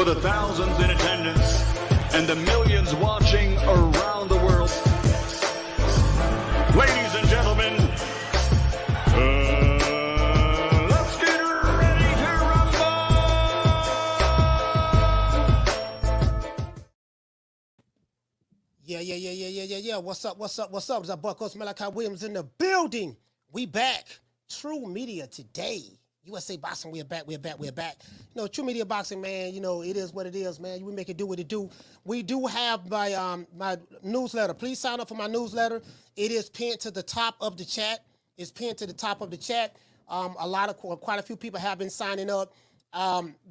the thousands in attendance and the millions watching around the world. Ladies and gentlemen, let's get ready to rumble! Yeah. What's up? It's our boy, Coach Malachi Williams in the building. We back. True Media today. USA Boxing, we're back. You know, True Media Boxing, man, you know, it is what it is, man. We make it do what it do. We do have my my newsletter. Please sign up for my newsletter. It is pinned to the top of the chat. Quite a few people have been signing up.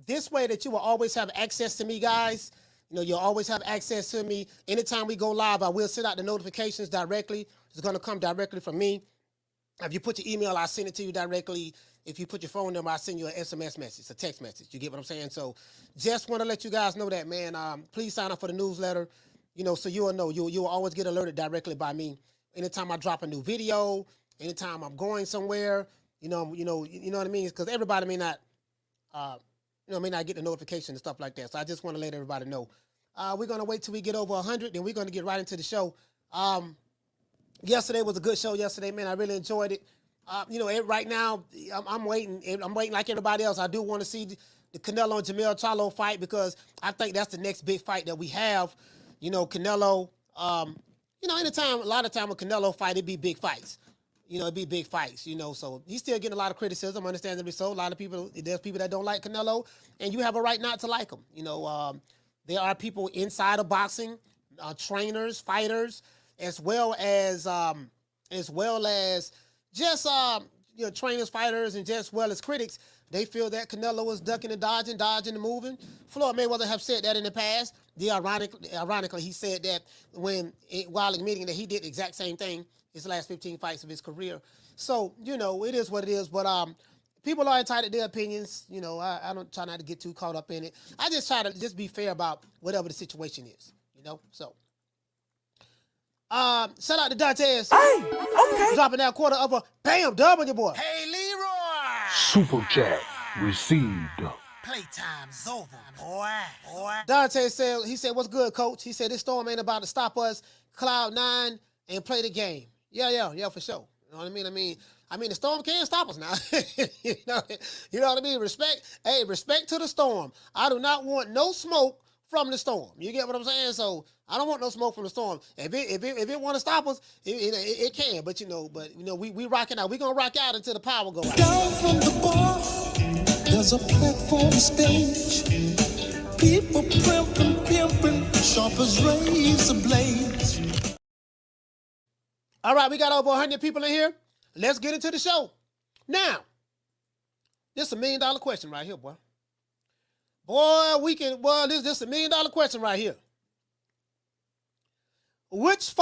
This way that you will always have access to me, guys. You know, you'll always have access to me. Anytime we go live, I will send out the notifications directly. It's going to come directly from me. If you put your email, I'll send it to you directly. If you put your phone number, I'll send you an SMS message, a text message. You get what I'm saying? So just want to let you guys know that, man. Please sign up for the newsletter, you know, so you'll know. You'll always get alerted directly by me. Anytime I drop a new video, anytime I'm going somewhere, you know what I mean? Because everybody may not, may not get the notification and stuff like that. So I just want to let everybody know. We're going to wait till we get over 100, then we're going to get right into the show. Yesterday was a good show yesterday, man. I really enjoyed it. Right now, I'm waiting. I'm waiting like everybody else. I do want to see the Canelo and Charlo fight because I think that's the next big fight that we have. You know, Canelo, a lot of time with Canelo fight, it'd be big fights. You know, it'd be big fights, you know. So he's still getting a lot of criticism, understandably so. A lot of people, there's people that don't like Canelo, and you have a right not to like him. You know, there are people inside of boxing, trainers, fighters, as well as just trainers, fighters, and just well as critics. They feel that Canelo was ducking and dodging and moving. Floyd Mayweather have said that in the past. Ironically, he said that while admitting that he did the exact same thing his last 15 fights of his career. So, you know, it is what it is. But people are entitled to their opinions. You know, I don't try not to get too caught up in it. I just try to just be fair about whatever the situation is, you know, so. Shout out to Dantes. Hey, okay. Dropping that quarter of a bam dub on your boy. Hey, Leroy! Super chat received. Playtime's over, boy. Dante said, what's good, coach? He said, this storm ain't about to stop us. Cloud 9 and play the game. Yeah, for sure. You know what I mean? I mean, the storm can't stop us now. you know what I mean? Respect to the storm. I do not want no smoke from the storm. You get what I'm saying? So I don't want no smoke from the storm. If it want to stop us, it can. But we rocking out. We gonna rock out until the power go out. Down from the bar, there's a platform stage. People pimping, sharp as razor blades. All right, we got over 100 people in here. Let's get into the show. Now, this is a $1 million question right here, boy. This is a $1 million question right here. Which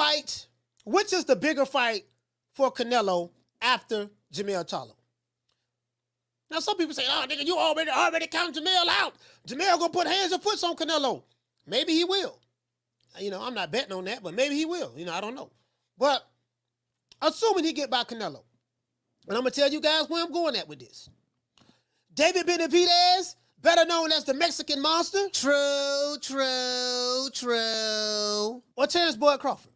is the bigger fight for Canelo after Charlo? Now, some people say, oh, nigga, you already count Jamel out. Jamel gonna put hands and foot on Canelo. Maybe he will. You know, I'm not betting on that, but maybe he will. You know, I don't know. But assuming he get by Canelo, and I'm gonna tell you guys where I'm going at with this. David Benavidez, better known as the Mexican Monster. True. Or Terence Crawford.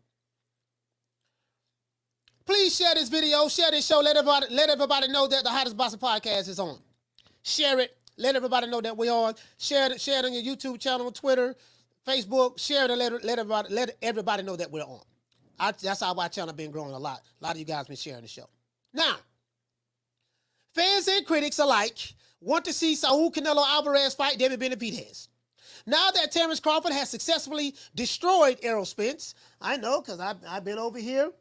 Please share this video, share this show, let everybody know that the Hottest Boxing Podcast is on. Share it, let everybody know that we're on. Share it on your YouTube channel, Twitter, Facebook. Share it and let everybody know that we're on. That's how our channel been growing a lot. A lot of you guys been sharing the show. Now, fans and critics alike want to see Saul Canelo Alvarez fight David Benavidez. Now that Terence Crawford has successfully destroyed Errol Spence, I know because I've been over here.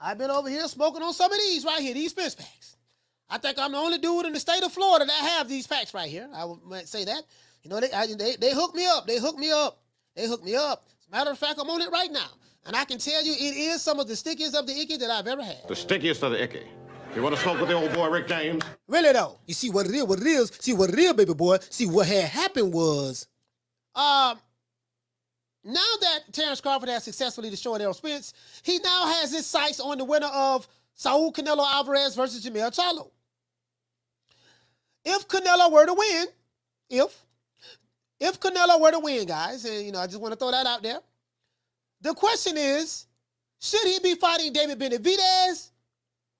I've been over here smoking on some of these right here, these Spence packs. I think I'm the only dude in the state of Florida that have these packs right here. I might say that. You know, they hooked me up. They hooked me up. As a matter of fact, I'm on it right now. And I can tell you it is some of the stickiest of the icky that I've ever had. The stickiest of the icky. You want to smoke with the old boy Rick James? Really though. You see what it is. See what it is, baby boy. See what had happened was, now that Terence Crawford has successfully destroyed Errol Spence, he now has his sights on the winner of Saul Canelo Alvarez versus Charlo. If Canelo were to win, if Canelo were to win, guys, and, you know, I just want to throw that out there. The question is, should he be fighting David Benavidez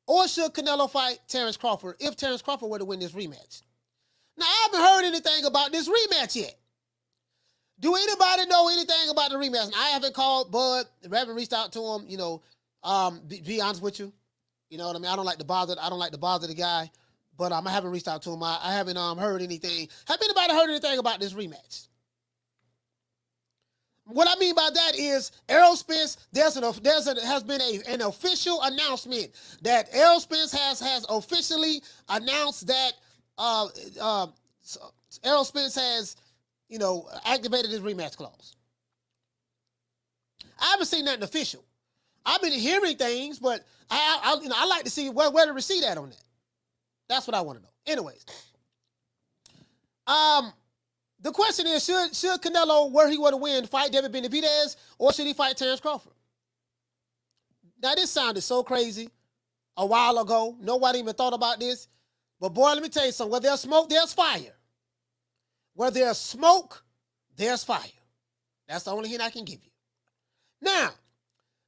or should Canelo fight Terence Crawford if Terence Crawford were to win this rematch? Now, I haven't heard anything about this rematch yet. Do anybody know anything about the rematch? I haven't called Bud. I haven't reached out to him. You know, be honest with you. You know what I mean? I don't like to bother the guy, but I haven't reached out to him. I haven't heard anything. Have anybody heard anything about this rematch? What I mean by that is Errol Spence. Has been an official announcement that Errol Spence has officially announced that Errol Spence has, you know, activated his rematch clause. I haven't seen nothing official. I've been hearing things, but I like to see where the receipt at on that. That's what I want to know. Anyways, the question is, should Canelo, were he were to win, fight David Benavidez, or should he fight Terence Crawford? Now, this sounded so crazy a while ago. Nobody even thought about this. But, boy, let me tell you something. Where there's smoke, there's fire. Where there's smoke, there's fire. That's the only hint I can give you. Now,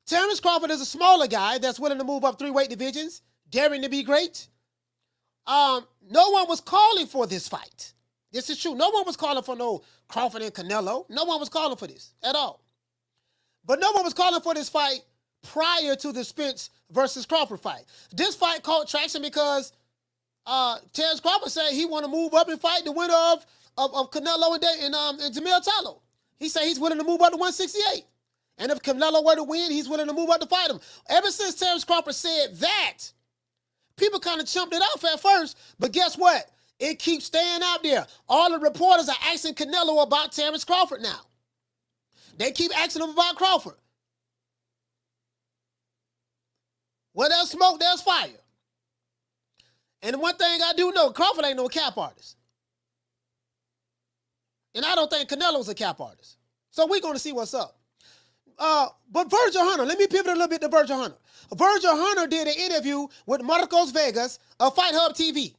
Terence Crawford is a smaller guy that's willing to move up 3 weight divisions, daring to be great. No one was calling for this fight. This is true. No one was calling for no Crawford and Canelo. No one was calling for this at all. But no one was calling for this fight prior to the Spence versus Crawford fight. This fight caught traction because Terence Crawford said he want to move up and fight the winner of Canelo and Jamil Charlo. He said he's willing to move up to 168. And if Canelo were to win, he's willing to move up to fight him. Ever since Terence Crawford said that, people kind of chumped it off at first, but guess what? It keeps staying out there. All the reporters are asking Canelo about Terence Crawford now. They keep asking him about Crawford. Where there's smoke, there's fire. And one thing I do know, Crawford ain't no cap artist. And I don't think Canelo's a cap artist. So we're going to see what's up. But Virgil Hunter, let me pivot a little bit to Virgil Hunter. Virgil Hunter did an interview with Marcos Vegas of Fight Hub TV,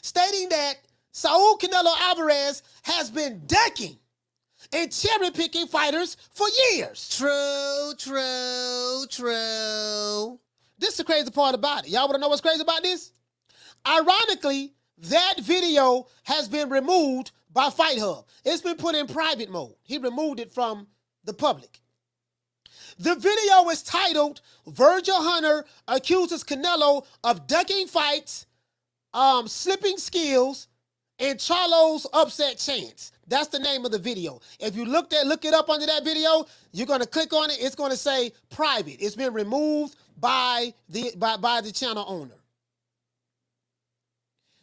stating that Saul Canelo Alvarez has been ducking and cherry-picking fighters for years. True. This is the crazy part about it. Y'all want to know what's crazy about this? Ironically, that video has been removed by Fight Hub. It's been put in private mode. He removed it from the public. The video is titled, Virgil Hunter accuses Canelo of ducking fights, slipping skills, and Charlo's upset chance. That's the name of the video. If you look it up under that video, you're going to click on it. It's going to say private. It's been removed by the channel owner.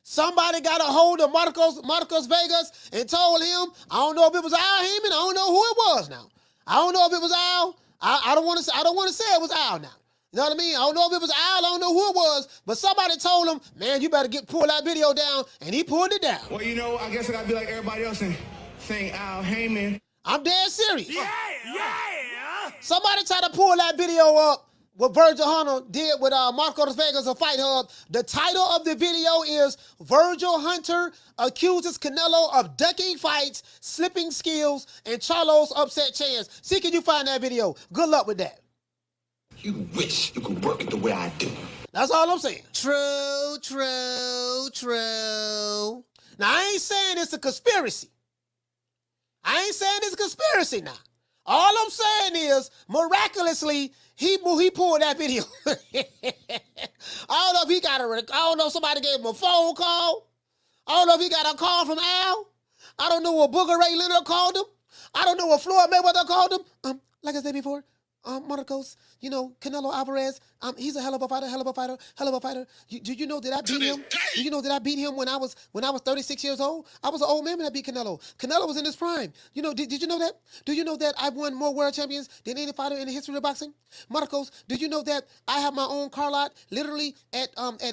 Somebody got a hold of Marcos Vegas and told him, I don't know if it was Al Heyman, I don't know who it was now. I don't know if it was Al. I don't want to say it was Al now. You know what I mean? I don't know if it was Al, I don't know who it was, but somebody told him, man, you better pull that video down, and he pulled it down. Well, you know, I guess I gotta be like everybody else and saying Al Heyman. I'm dead serious. Yeah. Somebody tried to pull that video up, what Virgil Hunter did with Marcos Vegas of Fight Hub. The title of the video is Virgil Hunter accuses Canelo of ducking fights, slipping skills, and Charlo's upset chance. See, can you find that video? Good luck with that. You wish you could work it the way I do. That's all I'm saying. True. Now, I ain't saying it's a conspiracy. I ain't saying it's a conspiracy now. All I'm saying is, miraculously, he pulled that video. I don't know if I don't know if somebody gave him a phone call. I don't know if he got a call from Al. I don't know what Booger Ray Leonard called him. I don't know what Floyd Mayweather called him. Like I said before, Marcos, you know, Canelo Alvarez, he's a hell of a fighter. Do you know that I beat him? Do you know that I beat him when I was 36 years old? I was an old man when I beat Canelo. Canelo was in his prime. You know, did you know that? Do you know that I've won more world champions than any fighter in the history of boxing? Marcos, do you know that I have my own car lot literally at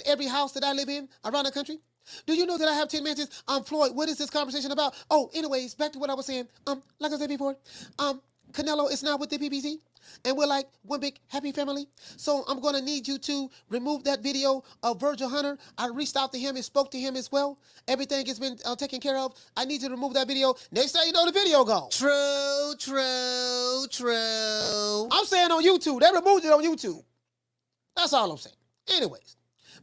every house that I live in around the country? Do you know that I have 10 mansions? Floyd, what is this conversation about? Oh, anyways, back to what I was saying. Like I said before, Canelo is not with the PBC. And we're like one big happy family. So I'm going to need you to remove that video of Virgil Hunter. I reached out to him and spoke to him as well. Everything has been taken care of. I need you to remove that video. Next thing you know, the video gone. True, true, true. I'm saying on YouTube. They removed it on YouTube. That's all I'm saying. Anyways.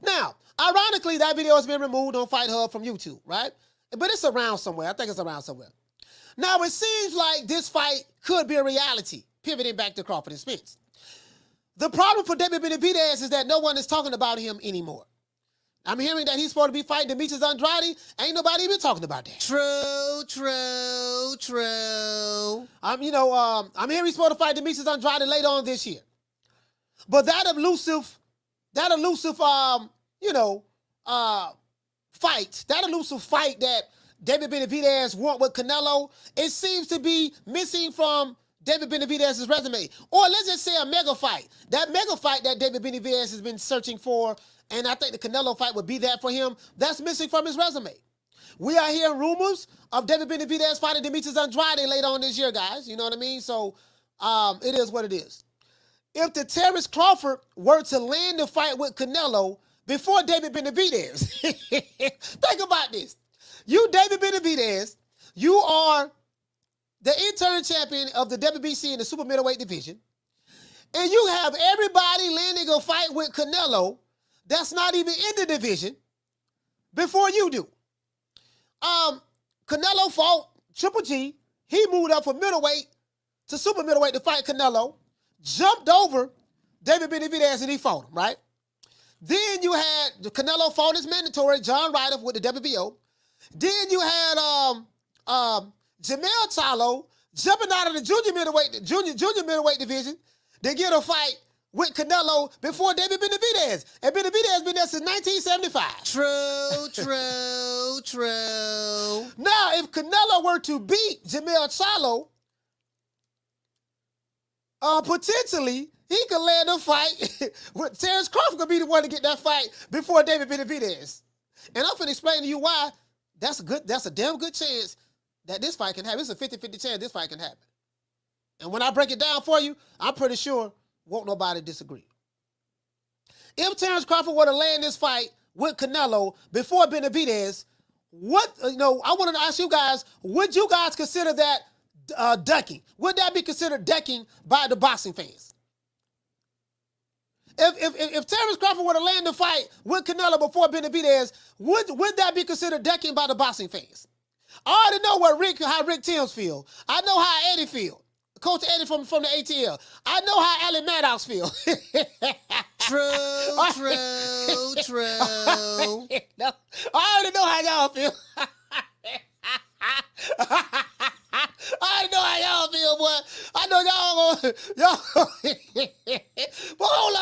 Now, ironically, that video has been removed on Fight Hub from YouTube, right? But it's around somewhere. I think it's around somewhere. Now, it seems like this fight could be a reality, pivoting back to Crawford and Spence. The problem for David Benavidez is that no one is talking about him anymore. I'm hearing that he's supposed to be fighting Demetrius Andrade. Ain't nobody even talking about that. True, true, true. I'm hearing he's supposed to fight Demetrius Andrade later on this year. But that elusive fight that David Benavidez won with Canelo, it seems to be missing from David Benavidez's resume. Or let's just say a mega fight. That mega fight that David Benavidez has been searching for, and I think the Canelo fight would be that for him, that's missing from his resume. We are hearing rumors of David Benavidez fighting Demetrius Andrade later on this year, guys. You know what I mean? So it is what it is. If the Terence Crawford were to land the fight with Canelo before David Benavidez, think about this. You, David Benavidez, you are the interim champion of the WBC in the super middleweight division, and you have everybody landing a fight with Canelo that's not even in the division before you do. Canelo fought Triple G. He moved up from middleweight to super middleweight to fight Canelo, jumped over David Benavidez, and he fought him, right? Then you had the Canelo fought his mandatory, John Ryder with the WBO. Then you had Jamel Charlo jumping out of the junior middleweight division to get a fight with Canelo before David Benavidez. And Benavidez has been there since 1975. True, true, true. Now, if Canelo were to beat Jamel Charlo, potentially he could land a fight with Terence Crawford could be the one to get that fight before David Benavidez. And I'm finna explain to you why that's a damn good chance that this fight can happen. It's a 50-50 chance this fight can happen. And when I break it down for you, I'm pretty sure won't nobody disagree. If Terence Crawford were to land this fight with Canelo before Benavidez, I want to ask you guys, would you guys consider that ducking? Would that be considered ducking by the boxing fans? If Terence Crawford were to land the fight with Canelo before Benavidez, would that be considered ducking by the boxing fans? I already know how Rick Timms feel. I know how Eddie feel. Coach Eddie from the ATL. I know how Alan Maddox feel. True, true. I already know how y'all feel. I already know how y'all feel, boy. I know y'all. But hold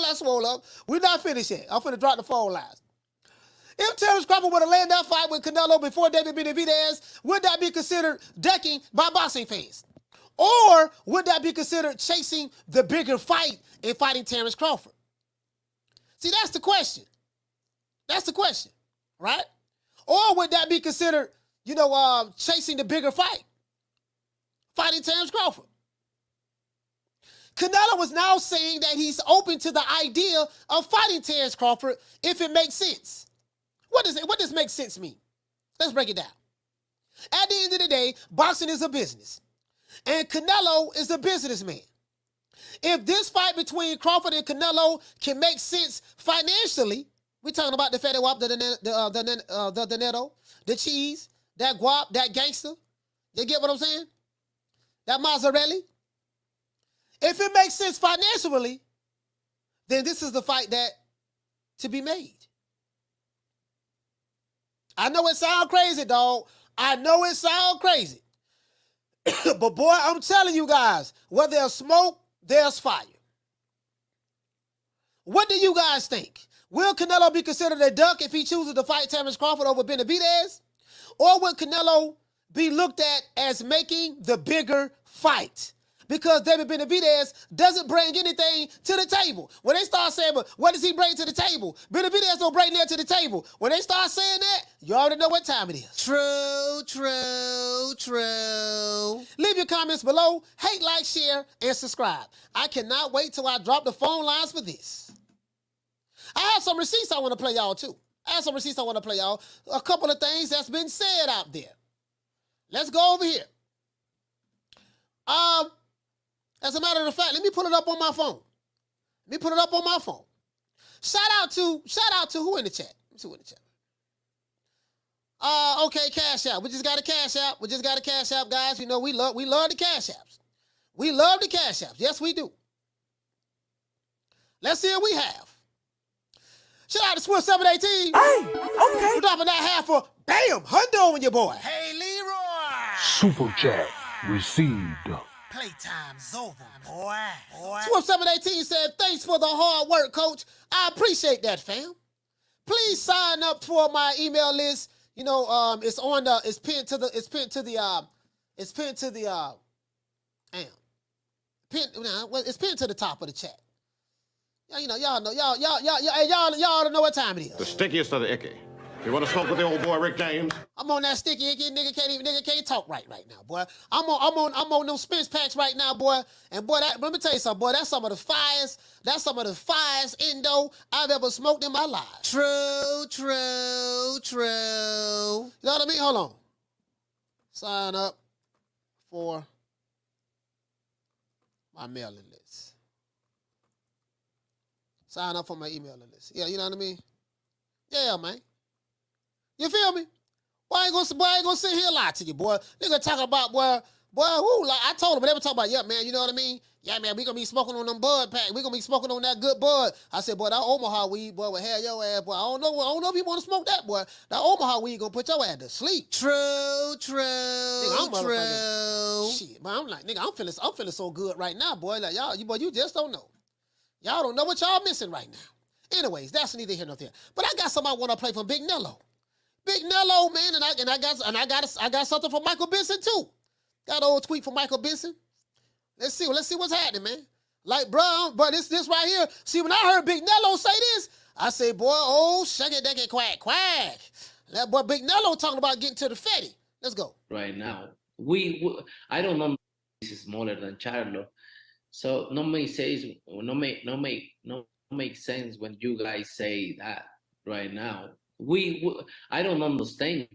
on, swole up. We're not finished yet. I'm finna drop the phone lines. If Terence Crawford were to land that fight with Canelo before David Benavidez, would that be considered ducking by boxing fans? Or would that be considered chasing the bigger fight and fighting Terence Crawford? See, that's the question. That's the question, right? Or would that be considered, chasing the bigger fight, fighting Terence Crawford? Canelo is now saying that he's open to the idea of fighting Terence Crawford if it makes sense. What does make sense mean? Let's break it down. At the end of the day, boxing is a business. And Canelo is a businessman. If this fight between Crawford and Canelo can make sense financially, we're talking about the fatty wop, the netto, the cheese, that guap, that gangster. You get what I'm saying? That mozzarella. If it makes sense financially, then this is the fight that to be made. I know it sounds crazy, dog. I know it sounds crazy. But boy, I'm telling you guys, where there's smoke, there's fire. What do you guys think? Will Canelo be considered a duck if he chooses to fight Terence Crawford over Benavidez? Or would Canelo be looked at as making the bigger fight? Because David Benavidez doesn't bring anything to the table. When they start saying, but what does he bring to the table? Benavidez don't bring that to the table. When they start saying that, you already know what time it is. True, true, true. Leave your comments below. Hate, like, share, and subscribe. I cannot wait till I drop the phone lines for this. I have some receipts I want to play y'all too. A couple of things that's been said out there. Let's go over here. As a matter of fact, let me pull it up on my phone. Shout out to who in the chat? Let me see who in the chat. Okay, Cash App. We just got a Cash App, guys. You know, we love the Cash Apps. We love the Cash Apps. Yes, we do. Let's see what we have. Shout out to Swift 718. Hey, okay. We're dropping that half for bam, hundo on your boy. Hey, Leroy. Super chat received. Playtime's over, boy. Swift 718 said, "Thanks for the hard work, coach. I appreciate that, fam. Please sign up for my email list. You know, it's pinned to the top of the chat. Yeah, you know, y'all know what time it is. The stickiest of the icky. You want to smoke with the old boy Rick James? I'm on that sticky icky. Nigga can't talk right now, boy. I'm on them Spence packs right now, boy. And boy, let me tell you something, boy. That's some of the fires endo I've ever smoked in my life. True. You know what I mean? Hold on. Sign up for my mailing list. Sign up for my emailing list. Yeah, you know what I mean? Yeah, man. You feel me? Boy, I ain't gonna sit here and lie to you, boy. Nigga talk about, boy, who, like I told him, but they were talking about, yeah, man, you know what I mean? Yeah, man, we gonna be smoking on them bud pack. We gonna be smoking on that good bud. I said, boy, that Omaha weed, boy, will have your ass, boy. I don't know if you want to smoke that, boy. That Omaha weed gonna put your ass to sleep. True. Shit, man, I'm like, nigga, I'm feeling so good right now, boy. Like y'all, you just don't know. Y'all don't know what y'all missing right now. Anyways, that's neither here nor there. But I got something I want to play from Big Nello. Big Nello, man, and I got something from Michael Benson too. Got an old tweet from Michael Benson. Let's see what's happening, man. Like, bro, but this right here. See, when I heard Big Nello say this, I say, boy, oh, shuck it, duck it, quack. That boy Big Nello talking about getting to the fatty. Let's go. Right now, I don't know. This is smaller than Charlo, so no make sense when you guys say that right now. I don't understand,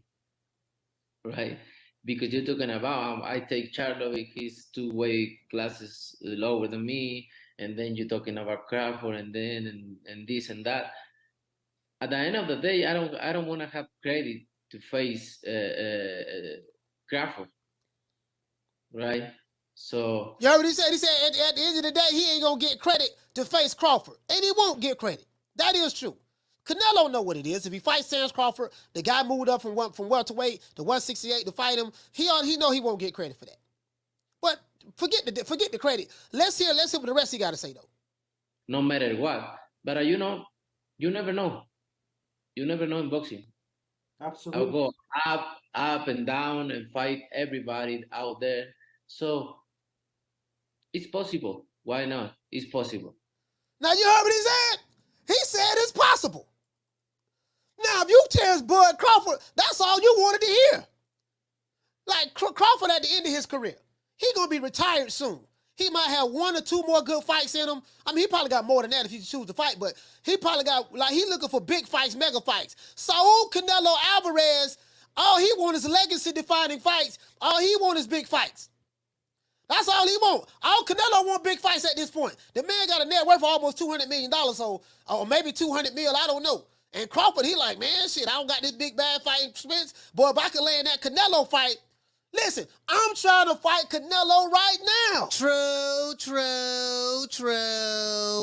right? Because you're talking about I take Charlo, he's 2 weight classes lower than me, and then you're talking about Crawford, and this and that. At the end of the day, I don't want to have credit to face Crawford, right? So you heard what he said? He said at the end of the day, he ain't gonna get credit to face Crawford, and he won't get credit. That is true. Canelo know what it is. If he fights Terence Crawford, the guy moved up from welterweight to 168 to fight him. He know he won't get credit for that. But forget the credit. Let's hear what the rest he got to say though. No matter what, but you know, you never know. You never know in boxing. Absolutely. I'll go up and down and fight everybody out there. So it's possible. Why not? It's possible. Now you heard what he said? He said it's possible. Now, if you Terence Bud Crawford, that's all you wanted to hear. Like Crawford at the end of his career, he gonna be retired soon. He might have 1 or 2 more good fights in him. I mean, he probably got more than that if he choose to fight, but he probably got, like, he looking for big fights, mega fights. Saul Canelo Alvarez, all he want is legacy-defining fights. All he want is big fights. That's all he want. All Canelo want big fights at this point. The man got a net worth of almost $200 million, so, or maybe 200 mil, I don't know. And Crawford, he like, man, shit, I don't got this big bad fight expense. Boy, if I could land that Canelo fight, listen, I'm trying to fight Canelo right now. True.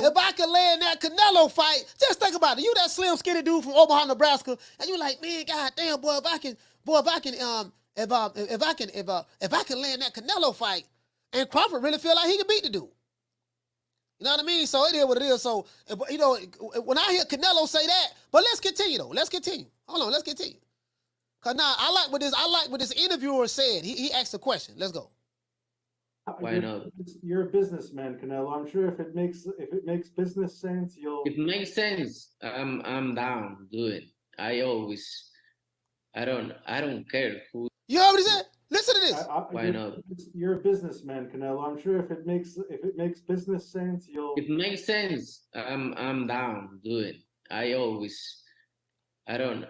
If I could land that Canelo fight, just think about it. You that slim, skinny dude from Omaha, Nebraska, and you like, man, goddamn, boy, if I can land that Canelo fight, and Crawford really feel like he can beat the dude. You know what I mean? So it is what it is. So, you know, when I hear Canelo say that, but let's continue though. Let's continue. Hold on, let's continue. Cause now I like what this interviewer said. He asked a question. Let's go. Why not? You're a businessman, Canelo. I'm sure if it makes business sense, you'll. If it makes sense, I'm down. Do it. I don't care who. You heard what he said? Listen to this. Why not? You're a businessman, Canelo. I'm sure if it makes business sense, you'll. It makes sense. I'm down. Do it. I don't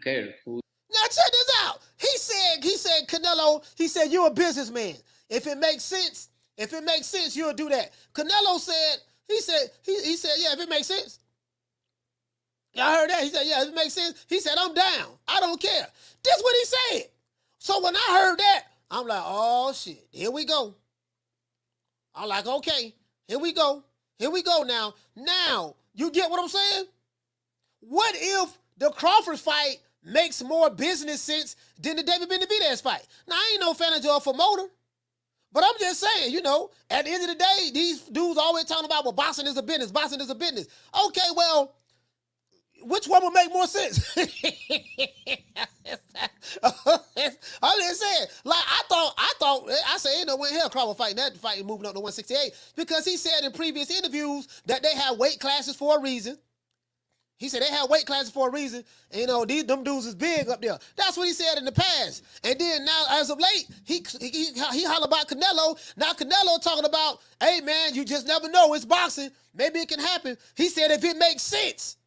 care who. Now check this out. He said, Canelo, he said, you're a businessman. If it makes sense, you'll do that. Canelo said, he said, yeah, if it makes sense. Y'all heard that? He said, yeah, if it makes sense. He said, I'm down. I don't care. That's what he said. So when I heard that, I'm like, oh shit, here we go. I'm like, okay, here we go. Here we go now. Now, you get what I'm saying? What if the Crawford fight makes more business sense than the David Benavidez fight? Now, I ain't no fan of Joe promoter, but I'm just saying, you know, at the end of the day, these dudes always talking about, well, boxing is a business. Boxing is a business. Okay, well, which one would make more sense? I'm just saying, like, I said, ain't no way in hell Crawford fighting that fight moving up to 168 because he said in previous interviews that they have weight classes for a reason. He said they have weight classes for a reason. And, you know, them dudes is big up there. That's what he said in the past. And then now, as of late, he holler about Canelo. Now Canelo talking about, hey, man, you just never know. It's boxing. Maybe it can happen. He said if it makes sense.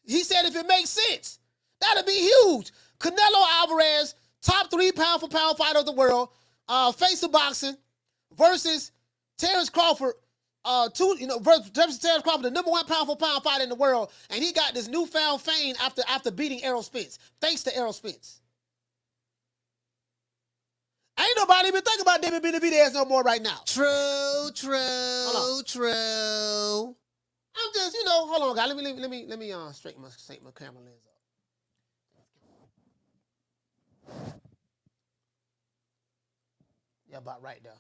He said if it makes sense. That'll be huge. Canelo Alvarez, top 3 pound-for-pound fighter of the world, face of boxing, versus Terence Crawford, versus Terence Crawford, the number 1 pound-for-pound fighter in the world, and he got this newfound fame after beating Errol Spence, thanks to Errol Spence. Ain't nobody even thinking about David Benavidez no more right now. True. I'm just, you know, hold on, guys. Let me straighten my camera lens up. Yeah, about right there.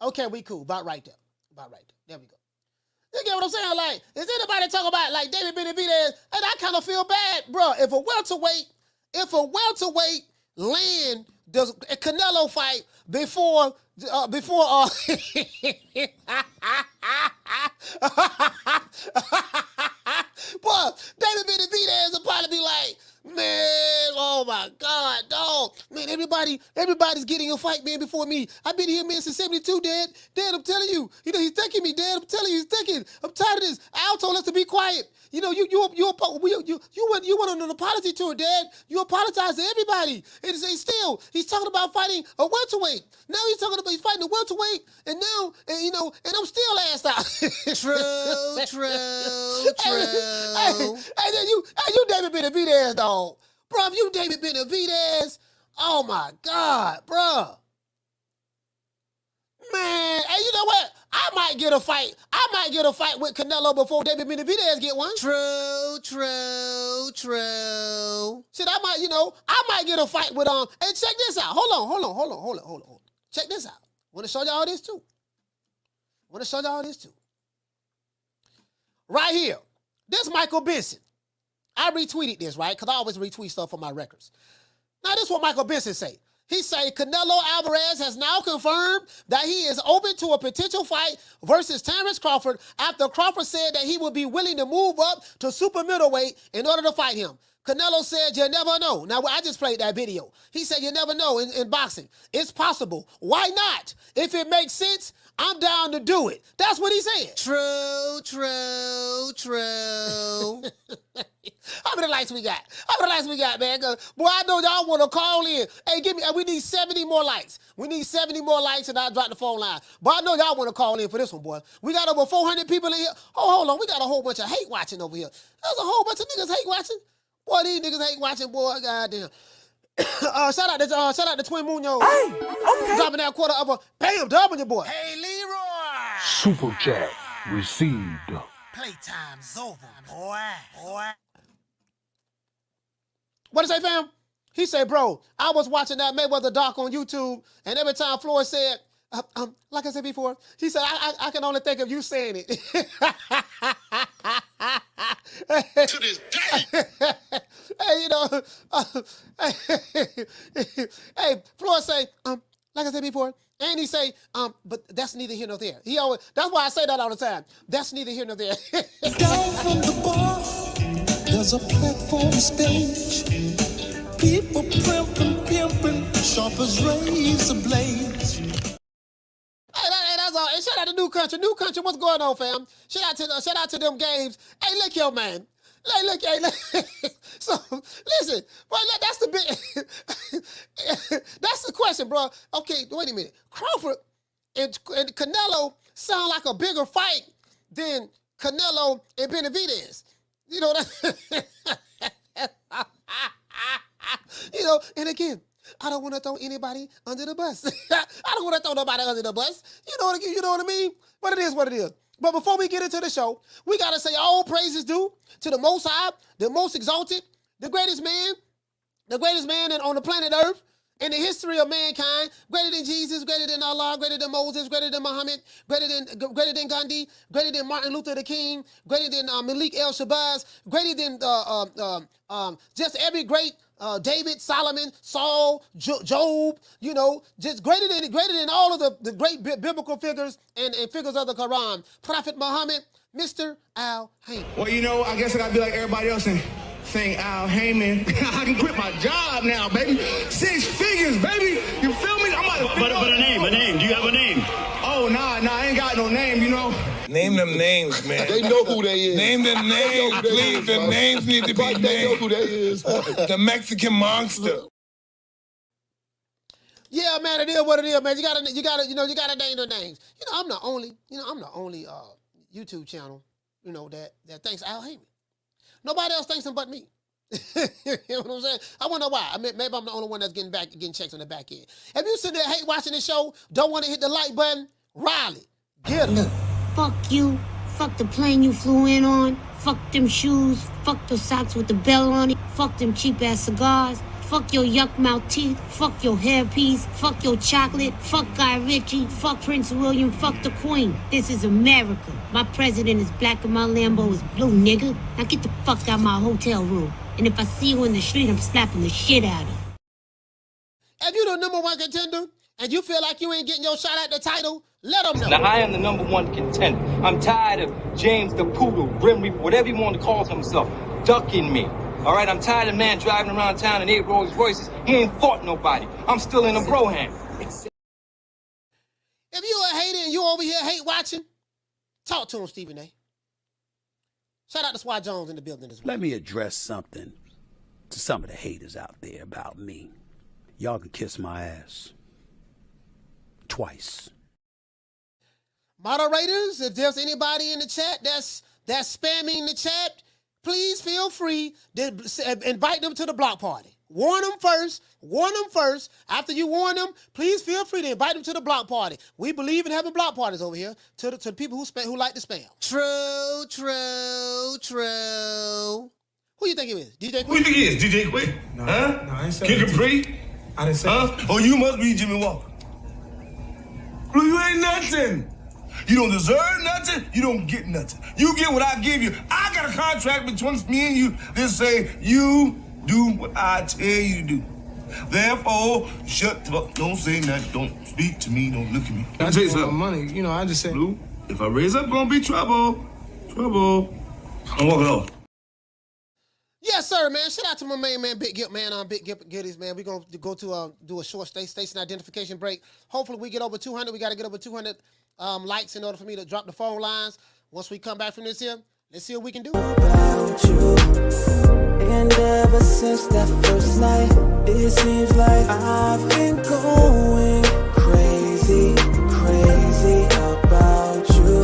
Okay, we cool. About right there. There we go. You get what I'm saying? Like, is anybody talking about like David Benavidez? And I kind of feel bad, bro. If a welterweight land does a Canelo fight before boy, David Benavidez will probably be like, man, oh my God, dog. Man, everybody's getting a fight, man, before me. I've been here, man, since 72, Dad. Dad, I'm telling you. You know, he's thinking me, Dad. I'm telling you, he's thinking. I'm tired of this. Al told us to be quiet. You know, you went on an apology tour, Dad. You apologized to everybody. And still, he's talking about fighting a welterweight. Now he's talking about he's fighting a welterweight, and now, and I'm still asked out. True. Hey, you David Benavidez, dog. Bro, if you David Benavidez, oh my God, bro. Man, and you know what? I might get a fight with Canelo before David Benavidez get one. True. Shit, I might get a fight with Hey, check this out. Hold on. Check this out. Want to show y'all this too. Right here. This Michael Benson. I retweeted this, right? Because I always retweet stuff on my records. Now, this is what Michael Benson say. He say Canelo Alvarez has now confirmed that he is open to a potential fight versus Terence Crawford after Crawford said that he would be willing to move up to super middleweight in order to fight him. Canelo said, you never know. Now, I just played that video. He said, you never know in boxing. It's possible. Why not? If it makes sense, I'm down to do it. That's what he said. True. How many likes we got? Man? Boy, I know y'all want to call in. Hey, we need 70 more likes. We need 70 more likes and I'll drop the phone line. But I know y'all want to call in for this one, boy. We got over 400 people in here. Oh, hold on. We got a whole bunch of hate watching over here. There's a whole bunch of niggas hate watching. Boy, these niggas hate watching, boy. Goddamn. Shout out to Twin Munoz. Hey, okay. Dropping that quarter of a bam W, boy. Hey, Leroy. Super chat received. Playtime's over, boy. What did he say, fam? He said, bro, I was watching that Mayweather doc on YouTube, and every time Floyd said, like I said before, he said, I can only think of you saying it. To this day. Hey, hey, Floyd say, like I said before, and he say, but that's neither here nor there. That's why I say that all the time. That's neither here nor there. Down from the bar, there's a platform stage. People pimping, sharp as razor blades. Country. New Country, what's going on, fam? Shout out to them games. Hey, look here, man. Hey, look. So, listen, bro, that's the big, that's the question, bro. Okay, wait a minute. Crawford and Canelo sound like a bigger fight than Canelo and Benavidez. You know that? You know, and again, I don't want to throw anybody under the bus. I don't want to throw nobody under the bus. You know what I mean? But it is what it is. But before we get into the show, we got to say all praises due to the Most High, the most exalted, the greatest man on the planet Earth, in the history of mankind, greater than Jesus, greater than Allah, greater than Moses, greater than Muhammad, greater than Gandhi, greater than Martin Luther the King, greater than Malik El Shabazz, greater than just every great David, Solomon, Saul, Job, you know, just greater than all of the great biblical figures and figures of the Quran. Prophet Muhammad, Mr. Al Heyman. Well, you know, I guess I gotta be like everybody else and sing Al Heyman. I can quit my job now, baby. 6 figures, baby. You feel me? I'm about to But a name. Do you have a name? Oh, nah, I ain't got no name, you know. Name them names, man. They know who they is. Name them names, please. The names need to be named. They know who they is. The Mexican monster. Yeah, man, it is what it is, man. You gotta name the names. You know, I'm the only YouTube channel, you know, that thanks Al Heyman. Nobody else thanks him but me. You know what I'm saying? I wonder why. I mean, maybe I'm the only one that's getting checks on the back end. If you sit there hate watching this show, don't want to hit the like button, Riley, get him. Look, fuck you. Fuck the plane you flew in on. Fuck them shoes. Fuck the socks with the bell on it. Fuck them cheap ass cigars. Fuck your yuck mouth teeth. Fuck your hairpiece. Fuck your chocolate. Fuck Guy Ritchie. Fuck Prince William. Fuck the Queen. This is America. My president is black and my Lambo is blue, nigga. Now get the fuck out my hotel room. And if I see you in the street, I'm slapping the shit out of you. If you the number one contender and you feel like you ain't getting your shot at the title, let them know. Now, I am the number one contender. I'm tired of James the Poodle, Grim Reaper, whatever you want to call himself, ducking me. All right, I'm tired of man driving around town in 8 Rolls Royces. He ain't fought nobody. I'm still in a broham. If you a hater and you over here hate watching, talk to him, Stephen A. Shout out to Swat Jones in the building as well. Let me address something to some of the haters out there about me. Y'all can kiss my ass. Twice. Moderators, if there's anybody in the chat that's spamming the chat, please feel free to invite them to the block party. Warn them first. After you warn them, please feel free to invite them to the block party. We believe in having block parties over here to the people who like to spam. True. Who you think it is? DJ Quick? Who you think it is? DJ Quick? No, huh? no, I ain't said Kid that. Capri? I didn't say that. Oh, you must be Jimmy Walker. Blue, you ain't nothing. You don't deserve nothing. You don't get nothing. You get what I give you. I got a contract between me and you that say you do what I tell you to do. Therefore, shut the fuck. Don't say nothing. Don't speak to me. Don't look at me. I tell you something. Money, you know, I just said. Blue, if I raise up, gonna be trouble. Trouble. I'm walking off. Yes, sir, man. Shout out to my main man, Big Gip, man. Big Gip Giddies, man. We're going to go to do a short station identification break. Hopefully we get over 200. We got to get over 200 likes in order for me to drop the phone lines. Once we come back from this here, let's see what we can do. About you. And ever since that first night, it seems like I've been going crazy about you.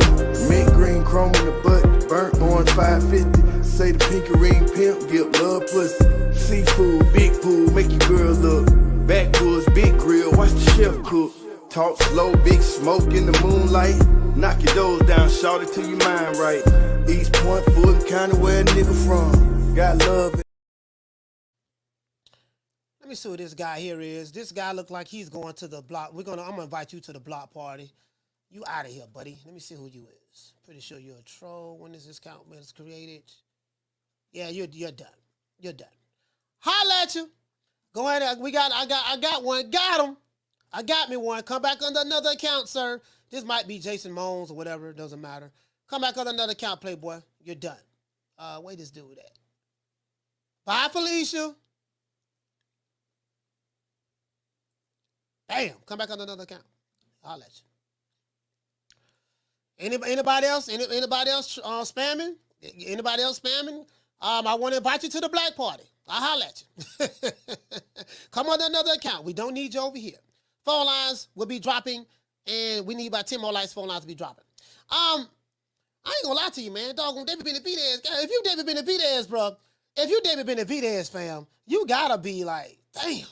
Mint green chrome in the butt, burnt orange 550. Say the pinky ring pimp, get love pussy. Seafood, big pool, make your girl look. Backwoods, big grill, watch the chef cook. Talk slow, big smoke in the moonlight. Knock your doors down, shout it till your mind right. East Point, Fulton County, where a nigga from. Got love. Let me see what this guy here is. This guy look like he's going to the block. I'm gonna invite you to the block party. You out of here, buddy. Let me see who you is. Pretty sure you're a troll. When is this account was created? Yeah, you're done. You're done. Holla at you. Go ahead. I got one. Got him. I got me one. Come back under another account, sir. This might be Jason Mones or whatever. It doesn't matter. Come back under another account, Playboy. You're done. Where this dude at? Bye, Felicia. Damn. Come back under another account. I'll let you. Anybody else? Anybody else spamming? Anybody else spamming? I want to invite you to the Black Party. I'll holler at you. Come on another account. We don't need you over here. Phone lines will be dropping, and we need about 10 more lights. Phone lines to be dropping. I ain't gonna lie to you, man. Doggone David Benavidez. If you David Benavidez, bro, if you David Benavidez, fam, you gotta be like, damn.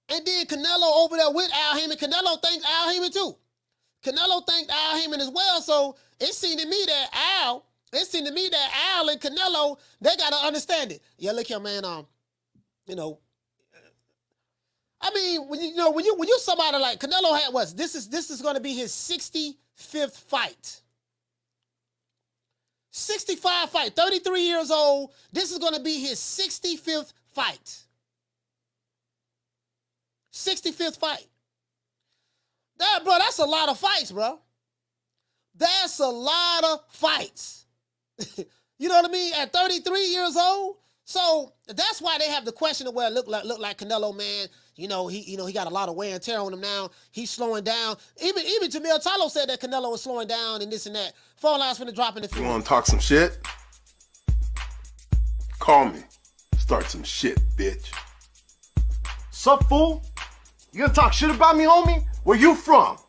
And then Canelo over there with Al Heyman. Canelo thanks Al Heyman too. Canelo thanked Al Heyman as well. So it seemed to me that Al and Canelo, they gotta understand it. Yeah, look here, man. You know, I mean, when you somebody like Canelo had what? This is gonna be his 65th fight. 65 fight, 33 years old. This is gonna be his 65th fight. 65th fight. That, bro, that's a lot of fights, bro. That's a lot of fights. You know what I mean? At 33 years old. So that's why they have the question of where it look like Canelo, man. He got a lot of wear and tear on him now. He's slowing down. Even Jamil Charlo said that Canelo was slowing down and this and that. Phone lines finna drop in the field. You want to talk some shit? Call me. Start some shit, bitch. Sup, fool? You gonna talk shit about me, homie? Where you from?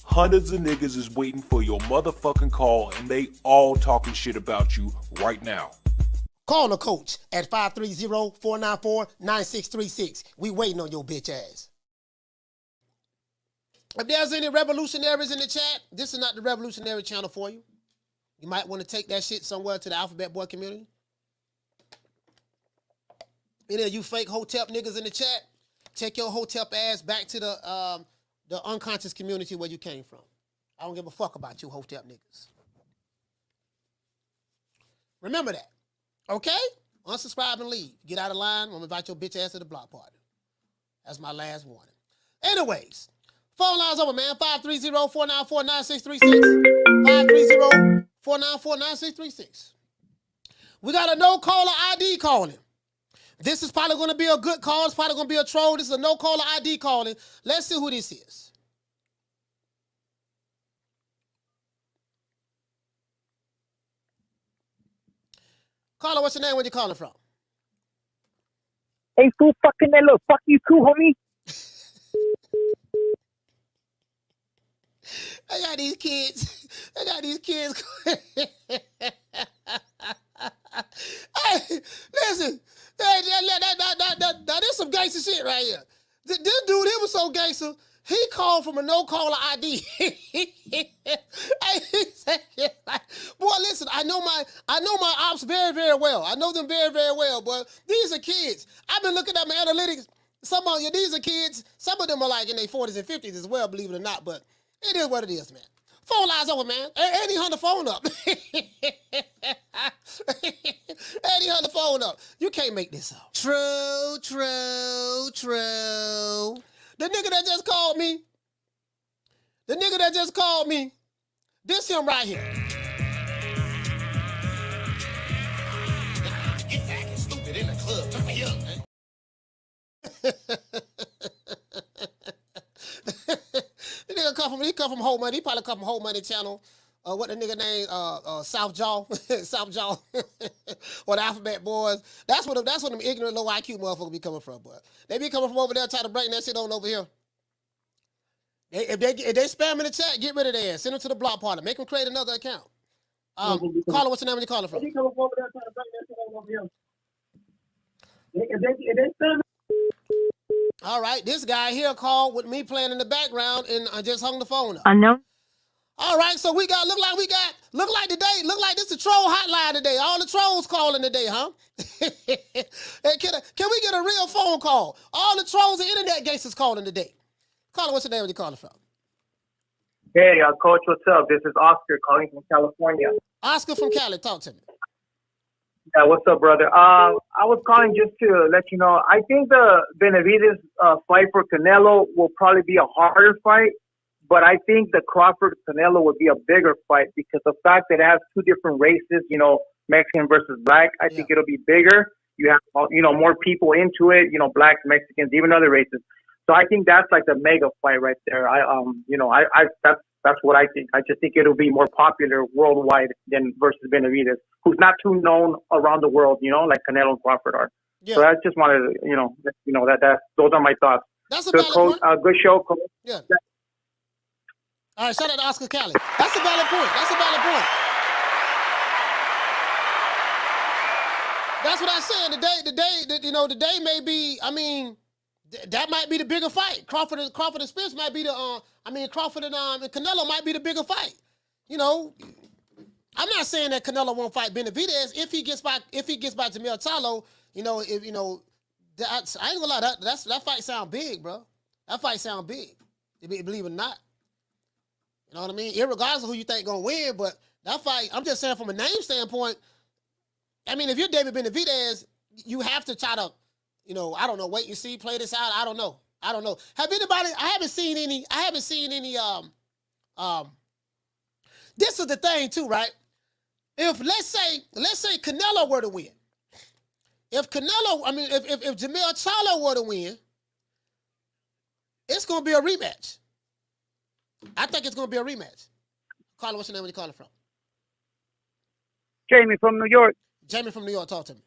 Hundreds of niggas is waiting for your motherfucking call, and they all talking shit about you right now. Call the coach at 530-494-9636. We waiting on your bitch ass. If there's any revolutionaries in the chat, this is not the revolutionary channel for you. You might want to take that shit somewhere to the Alphabet Boy community. Any of you fake hotep niggas in the chat, take your hotep ass back to the unconscious community where you came from. I don't give a fuck about you hotep niggas. Remember that. Okay? Unsubscribe and leave. Get out of line. I'm going to invite your bitch ass to the block party. That's my last warning. Anyways, phone lines over, man. 530-494-9636. 530-494-9636. We got a no-caller ID calling. This is probably going to be a good call. It's probably going to be a troll. This is a no-caller ID calling. Let's see who this is. Caller, what's your name? Where you calling from? Hey, fool, fucking Canelo. Fuck you too, homie. I got these kids. Hey, listen. Now, this some gangster shit right here. This dude, he was so gangster. He called from a no-caller ID. Boy, listen, I know my ops very, very well. I know them very, very well, boy. These are kids. I've been looking at my analytics. These are kids. Some of them are like in their 40s and 50s as well, believe it or not, but it is what it is, man. Phone lines over, man. Eddie hung the phone up. Eddie hung the phone up. You can't make this up. True. The nigga that just called me, this him right here. Get acting stupid in the club. Turn me up, man. The nigga come from Whole Money. He probably come from Whole Money channel. What the nigga name? South Jaw, South Jaw, or the Alphabet Boys. That's what them ignorant low IQ motherfuckers be coming from, boy. They be coming from over there trying to bring that shit on over here. If they spam in the chat, get rid of their ass. Send them to the block party. Make them create another account. Caller, what's your name? Where you calling from? They come over there trying to bring that shit on over here. If they spam. All right, this guy here called with me playing in the background, and I just hung the phone up. I know. All right, so look like this is a troll hotline today. All the trolls calling today, huh? Hey, can we get a real phone call? All the trolls and internet gangsters calling today. Caller, what's your name? Where you calling from? Hey, Coach, what's up? This is Oscar calling from California. Oscar from Cali, talk to me. Yeah, what's up, brother? I was calling just to let you know, I think the Benavidez fight for Canelo will probably be a harder fight, but I think the Crawford-Canelo would be a bigger fight because the fact that it has two different races, Mexican versus black, I think it'll be bigger. You have, more people into it, blacks, Mexicans, even other races. So I think that's like the mega fight right there. That's That's what I think. I just think it'll be more popular worldwide than versus Benavidez, who's not too known around the world, like Canelo and Crawford are. Yeah. So I just wanted to, that those are my thoughts. That's a good valid point. Good show, Coach. Yeah. All right, shout out to Oscar Cali. That's a valid point. That's a valid point. That's what I said. The day may be. I mean, that might be the bigger fight. Crawford and Spence might be the. Crawford and Canelo might be the bigger fight. I'm not saying that Canelo won't fight Benavidez if he gets by Jamel Charlo. I ain't gonna lie. That fight sound big, bro. That fight sound big. Believe it or not. You know what I mean? Irregardless of who you think gonna win, but that fight, I'm just saying from a name standpoint. I mean, if you're David Benavidez, you have to try to, I don't know, wait and see, play this out. I don't know. Have anybody? I haven't seen any. This is the thing too, right? If let's say Canelo were to win, if Jamel Charlo were to win, it's gonna be a rematch. I think it's gonna be a rematch. Carla, what's your name? Where you calling from? Jamie from New York. Jamie from New York, talk to me.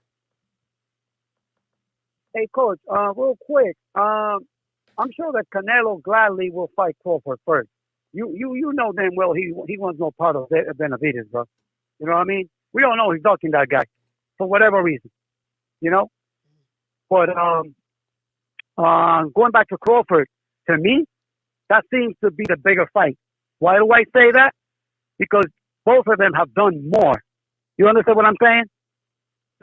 Hey, Coach, real quick. I'm sure that Canelo gladly will fight Crawford first. You know damn well he wants no part of Benavidez, bro. You know what I mean? We all know he's ducking that guy for whatever reason. But going back to Crawford, to me, that seems to be the bigger fight. Why do I say that? Because both of them have done more. You understand what I'm saying?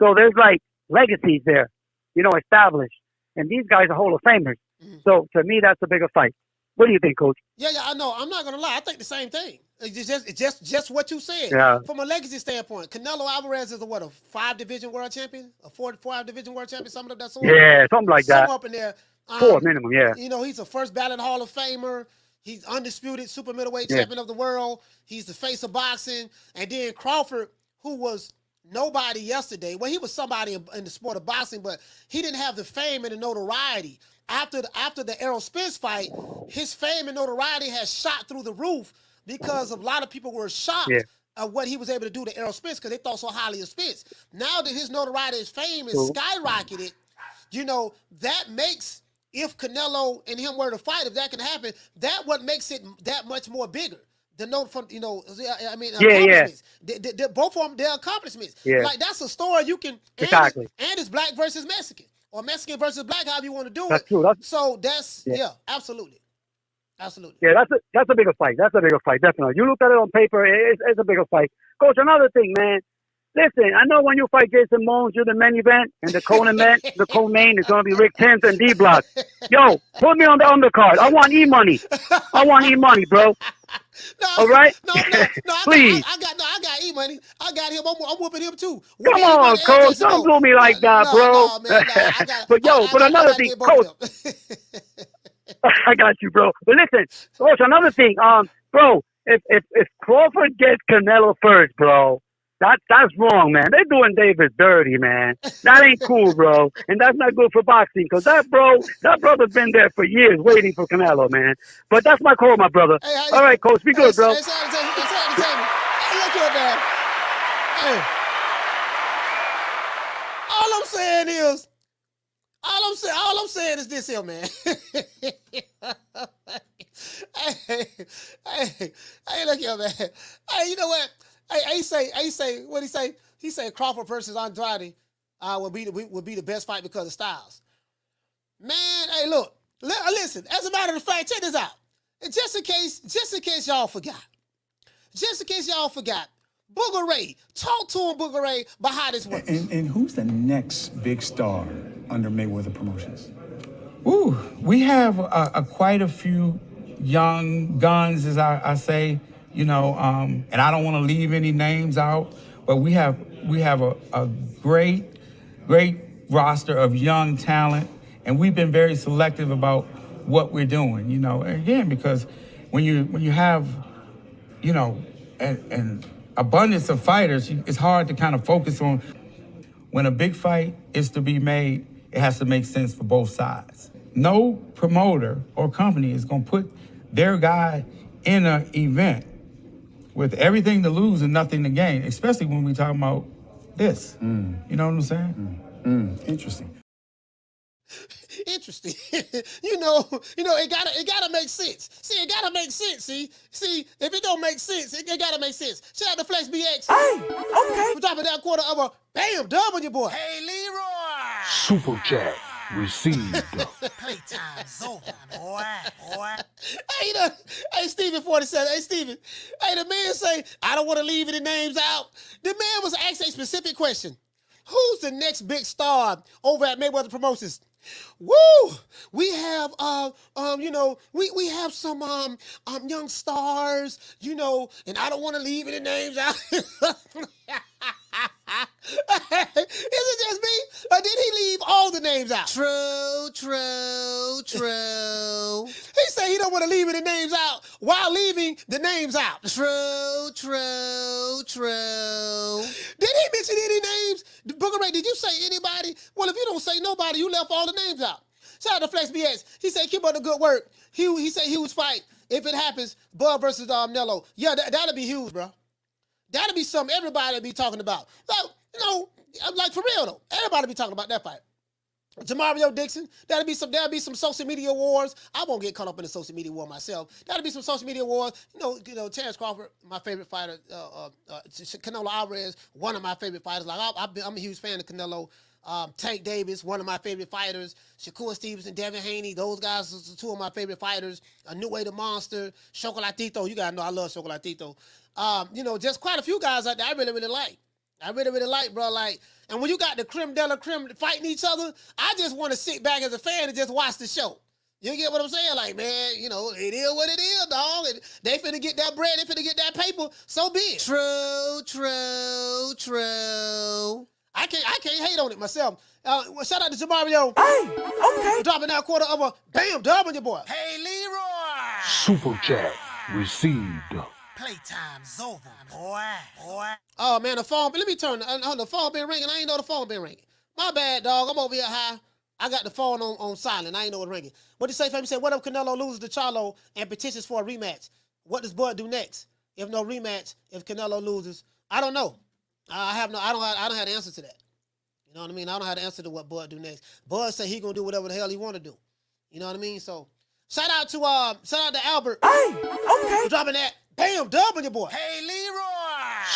So there's like legacies there, established. And these guys are Hall of Famers. Mm-hmm. So to me, that's a bigger fight. What do you think, Coach? Yeah, I know. I'm not gonna lie. I think the same thing. It's just what you said. Yeah. From a legacy standpoint, Canelo Alvarez is a 5-division world champion, a 4-division world champion, something of that sort. Yeah, something like that. Somewhere up in there. 4 minimum, yeah. He's a first ballot Hall of Famer. He's undisputed super middleweight champion of the world. He's the face of boxing. And then Crawford, who was nobody yesterday. Well, he was somebody in the sport of boxing, but he didn't have the fame and the notoriety. After the Errol Spence fight, his fame and notoriety has shot through the roof because a lot of people were shocked at what he was able to do to Errol Spence because they thought so highly of Spence. Now that his notoriety, his fame is skyrocketed, that makes, if Canelo and him were to fight, if that can happen, that what makes it that much more bigger. The note from, accomplishments. Both of them, their accomplishments. Yeah. Like, that's a story you can, exactly. And it's black versus Mexican, or Mexican versus black, however you want to do that's it. True. So that's, absolutely. Absolutely. Yeah, that's a bigger fight. That's a bigger fight, definitely. You look at it on paper, it's a bigger fight. Coach, another thing, man. Listen, I know when you fight Jason Mones, you're the main event, and the co-main is going to be Rick Tins and D-Block. Yo, put me on the undercard. I want E-Money. Bro. No, all right? No, please. I got E-Money. I got him. I'm whooping him too. Come on, Coach. Don't do me like that, bro. But another thing, Coach. I got you, bro. But listen, Coach, another thing, bro, if Crawford gets Canelo first, bro, that's wrong, man. They're doing David dirty, man. That ain't cool, bro. And that's not good for boxing because that brother's been there for years waiting for Canelo, man. But that's my call, my brother. All right, Coach, be good, bro. Look here, man. Hey. All I'm saying is this here, man. hey, look here, man. Hey, you know what? He say, what he say? He said Crawford versus Andrade would be the best fight because of styles. Man, hey, look, listen. As a matter of fact, check this out. Just in case y'all forgot. Booger Ray, talk to him, Booger Ray, about how this works. And who's the next big star under Mayweather Promotions? Ooh, we have quite a few young guns, as I say. And I don't want to leave any names out, but we have a great roster of young talent, and we've been very selective about what we're doing. Again, because when you have, an abundance of fighters, it's hard to kind of focus on. When a big fight is to be made, it has to make sense for both sides. No promoter or company is going to put their guy in an event with everything to lose and nothing to gain, especially when we talking about this. You know what I'm saying? Interesting. Interesting. you know, it gotta make sense. See, it gotta make sense. See, if it don't make sense, it gotta make sense. Shout out to Flex BX. Hey, okay. For dropping that quarter of a bam dub on your boy. Hey, Leroy. Super chat received. Playtime's over, boy. Hey, Steven 47. Hey, Steven. Hey, the man say, I don't want to leave any names out. The man was asked a specific question. Who's the next big star over at Mayweather Promotions? Woo! We have we have some young stars, and I don't want to leave any names out. Is it just me? Or did he leave all the names out? True. He said he don't want to leave any names out while leaving the names out. True. Did he mention any names? Booker Ray, did you say anybody? Well, if you don't say nobody, you left all the names out. Shout out to Flex BX. He said keep up the good work. He said huge fight. If it happens, Bud versus Nello. Yeah, that'll be huge, bro. That'll be something everybody will be talking about. Like for real though. Everybody be talking about that fight. Jamario Dixon, there'll be some social media wars. I won't get caught up in the social media war myself. That'll be some social media wars. Terence Crawford, my favorite fighter. Canelo Alvarez, one of my favorite fighters. Like I'm a huge fan of Canelo. Tank Davis, one of my favorite fighters. Shakur Stevenson, Devin Haney, those guys are two of my favorite fighters. A New Way the Monster, Chocolatito. You gotta know I love Chocolatito. Just quite a few guys out there I really, really like. I really, really like, bro. And when you got the creme de la creme fighting each other, I just want to sit back as a fan and just watch the show. You get what I'm saying? Like, man, it is what it is, dog. And they finna get that bread, they finna get that paper, so be it. True. I can't hate on it myself. Shout out to Jamario. Hey, okay. Dropping that quarter of a bam dub on your boy. Hey, Leroy. Super chat received. Playtime's over, boy. Oh, man, the phone. Let me turn. The phone been ringing. I ain't know the phone been ringing. My bad, dog. I'm over here high. I got the phone on silent. I ain't know it ringing. What did you say, fam? He said, what if Canelo loses to Charlo and petitions for a rematch? What does Bud do next? If no rematch, if Canelo loses, I don't know. I don't have the answer to that. You know what I mean? I don't have the answer to what Bud do next. Bud said he gonna do whatever the hell he want to do. You know what I mean? So shout out to Albert. Hey, okay. For dropping that bam dub on your boy. Hey, Leroy.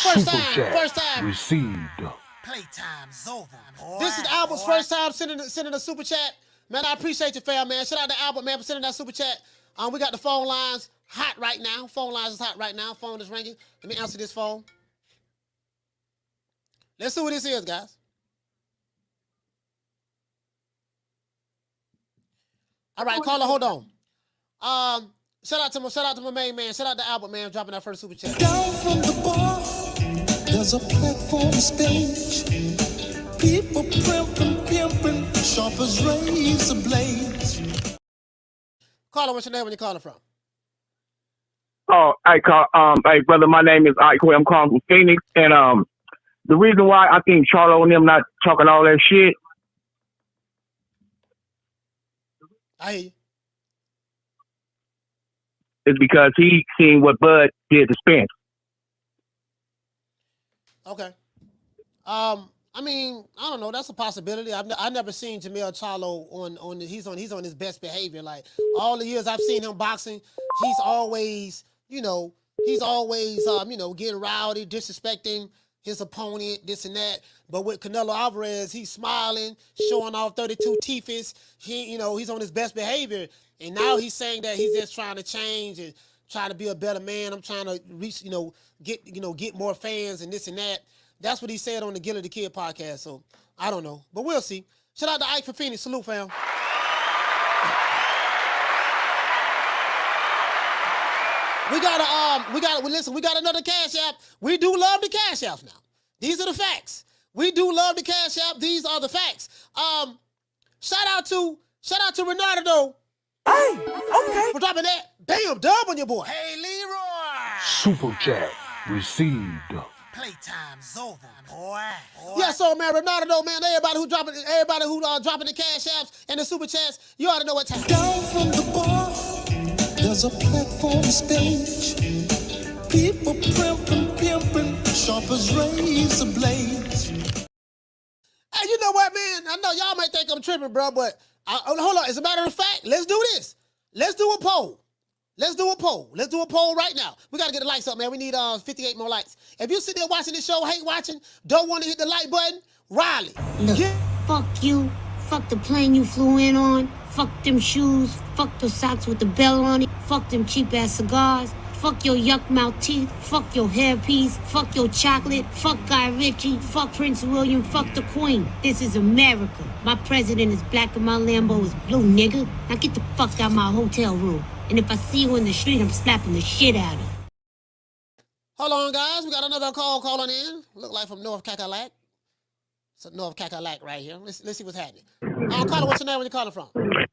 First Super time. Received. Playtime's over, boy. This is Albert's first time sending a super chat. Man, I appreciate you, fam, man. Shout out to Albert, man, for sending that super chat. We got the phone lines hot right now. Phone lines is hot right now. Phone is ringing. Let me answer this phone. Let's see what this is, guys. All right, caller, hold on. Shout out to my main man. Shout out to Albert, man, dropping that first super chat. Down from the bar, there's a platform stage. People pimping, sharp as razor blades. Caller, what's your name? Where you calling from? Oh, hey, brother, my name is Ike. I'm calling from Phoenix, and the reason why I think Charlo and them not talking all that shit. I hear you. Is because he seen what Bud did to Spence. Okay. I mean, I don't know. That's a possibility. I've never seen Jamel Charlo on he's on his best behavior. Like all the years I've seen him boxing, he's always getting rowdy, disrespecting his opponent, this and that. But with Canelo Alvarez, he's smiling, showing off 32 teeths. He's on his best behavior. And now he's saying that he's just trying to change and trying to be a better man. I'm trying to reach, get more fans and this and that. That's what he said on the Gilly the Kid podcast. So I don't know, but we'll see. Shout out to Ike for Phoenix. Salute, fam. We got another Cash App. We do love the Cash Apps now. These are the facts. We do love the Cash App. These are the facts. Shout out to Renardo. Hey, okay. For dropping that bam dub on your boy. Hey, Leroy. Super chat received. Playtime's over, boy. Yeah, so man, Renardo, man, everybody who dropping the Cash Apps and the super chats, you ought to know what time. Down from the bar, There's a platform stage. People pimping, sharp as razor blades. Hey, you know what, man? I know y'all might think I'm tripping, bro, but hold on. As a matter of fact, let's do this. Let's do a poll. Let's do a poll. Let's do a poll right now. We got to get the likes up, man. We need 58 more likes. If you sit there watching this show, hate watching, don't want to hit the like button, Riley. Look, fuck you. Fuck the plane you flew in on. Fuck them shoes. Fuck the socks with the bell on it. Fuck them cheap-ass cigars. Fuck your yuck mouth teeth. Fuck your hairpiece. Fuck your chocolate. Fuck Guy Ritchie. Fuck Prince William. Fuck the Queen. This is America. My president is black and my Lambo is blue, nigga. Now get the fuck out my hotel room. And if I see you in the street, I'm slapping the shit out of you. Hold on, guys. We got another call calling in. Look like from North Cackalack. It's a North Cackalack right here. Let's see what's happening. Caller, what's your name? Where you calling from? Yeah,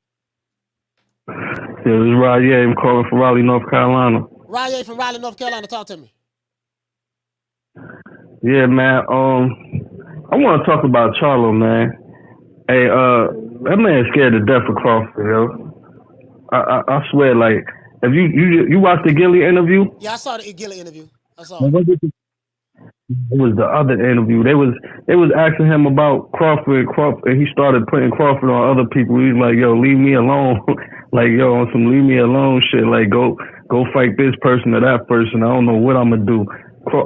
this is Raleigh. I'm calling from Raleigh, North Carolina. Raleigh from Raleigh, North Carolina. Talk to me. Yeah, man. I want to talk about Charlo, man. Hey, that man's scared to death of Crawford, yo. I swear, like, if you watched the Gilly interview? Yeah, I saw the Gilly interview. I saw it. It was the other interview. They was asking him about Crawford, and he started putting Crawford on other people. He's like, yo, leave me alone. Like, yo, on some leave me alone shit. Like, go fight this person or that person. I don't know what I'm gonna do.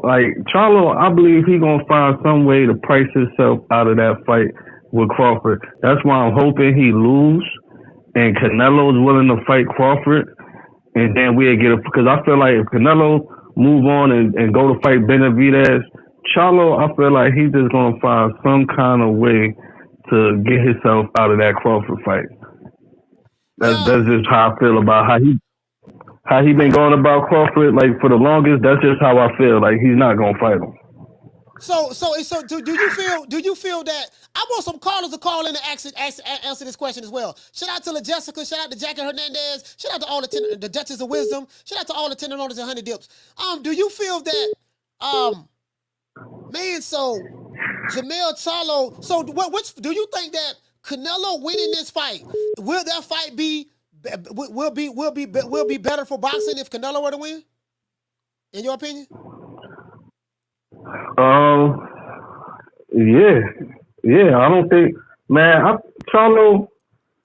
Like, Charlo, I believe he gonna find some way to price himself out of that fight with Crawford. That's why I'm hoping he lose and Canelo is willing to fight Crawford, and then we'll get it. Because I feel like if Canelo move on and go to fight Benavidez, Charlo, I feel like he's just gonna find some kind of way to get himself out of that Crawford fight. That's just how I feel about how he been going about Crawford. Like, for the longest, that's just how I feel. Like, he's not gonna fight him. So do you feel that I want some callers to call in and answer this question as well? Shout out to La Jessica, shout out to Jackie Hernandez, shout out to all the Duchess of Wisdom, shout out to all the tenderonis and honey dips. Do you feel that so Jamel Charlo, so which do you think that Canelo winning this fight, will that fight be better for boxing if Canelo were to win? In your opinion? Yeah, I don't think, man, Charlo,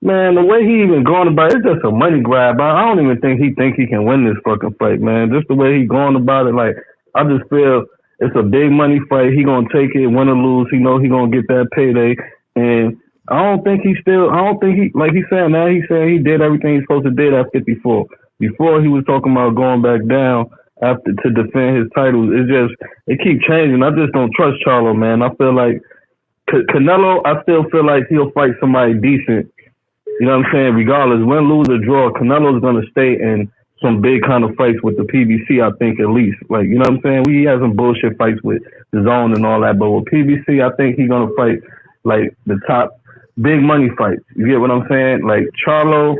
man, the way he even going about it, it's just a money grab. I don't even think he can win this fucking fight, man. Just the way he going about it, like, I just feel it's a big money fight. He gonna take it, win or lose. He know he gonna get that payday, and I don't think like he said, man, he said he did everything he's supposed to do at 54. Before he was talking about going back down after to defend his titles. It keeps changing. I just don't trust Charlo, man. I feel like Canelo, I still feel like he'll fight somebody decent. You know what I'm saying? Regardless, win, lose, or draw, Canelo's gonna stay in some big kind of fights with the PBC, I think, at least. Like, you know what I'm saying? He has some bullshit fights with the Zone and all that, but with PBC, I think he's gonna fight like the top big money fights. You get what I'm saying? Like, Charlo,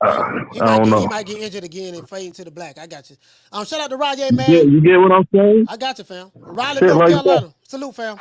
I don't know. He might get injured again and fade into the black. I got you. Shout out to Raleigh, man. Yeah, you get what I'm saying? I got you, fam. Raleigh, North Carolina. Salute, fam.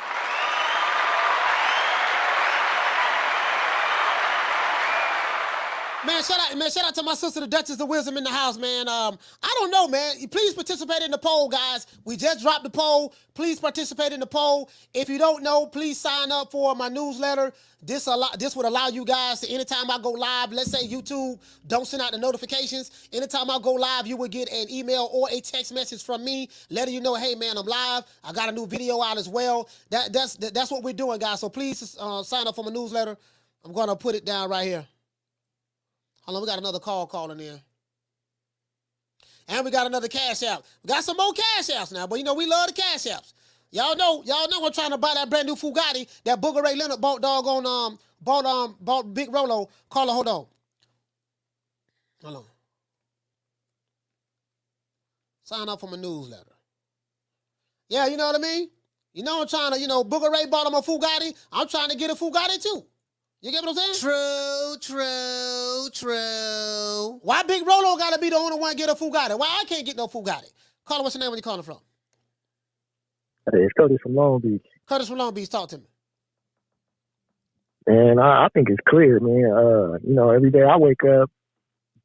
Shout out to my sister, the Duchess of Wisdom in the house, man. I don't know, man. Please participate in the poll, guys. We just dropped the poll. Please participate in the poll. If you don't know, please sign up for my newsletter. This would allow you guys to, anytime I go live, let's say YouTube, don't send out the notifications. Anytime I go live, you will get an email or a text message from me letting you know, hey, man, I'm live. I got a new video out as well. That's what we're doing, guys. So please sign up for my newsletter. I'm going to put it down right here. Hold on, we got another call calling in. And we got another cash app. We got some more cash apps now, but you know, we love the cash apps. Y'all know I'm trying to buy that brand new Bugatti that Booger Ray Leonard bought bought Big Rolo. Caller, hold on. Hold on. Sign up for my newsletter. Yeah, you know what I mean? You know I'm trying to, Booger Ray bought him a Bugatti. I'm trying to get a Bugatti too. You get what I'm saying? True. Why Big Rolo gotta be the only one to get a Bugatti? Why I can't get no Bugatti? Caller, what's your name? Where you calling from? Hey, it's Curtis from Long Beach. Curtis from Long Beach, talk to me. Man, I think it's clear, man. Every day I wake up,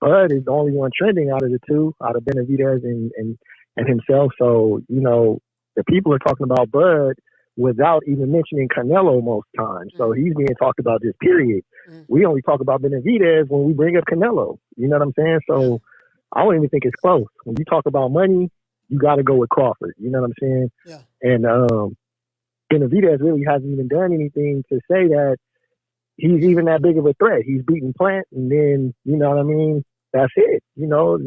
Bud is the only one trending out of the two, out of Benavidez and himself. So, you know, the people are talking about Bud without even mentioning Canelo most times. So he's being talked about just period. We only talk about Benavidez when we bring up Canelo. You know what I'm saying? So I don't even think it's close. When you talk about money, you got to go with Crawford. You know what I'm saying? Yeah. And Benavidez really hasn't even done anything to say that he's even that big of a threat. He's beaten Plant, and then, you know what I mean? That's it. You know,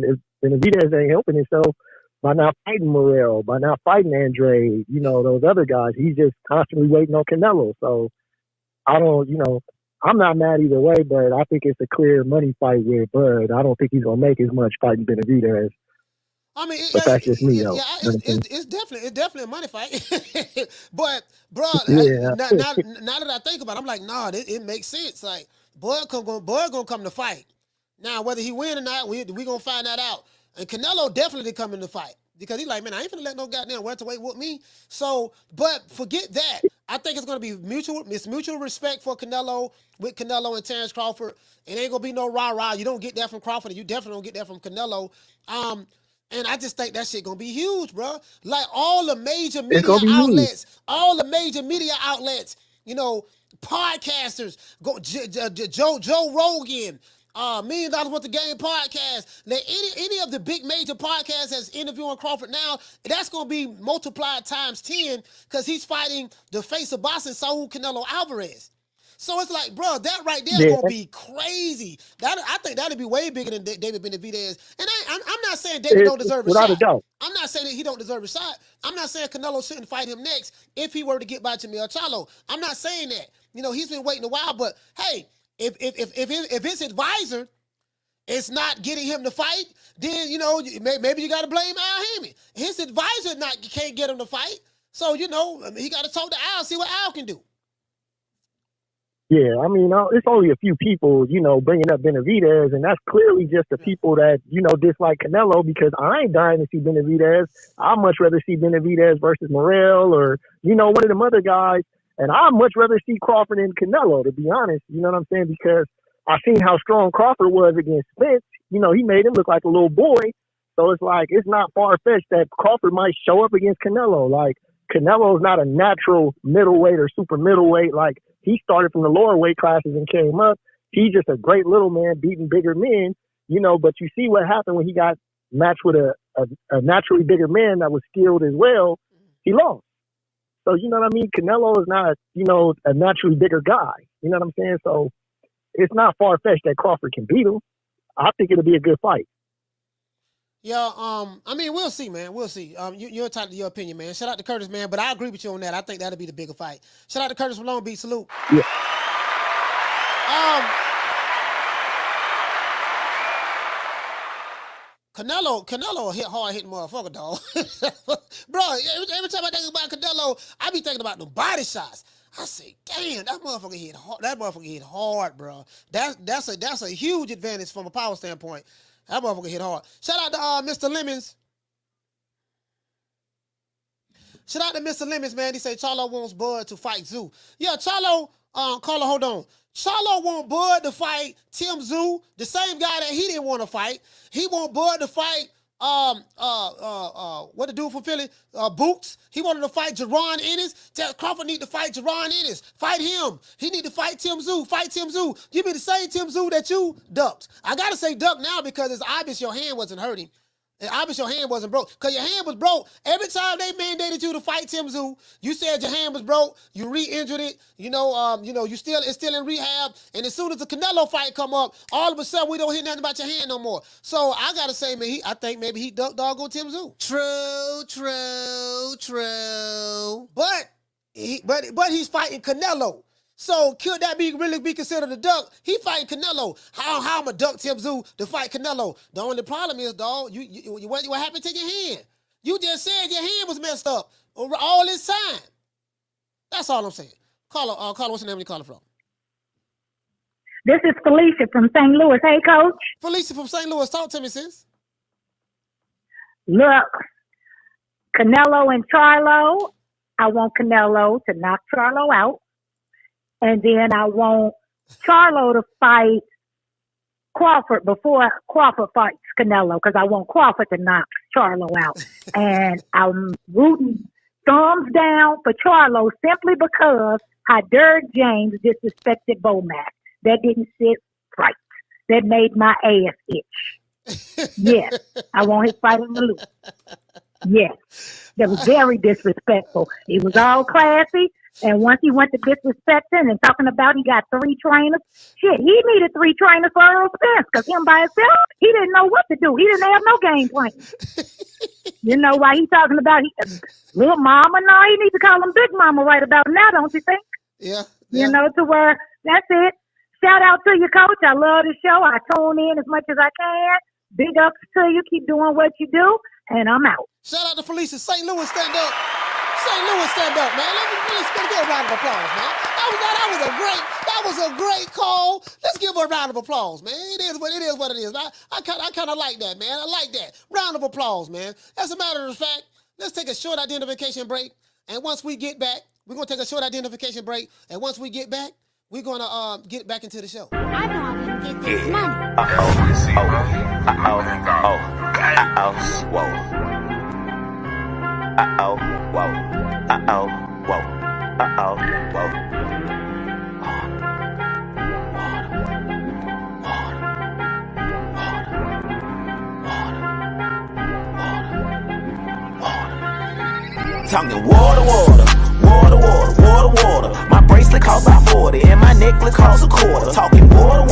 Benavidez ain't helping himself by not fighting Morrell, by not fighting Andre, you know, those other guys. He's just constantly waiting on Canelo. So I don't, you know, I'm not mad either way, but I think it's a clear money fight with Bud. I don't think he's going to make as much fighting Benavidez. I mean, but that's just me, though. Yeah, it's definitely a money fight. But, bro, Yeah. now that I think about it, I'm like, nah, it makes sense. Like, Bud gonna come to fight. Now, whether he win or not, we gonna find that out. And Canelo definitely come in the fight because he's like, man, I ain't finna let no goddamn welterweight whoop me. So, but forget that. I think it's gonna be mutual respect for Canelo with Canelo and Terence Crawford. It ain't gonna be no rah-rah. You don't get that from Crawford, and you definitely don't get that from Canelo. And I just think that shit gonna be huge, bro. Like all the major media outlets, you know, podcasters, Joe Rogan, $1 Million Worth of Game podcast. Now, any of the big major podcasts that's interviewing Crawford now, that's gonna be multiplied times 10 because he's fighting the face of boxing, Saul Canelo Alvarez. So it's like, bro, that right there is gonna be crazy. I think that'd be way bigger than David Benavidez. And I'm not saying David don't deserve a shot. Without a doubt. I'm not saying that he don't deserve a shot. I'm not saying Canelo shouldn't fight him next if he were to get by Jamil Charlo. I'm not saying that. You know, he's been waiting a while, but hey, if his advisor is not getting him to fight, then, you know, maybe you got to blame Al Hammond. His advisor can't get him to fight. So, you know, he got to talk to Al, see what Al can do. Yeah, I mean, it's only a few people, you know, bringing up Benavidez, and that's clearly just the people that, you know, dislike Canelo because I ain't dying to see Benavidez. I'd much rather see Benavidez versus Morrell or, you know, one of them other guys. And I'd much rather see Crawford and Canelo, to be honest. You know what I'm saying? Because I seen how strong Crawford was against Spence. You know, he made him look like a little boy. So it's like, it's not far-fetched that Crawford might show up against Canelo. Like, Canelo's not a natural middleweight or super middleweight. Like, he started from the lower weight classes and came up. He's just a great little man beating bigger men, you know, but you see what happened when he got matched with a naturally bigger man that was skilled as well. He lost. So, you know what I mean? Canelo is not, you know, a naturally bigger guy. You know what I'm saying? So it's not far-fetched that Crawford can beat him. I think it'll be a good fight. Yeah, I mean, we'll see, man. We'll see. You're entitled to your opinion, man. Shout out to Curtis, man. But I agree with you on that. I think that'll be the bigger fight. Shout out to Curtis from Long Beach. Salute. Yeah. Canelo hit hard hitting motherfucker, dog. Bro, every time I think about Canelo, I be thinking about the body shots. I say, damn, that motherfucker hit hard. That motherfucker hit hard, bro. That's a huge advantage from a power standpoint. That motherfucker hit hard. Shout out to Mr. Lemons. Shout out to Mr. Lemons, man. He said Charlo wants Bud to fight Zoo. Yeah, Charlo, Carla, hold on. Charlo want Bud to fight Tim Zoo, the same guy that he didn't want to fight. He want Bud to fight what the dude from Philly? Boots. He wanted to fight Jerron Ennis. Crawford need to fight Jerron Ennis. Fight him. He need to fight Tim Zoo. Fight Tim Zoo. Give me the same Tim Zoo that you ducked. I gotta say duck now because it's obvious your hand wasn't hurting. It's obvious your hand wasn't broke. Because your hand was broke. Every time they mandated you to fight Tim Zoo, you said your hand was broke, you re-injured it, it's still in rehab, and as soon as the Canelo fight come up, all of a sudden we don't hear nothing about your hand no more. So I gotta say, man, I think maybe he ducked doggone Tim Zoo. True. But he's fighting Canelo. So could that really be considered a duck? He fighting Canelo. How am I duck Tim Zoo to fight Canelo? The only problem is, dog, what happened to your hand? You just said your hand was messed up all this time. That's all I'm saying. Carla, what's the name of your caller from? This is Felicia from St. Louis. Hey, Coach. Felicia from St. Louis. Talk to me, sis. Look, Canelo and Charlo. I want Canelo to knock Charlo out. And then I want Charlo to fight Crawford before Crawford fights Canelo because I want Crawford to knock Charlo out. And I'm rooting thumbs down for Charlo simply because how Derek James disrespected Bomac. That didn't sit right. That made my ass itch. Yes, I want his fight in the loop. Yes, that was very disrespectful. He was all classy, and once he went to disrespecting and talking about he got 3 trainers, shit, he needed 3 trainers for Errol Spence because him by himself, he didn't know what to do. He didn't have no game plan. You know why he talking about little mama? No, he needs to call him Big Mama right about now, don't you think? Yeah. You know, to where that's it. Shout out to you, Coach. I love the show. I tune in as much as I can. Big ups to you. Keep doing what you do, and I'm out. Shout out to Felicia. St. Louis, stand up. St. Louis, stand up, man. Let's give her a round of applause, man. That was a great call. Let's give her a round of applause, man. It is what it is. I kind of like that, man. I like that. Round of applause, man. As a matter of fact, let's take a short identification break, and once we get back, we're gonna take a short identification break, and once we get back, we're gonna get back into the show. I know I'm gonna get this money. Talking water. My bracelet costs about 40 and my necklace costs a quarter. Talking water.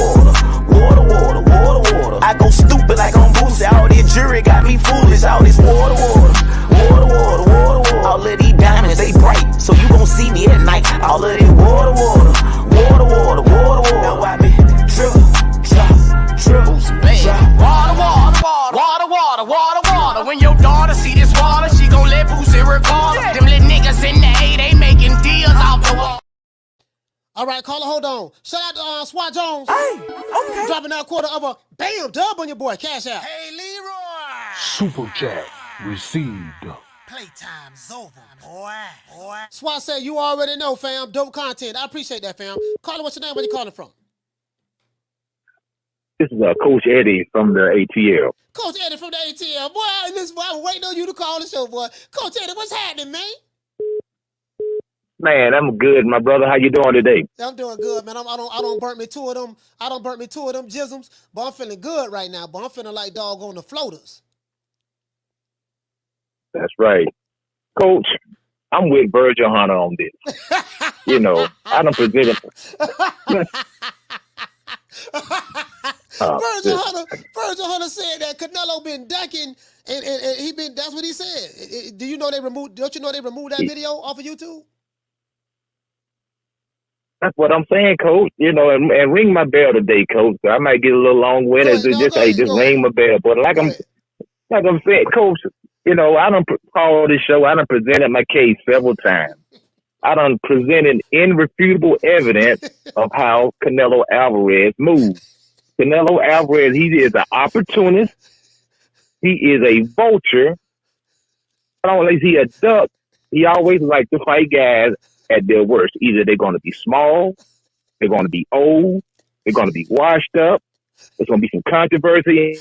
I go stupid like on Boosie. All this jury got me foolish. All this water. All of these diamonds, they bright, so you gon' see me at night. All of this water. Now I be drip. Water. When your daughter see this water, she gon' let Boosie record. Them little niggas in the A, they making deals off the wall. All right, caller, hold on. Shout out to Swat Jones. Hey, okay. Dropping that quarter of a bam dub on your boy. Cash out. Hey, Leroy. Super chat received. Playtime's over, boy. Swat said, you already know, fam. Dope content. I appreciate that, fam. Caller, what's your name? Where you calling from? This is Coach Eddie from the ATL. Coach Eddie from the ATL. Boy, I was waiting on you to call the show, boy. Coach Eddie, what's happening, man? Man, I'm good, my brother. How you doing today? I'm doing good, man. I don't burn me 2 of them. I don't burn me 2 of them jisms, but I'm feeling good right now. But I'm feeling like dog on the floaters. That's right. Coach, I'm with Virgil Hunter on this. You know, I don't present him. Virgil Hunter said that Canelo been ducking, and he been. That's what he said. Do you know they removed? Don't you know they removed that video off of YouTube? That's what I'm saying, Coach. You know, and ring my bell today, Coach. I might get a little long-winded. Just ring my bell. But like I'm saying, Coach, you know, I done called this show. I done presented my case several times. I done presented irrefutable evidence of how Canelo Alvarez moves. Canelo Alvarez, he is an opportunist. He is a vulture. Not only is he a duck, he always likes to fight guys at their worst. Either they're going to be small, they're going to be old, they're going to be washed up, there's going to be some controversy,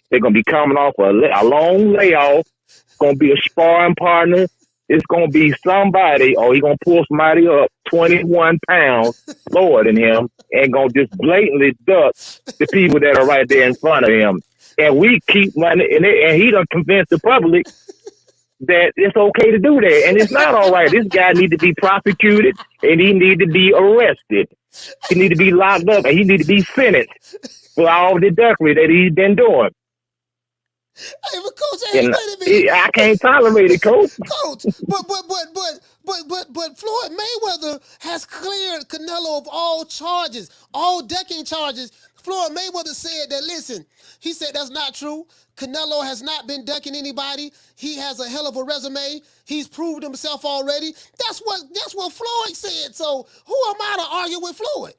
they're going to be coming off a long layoff, it's going to be a sparring partner, it's going to be somebody, or he's going to pull somebody up 21 pounds lower than him and going to just blatantly duck the people that are right there in front of him. And we keep running, and he done convinced the public that it's okay to do that. And it's not all right. This guy need to be prosecuted, and he need to be arrested. He need to be locked up, and he need to be sentenced for all the duckery that he's been doing. Hey, but Coach, I can't tolerate it, Coach. Coach, but Floyd Mayweather has cleared Canelo of all charges, all ducking charges. Floyd Mayweather said that, listen, he said that's not true. Canelo has not been ducking anybody. He has a hell of a resume. He's proved himself already. That's what Floyd said. So who am I to argue with Floyd?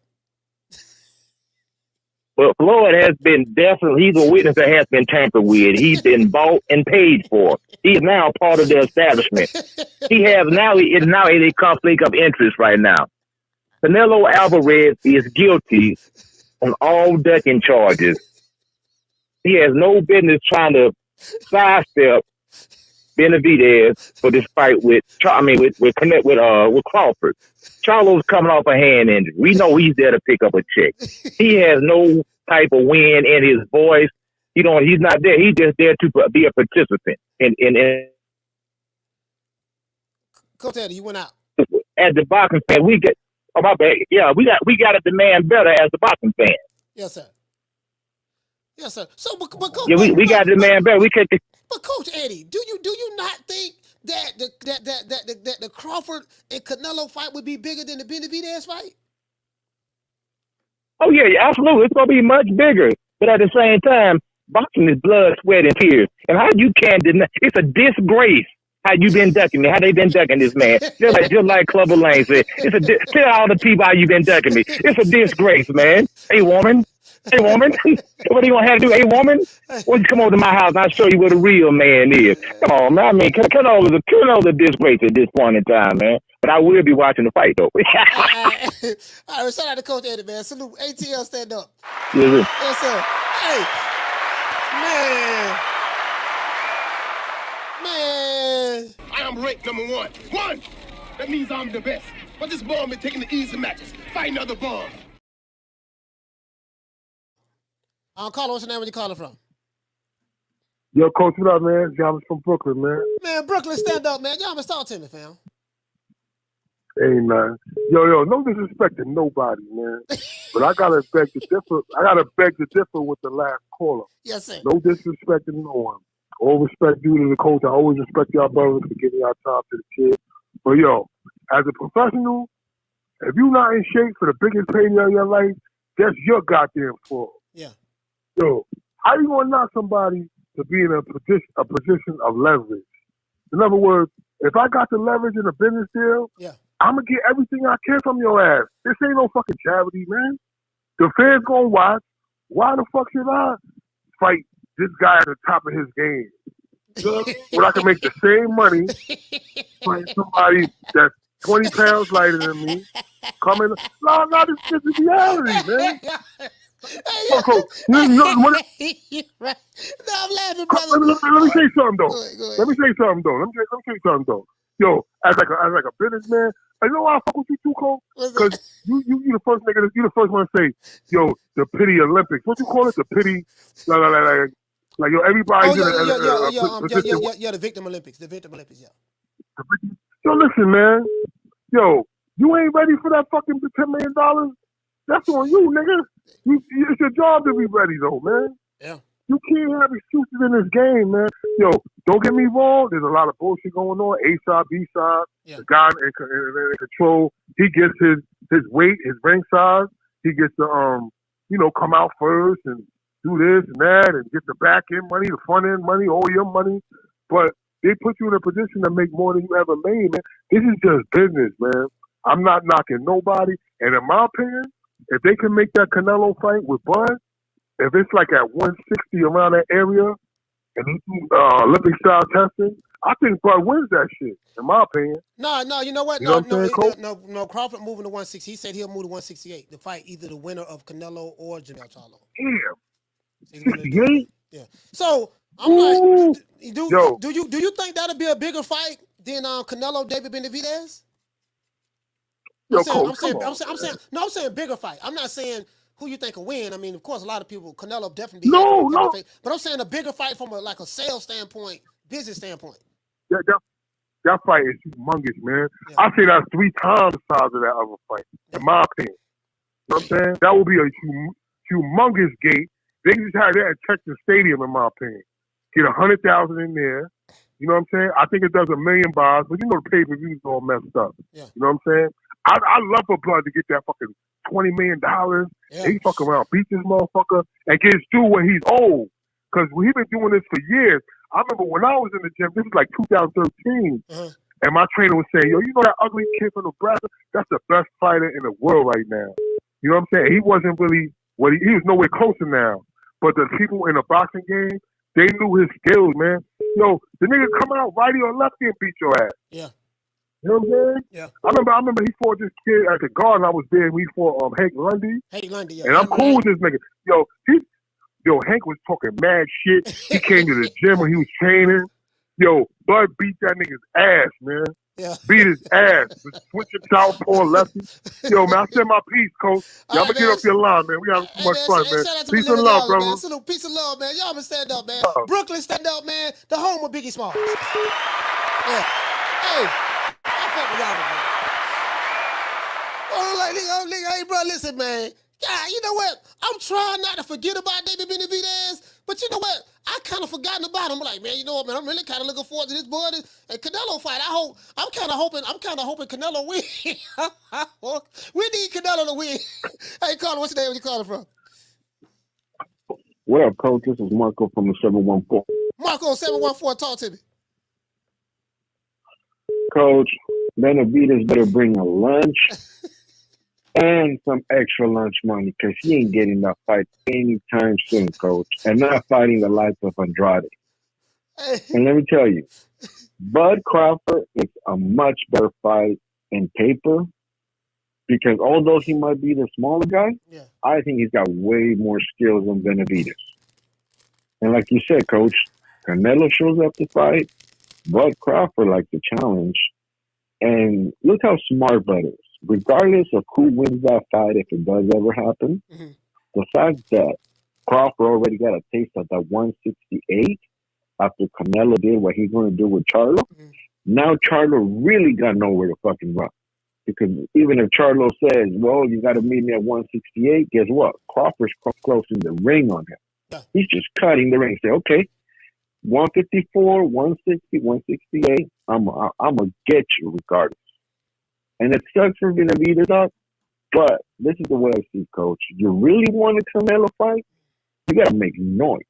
Well, Floyd has been he's a witness that has been tampered with. He's been bought and paid for. He's now part of the establishment. He is now in a conflict of interest right now. Canelo Alvarez is guilty on all ducking charges. He has no business trying to sidestep Benavidez for this fight with Crawford. Charlo's coming off a hand injury. We know he's there to pick up a check. He has no type of win in his voice. He's not there. He's just there to be a participant. In Coach Eddie, you went out. As the boxing fan, we got to demand better as the boxing fan. Yes, sir. Yes, sir. So, but Coach, we got to demand better. We can't. But Coach Eddie, do you not think that the Crawford and Canelo fight would be bigger than the Benavidez fight? Oh yeah, absolutely. It's gonna be much bigger. But at the same time, boxing is blood, sweat, and tears. And how you can deny? It's a disgrace. How you been ducking me? How they been ducking this man? Just like Clubber Lane said, tell all the people how you been ducking me. It's a disgrace, man. Hey woman, what do you want to have to do? Hey woman, why don't you come over to my house and I'll show you what a real man is? Come on, man. I mean, Canelo's a disgrace at this point in time, man. But I will be watching the fight though. All right, shout out to Coach Eddie, man. Salute. ATL, stand up. Yes, sir. Hey, man. I am ranked number one. One! That means I'm the best. But this bum been taking the easy matches, fighting other bums. Carlo, what's your name? Where you calling from? Yo, Coach, what up, man? James from Brooklyn, man. Man, Brooklyn, stand up, man. James, talk to me, fam. Hey, man. Yo, no disrespect to nobody, man. But I gotta beg to differ. With the last caller. Yes, sir. No disrespect to no one. All respect due to the coach. I always respect y'all brothers for giving y'all time to the kid. But yo, as a professional, if you're not in shape for the biggest pain of your life, that's your goddamn fault. Yeah. Yo, how you gonna knock somebody to be in a position of leverage? In other words, if I got the leverage in a business deal, I'm gonna get everything I can from your ass. This ain't no fucking charity, man. The fans gonna watch. Why the fuck should I fight this guy at the top of his game? You know what I mean? When I can make the same money fighting somebody that's 20 pounds lighter than me. Coming, no, this is reality, man. You're right. No, I'm laughing, brother. Let me say something though. Yo, as like a businessman, you know why I fuck with you too, Cole? Because you the first nigga, you the first one to say, yo, the pity Olympics. What you call it? The pity, like yo, everybody's the Victim Olympics. The Victim Olympics, yeah. Yo, listen, man. Yo, you ain't ready for that fucking $10 million? That's on you, nigga. It's your job to be ready, though, man. Yeah. You can't have excuses in this game, man. Yo, don't get me wrong. There's a lot of bullshit going on. A side, B side. Yeah. The guy in control. He gets his weight, his ring size. He gets to come out first and do this and that and get the back end money, the front end money, all your money. But they put you in a position to make more than you ever made, man. This is just business, man. I'm not knocking nobody. And in my opinion, if they can make that Canelo fight with Bud, if it's like at 160 around that area and he do Olympic style testing, I think Bud wins that shit, in my opinion. No, you know what? You know what I'm saying, No, Crawford moving to 160. He said he'll move to 168 to fight either the winner of Canelo or Janelle Charlo. Damn. 68? Yeah. So I'm like, do you think that'll be a bigger fight than Canelo David Benavidez? I'm saying bigger fight. I'm not saying who you think will win. I mean, of course, a lot of people, Canelo definitely be face, but I'm saying a bigger fight from a sales standpoint, business standpoint. That fight is humongous, man. Yeah. I say that's 3 times the size of that other fight, in my opinion. You know what I'm saying? That would be a humongous gate. They just had that at Texas Stadium, in my opinion. Get 100,000 in there. You know what I'm saying? I think it does $1 million buys, but you know the pay-per-view is all messed up. Yeah. You know what I'm saying? I love for Blood to get that fucking $20 million. Yeah. He fuck around, beat this motherfucker, and get his due when he's old. Because he's been doing this for years. I remember when I was in the gym, this was like 2013, and my trainer was saying, yo, you know that ugly kid from Nebraska? That's the best fighter in the world right now. You know what I'm saying? He wasn't really, he was nowhere closer now. But the people in the boxing game, they knew his skills, man. Yo, the nigga come out righty or lefty and beat your ass. Yeah. You know what I'm saying? Yeah. I remember he fought this kid at the Garden. I was there. We fought Hank Lundy. Hank Lundy, yeah. And I'm cool with this nigga. Yo, Hank was talking mad shit. He came to the gym when he was training. Yo, Bud beat that nigga's ass, man. Yeah. Beat his ass. Switching southpaw lefty. Yo, man, I said my piece, coach. Y'all gonna get off your line, man. We having too much fun, man. Peace and love, brother. Man. Salute, peace and love, man. Y'all been stand up, man. Brooklyn stand up, man. The home of Biggie Smalls. Yeah. Hey, I fuck with y'all, man. Oh, nigga, hey, bro, listen, man. Yeah, you know what? I'm trying not to forget about David Benavidez, but you know what? I kind of forgotten about him. I'm like, man, you know what, man? I'm really kind of looking forward to this boy and Canelo fight. I'm kind of hoping Canelo win. We need Canelo to win. Hey, Carter, what's your name? Where you calling from? What up, coach? This is Marco from the 714. Marco, 714, talk to me. Coach, Benavidez better bring a lunch and some extra lunch money because he ain't getting that fight anytime soon, coach. And not fighting the likes of Andrade. And let me tell you, Bud Crawford is a much better fight in paper because although he might be the smaller guy, I think he's got way more skills than Benavidez. And like you said, coach, Canelo shows up to fight. Bud Crawford likes the challenge. And look how smart Bud is. Regardless of who wins that fight, if it does ever happen, the fact that Crawford already got a taste of that 168 after Canelo did what he's going to do with Charlo, now Charlo really got nowhere to fucking run. Because even if Charlo says, well, you got to meet me at 168, guess what? Crawford's closing the ring on him. He's just cutting the ring. Say, okay, 154, 160, 168, I'm going to get you regardless. And it sucks for Benavidez up, but this is the way I see, coach. You really want a Canelo fight? You got to make noise.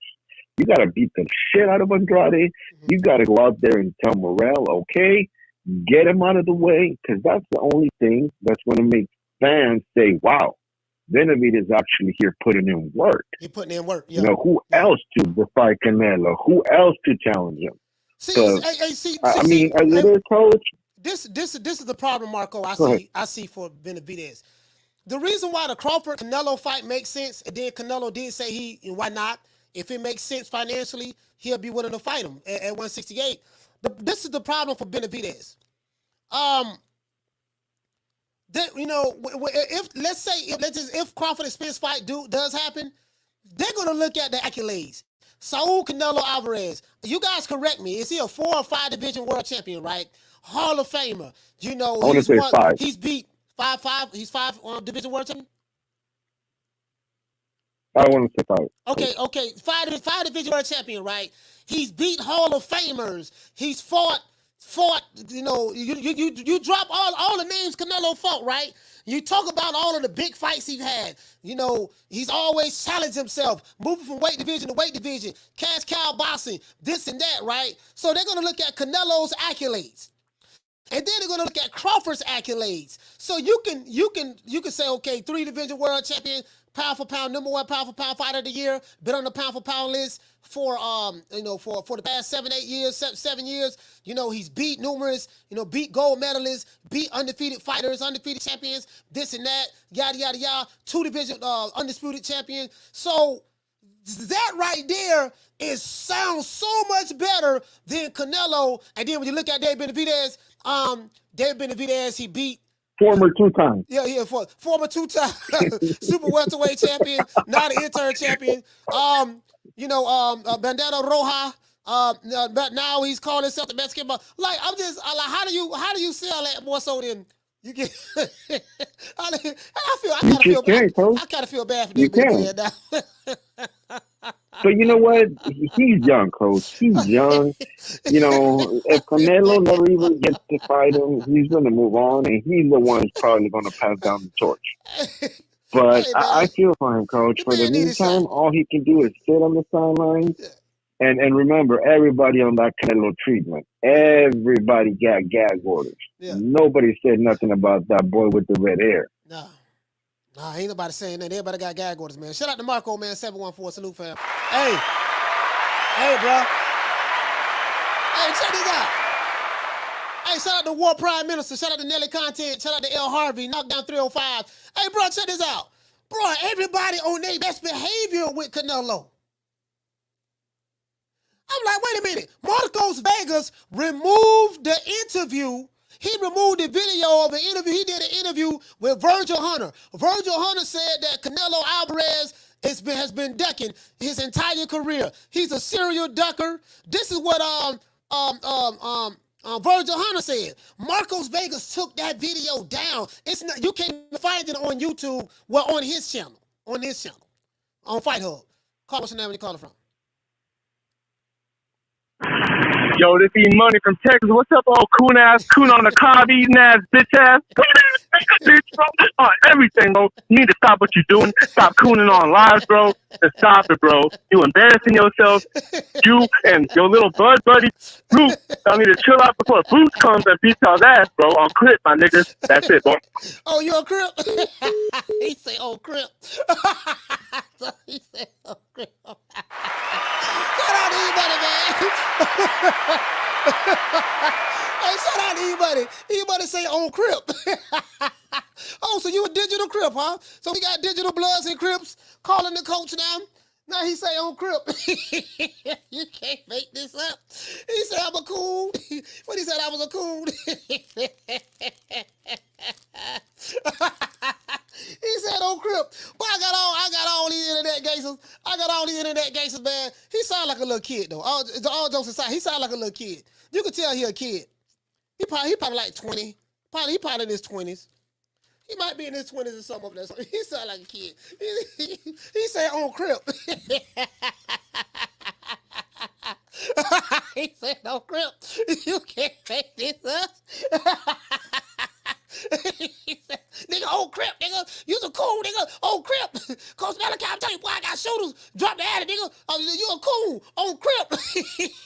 You got to beat the shit out of Andrade. You got to go out there and tell Morrell, okay, get him out of the way, because that's the only thing that's going to make fans say, wow, Benavidez is actually here putting in work. He putting in work, yeah. You know, who else to defy Canelo? Who else to challenge him? I mean, as it is, coach, This is the problem, Marco. I see for Benavidez. The reason why the Crawford Canelo fight makes sense, and then Canelo did say why not? If it makes sense financially, he'll be willing to fight him at 168. This is the problem for Benavidez. If Crawford and Spence fight does happen, they're gonna look at the accolades. Saul Canelo Alvarez. You guys correct me. Is he a 4 or 5 division world champion, right? Hall of Famer. You know, I want to say 5. He's beat 5. He's 5 division world champion. I want to say 5. Okay. 5 division world champion, right? He's beat Hall of Famers. He's fought. You know, you drop all the names Canelo fought, right? You talk about all of the big fights he's had. You know, he's always challenged himself, moving from weight division to weight division, cash cow boxing, this and that, right? So they're gonna look at Canelo's accolades. And then they're gonna look at Crawford's accolades. So you can say, okay, 3 division world champion, pound for pound, number 1 pound for pound fighter of the year, been on the pound for pound list for the past 7 years. You know, he's beat numerous, beat gold medalists, beat undefeated fighters, undefeated champions, this and that, yada yada yada, 2 division undisputed champion. So that right there sounds so much better than Canelo. And then when you look at David Benavidez, he beat former 2-time. Yeah, former 2-time super welterweight champion, not an intern champion. Bandana Roja. But now he's calling himself the Mexican. Like, I'm just like, how do you sell that more so than you get? I kind of feel bad for you. But you know what? He's young, coach. He's young. You know, if Canelo never even gets to fight him, he's going to move on, and he's the one who's probably going to pass down the torch. But I feel for him, coach. For the meantime, all he can do is sit on the sidelines. And remember, everybody on that Canelo treatment, everybody got gag orders. Yeah. Nobody said nothing about that boy with the red hair. Nah, ain't nobody saying that. Everybody got gag orders, man. Shout out to Marco, man, 714. Salute, fam. Hey, bro. Hey, check this out. Hey, shout out to War Prime Minister. Shout out to Nelly Content. Shout out to L. Harvey. Knockdown 305. Hey, bro, check this out. Bro, everybody on their best behavior with Canelo. I'm like, wait a minute. Marcos Vegas removed the interview. He removed the video of an interview. He did an interview with Virgil Hunter. Virgil Hunter said that Canelo Alvarez has been ducking his entire career. He's a serial ducker. This is what Virgil Hunter said. Marcos Vegas took that video down. It's not, you can't find it on YouTube. Well, on his channel. On Fight Hub. Call what's your name when you call it from. Yo, this E Money from Texas. What's up, old coon on the cob eating ass bitch ass? Bitch, bro. Everything, bro. You need to stop what you're doing. Stop cooning on lives, bro. And stop it, bro. You embarrassing yourself. You and your little buddy, Bruce. Y'all need to chill out before Bruce comes and beats y'all's ass, bro. On Crip, my niggas. That's it, bro. Oh, you a Crip? He say, oh, Crip. He said, oh, Crip. Shout out to E-Money, man. Hey, shout out to E-Money. E-Money say on Crip. Oh, so you a digital Crip, huh? So we got digital Bloods and Crips calling the coach now. Now he say on Crip. You can't make this up. He said I'm a coon. What he said, I was a coon. He said on Crip. But I got all these internet gangsters. Man. He sound like a little kid though. All jokes aside, he sound like a little kid. You can tell he a kid. He probably like 20. He probably in his 20s. He might be in his 20s or something over there. He sound like a kid. He say on Crip. He said on Crip. You can't make this up. He said, nigga, old Crip, nigga. You's a cool nigga. Old Crip. Coach Malachi, I'm telling you, boy, I got shooters. Drop the attic, nigga. You a cool. On Crip.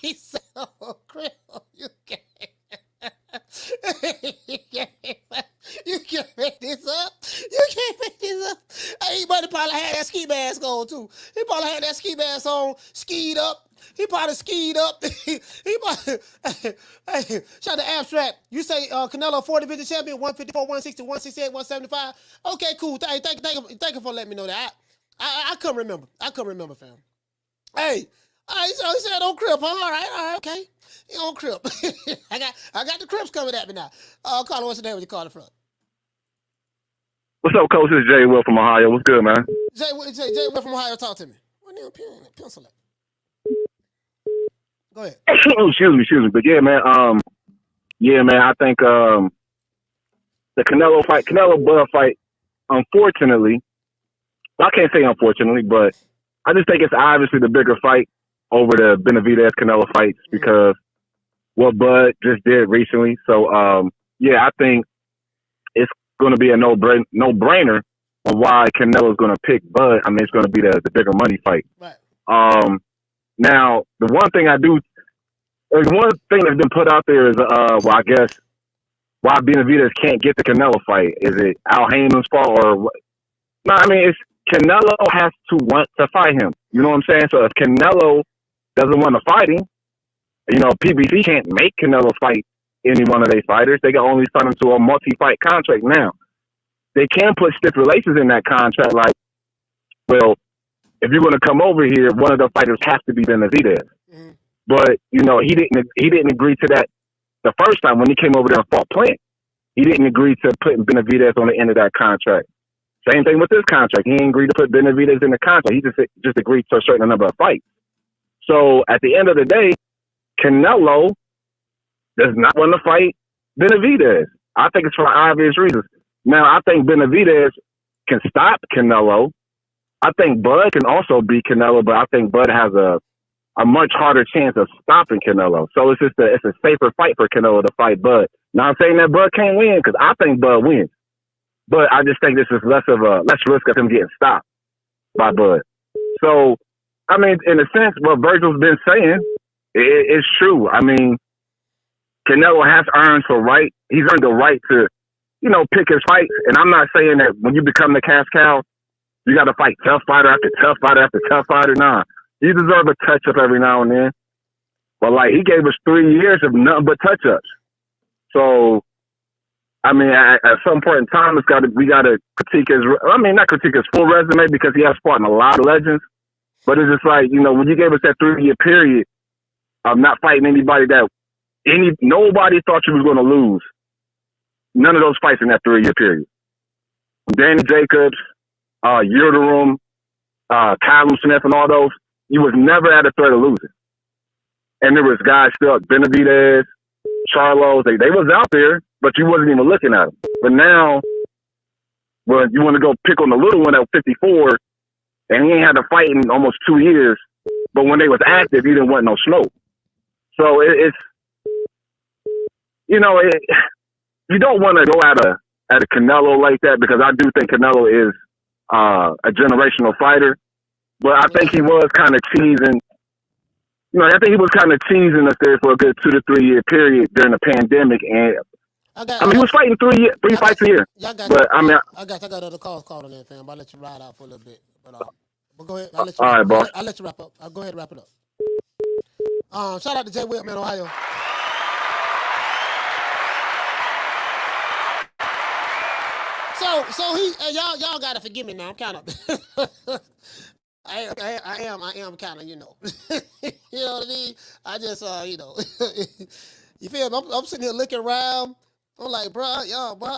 He said, on Crip. You can't. You can't make this up. Hey, he probably had that ski mask on too. He probably had that ski mask on, skied up. He probably skied up. Hey, shout out to Abstract. You say Canelo 4th division champion, 154, 160, 168, 175. Okay, cool. Thank you for letting me know that. I couldn't remember. Fam. Hey, he said on Crip, huh? All right, okay. He on Crip. I got the Crips coming at me now. Carla, what's the name when you call it from? What's up, Coach? This is Jay Will from Ohio. What's good, man? Jay Will from Ohio, talk to me. What name pencil it? Go ahead. Excuse me. But yeah, man. I think the Canelo Bud fight, unfortunately, I can't say unfortunately, but I just think it's obviously the bigger fight over the Benavidez Canelo fights because what Bud just did recently. So I think it's going to be a no-brainer on why Canelo's going to pick Bud. I mean, it's going to be the bigger money fight. Right. Now, the one thing that's been put out there is, I guess, why Benavidez can't get the Canelo fight. Is it Al Haymon's fault or what? No, I mean, it's Canelo has to want to fight him. You know what I'm saying? So if Canelo doesn't want to fight him, PBC can't make Canelo fight any one of their fighters. They can only sign him to a multi-fight contract now. They can put stipulations in that contract like, well, if you're going to come over here, one of the fighters has to be Benavidez. Mm-hmm. But, he didn't agree to that the first time when he came over there and fought Plant. He didn't agree to putting Benavidez on the end of that contract. Same thing with this contract. He didn't agree to put Benavidez in the contract. He just agreed to a certain number of fights. So at the end of the day, Canelo does not want to fight Benavidez. I think it's for obvious reasons. Now, I think Benavidez can stop Canelo. I think Bud can also beat Canelo, but I think Bud has a much harder chance of stopping Canelo. So it's a safer fight for Canelo to fight Bud. Now, I'm saying that Bud can't win because I think Bud wins. But I just think this is less risk of him getting stopped by Bud. So, I mean, in a sense, what Virgil's been saying is true. I mean, Canelo has earned he's earned the right to, pick his fights. And I'm not saying that when you become the cash cow, you got to fight tough fighter after tough fighter after tough fighter. Nah, you deserve a touch-up every now and then. But, he gave us 3 years of nothing but touch-ups. So, I mean, at some point in time, we got to critique his. I mean, not critique his full resume because he has fought in a lot of legends. But it's just like, you know, when you gave us that 3-year period of not fighting anybody nobody thought you was going to lose. None of those fights in that 3-year period. Danny Jacobs, Yildirim, Kylo Smith, and all those, you was never at a threat of losing. And there was guys still, Benavidez, Charlo, they was out there, but you wasn't even looking at them. But now, when you want to go pick on the little one at 54, and he ain't had to fight in almost 2 years, but when they was active, he didn't want no smoke. So it's, you know, you don't want to go at a Canelo like that, because I do think Canelo is a generational fighter. But I think he was kind of teasing. You know, I think he was kind of teasing us there for a good 2 to 3 year period during the pandemic, and I mean, he was fighting 3 fights a year. But I mean, I got other calls called on there, fam. I'll let you ride out for a little bit. But go ahead. All right, boss. I'll let you wrap up. I'll go ahead and wrap it up. Shout out to Jay Whitman, Ohio. So he y'all gotta forgive me now. I'm kind of I am kind of, you know. You know what I mean? I just you know. You feel me? I'm sitting here looking around. I'm like, bro, I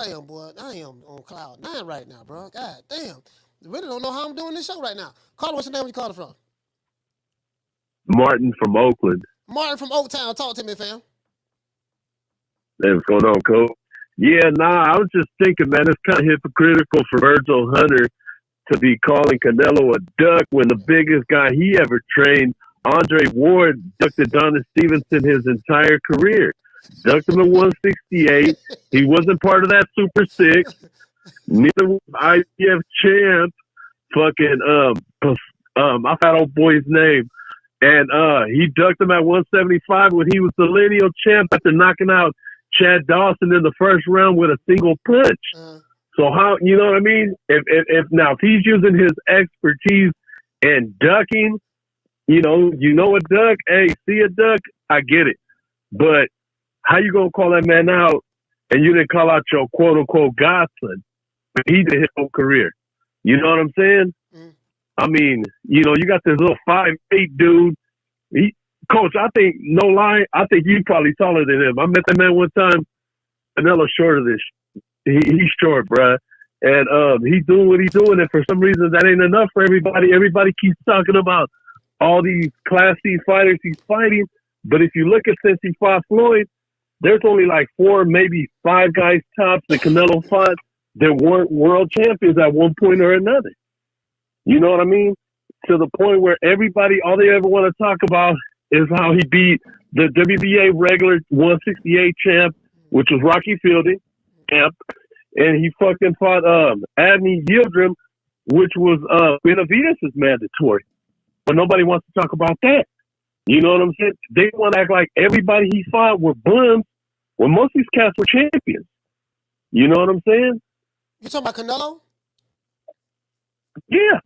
am on cloud 9 right now, bro. God damn. I really don't know how I'm doing this show right now. Caller, what's your name? Where you calling from? Martin from Oakland. Martin from Oaktown. Talk to me, fam. Hey, what's going on, Coach? Yeah, I was just thinking, man, it's kind of hypocritical for Virgil Hunter to be calling Canelo a duck when the biggest guy he ever trained, Andre Ward, ducked Adonis Stevenson his entire career. Ducked him at 168. He wasn't part of that Super 6. Neither was IBF champ. Fucking, I forgot old boy's name. And he ducked him at 175 when he was the lineal champ after knocking out Chad Dawson in the first round with a single punch. So how, you know what I mean? If he's using his expertise in ducking, you know a duck, hey, see a duck, I get it. But how you gonna call that man out and you didn't call out your quote unquote godson? But he did his whole career. You know what I'm saying? I mean, you know, you got this little 5'8" dude. Coach, I think, no lie, I think you probably taller than him. I met that man one time. Canelo's short of this. He's short, bruh. And he's doing what he's doing, and for some reason that ain't enough for everybody. Everybody keeps talking about all these Class C fighters he's fighting, but if you look at since he fought Floyd, there's only like 4, maybe 5 guys tops that Canelo fought that weren't world champions at one point or another. You know what I mean? To the point where everybody, all they ever want to talk about is how he beat the WBA regular 168 champ, which was Rocky Fielding champ, and he fucking fought Adney Yildirim, which was Benavidez' mandatory. But nobody wants to talk about that. You know what I'm saying? They want to act like everybody he fought were bums when most of these cats were champions. You know what I'm saying? You talking about Canelo? Yeah.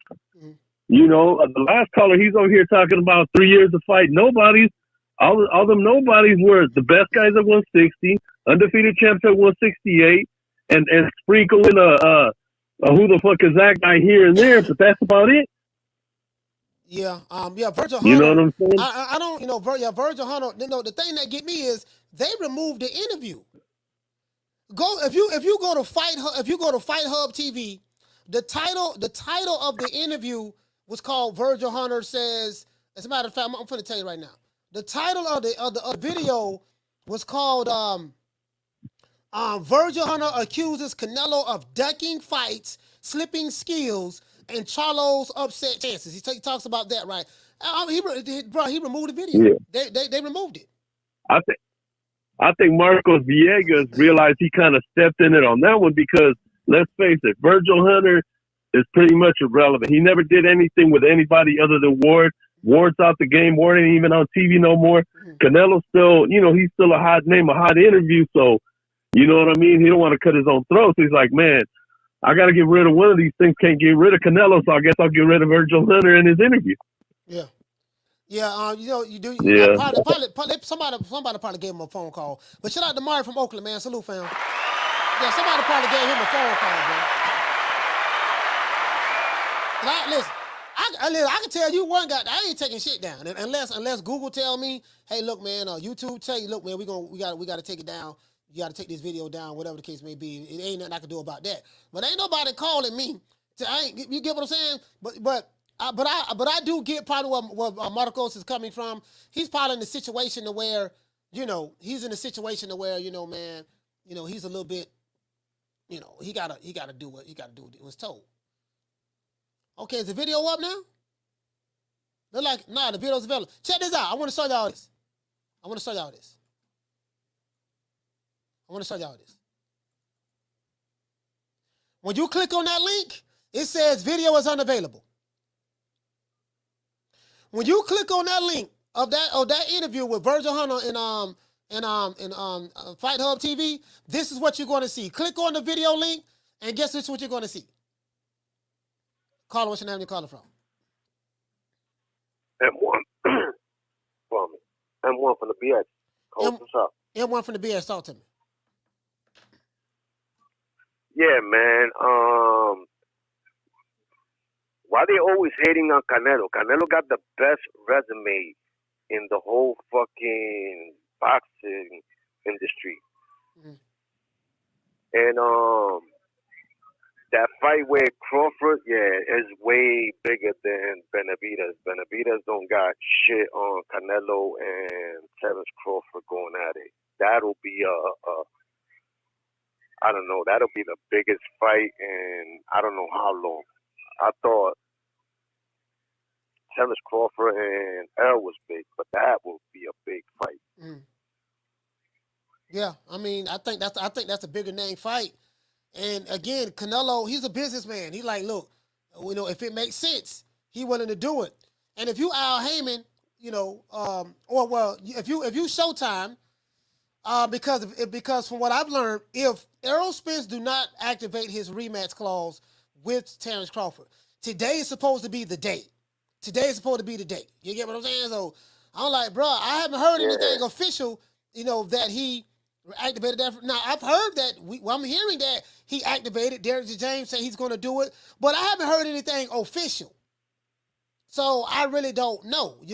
You know, the last caller, he's over here talking about 3 years of fight. Nobodies, all them nobodies were the best guys at 160, undefeated champs at 168, and sprinkle in a who the fuck is that guy here and there, but that's about it. Yeah, Virgil Hunter. You know what I'm saying? I don't, Virgil Hunter. You know, the thing that get me is they removed the interview. If you go to Fight Hub TV, the title of the interview was called Virgil Hunter Says. As a matter of fact, I'm going to tell you right now. The title of the video was called Virgil Hunter Accuses Canelo of Ducking Fights, Slipping Skills, and Charlo's Upset Chances. He talks about that, right? He removed the video. Yeah. They removed it. I think Marcos Villegas realized he kind of stepped in it on that one because, let's face it, Virgil Hunter is pretty much irrelevant. He never did anything with anybody other than Ward. Ward's out the game. Ward ain't even on TV no more. Canelo's still, he's still a hot name, a hot interview. So, you know what I mean? He don't want to cut his own throat. So he's like, man, I got to get rid of one of these things. Can't get rid of Canelo, so I guess I'll get rid of Virgil Hunter in his interview. Yeah. Yeah, you do. Yeah. Probably somebody probably gave him a phone call. But shout out to Mari from Oakland, man. Salute, fam. Yeah, somebody probably gave him a phone call, bro. Listen, I can tell you one guy. I ain't taking shit down unless Google tell me, hey, look, man, YouTube tell you, look, man, we got to take it down. You got to take this video down, whatever the case may be. It ain't nothing I can do about that. But ain't nobody calling me. You get what I'm saying? But I do get probably where Marcos is coming from. He's probably in a situation to where, he's in a situation to where, man, he's a little bit, he gotta do what he was told. Okay, is the video up now? They're like, nah, the video's available. Check this out. I want to show y'all this. When you click on that link, it says video is unavailable. When you click on that link of that interview with Virgil Hunter in Fight Hub TV, this is what you're going to see. Click on the video link, and guess this is what you're going to see. Caller, what's your name? You calling from? M1. For me. M1 from the BX. What's up? M1 from the BX. Talk to me. Yeah, man. Why they always hating on Canelo? Canelo got the best resume in the whole fucking boxing industry. Mm-hmm. And that fight with Crawford, is way bigger than Benavidez. Benavidez don't got shit on Canelo and Terence Crawford going at it. That'll be I don't know, that'll be the biggest fight in I don't know how long. I thought Terence Crawford and Errol was big, but that will be a big fight. Mm. Yeah, I mean, I think that's a bigger name fight. And again, Canelo, he's a businessman. He like, look, if it makes sense, he willing to do it. And if you Al Heyman, if you Showtime, because from what I've learned, if Errol Spence do not activate his rematch clause with Terence Crawford, today is supposed to be the day. You get what I'm saying? So I'm like, bro, I haven't heard anything official, that he activated that. Now I've heard that. I'm hearing that he activated. Derek James said he's going to do it, but I haven't heard anything official. So I really don't know. You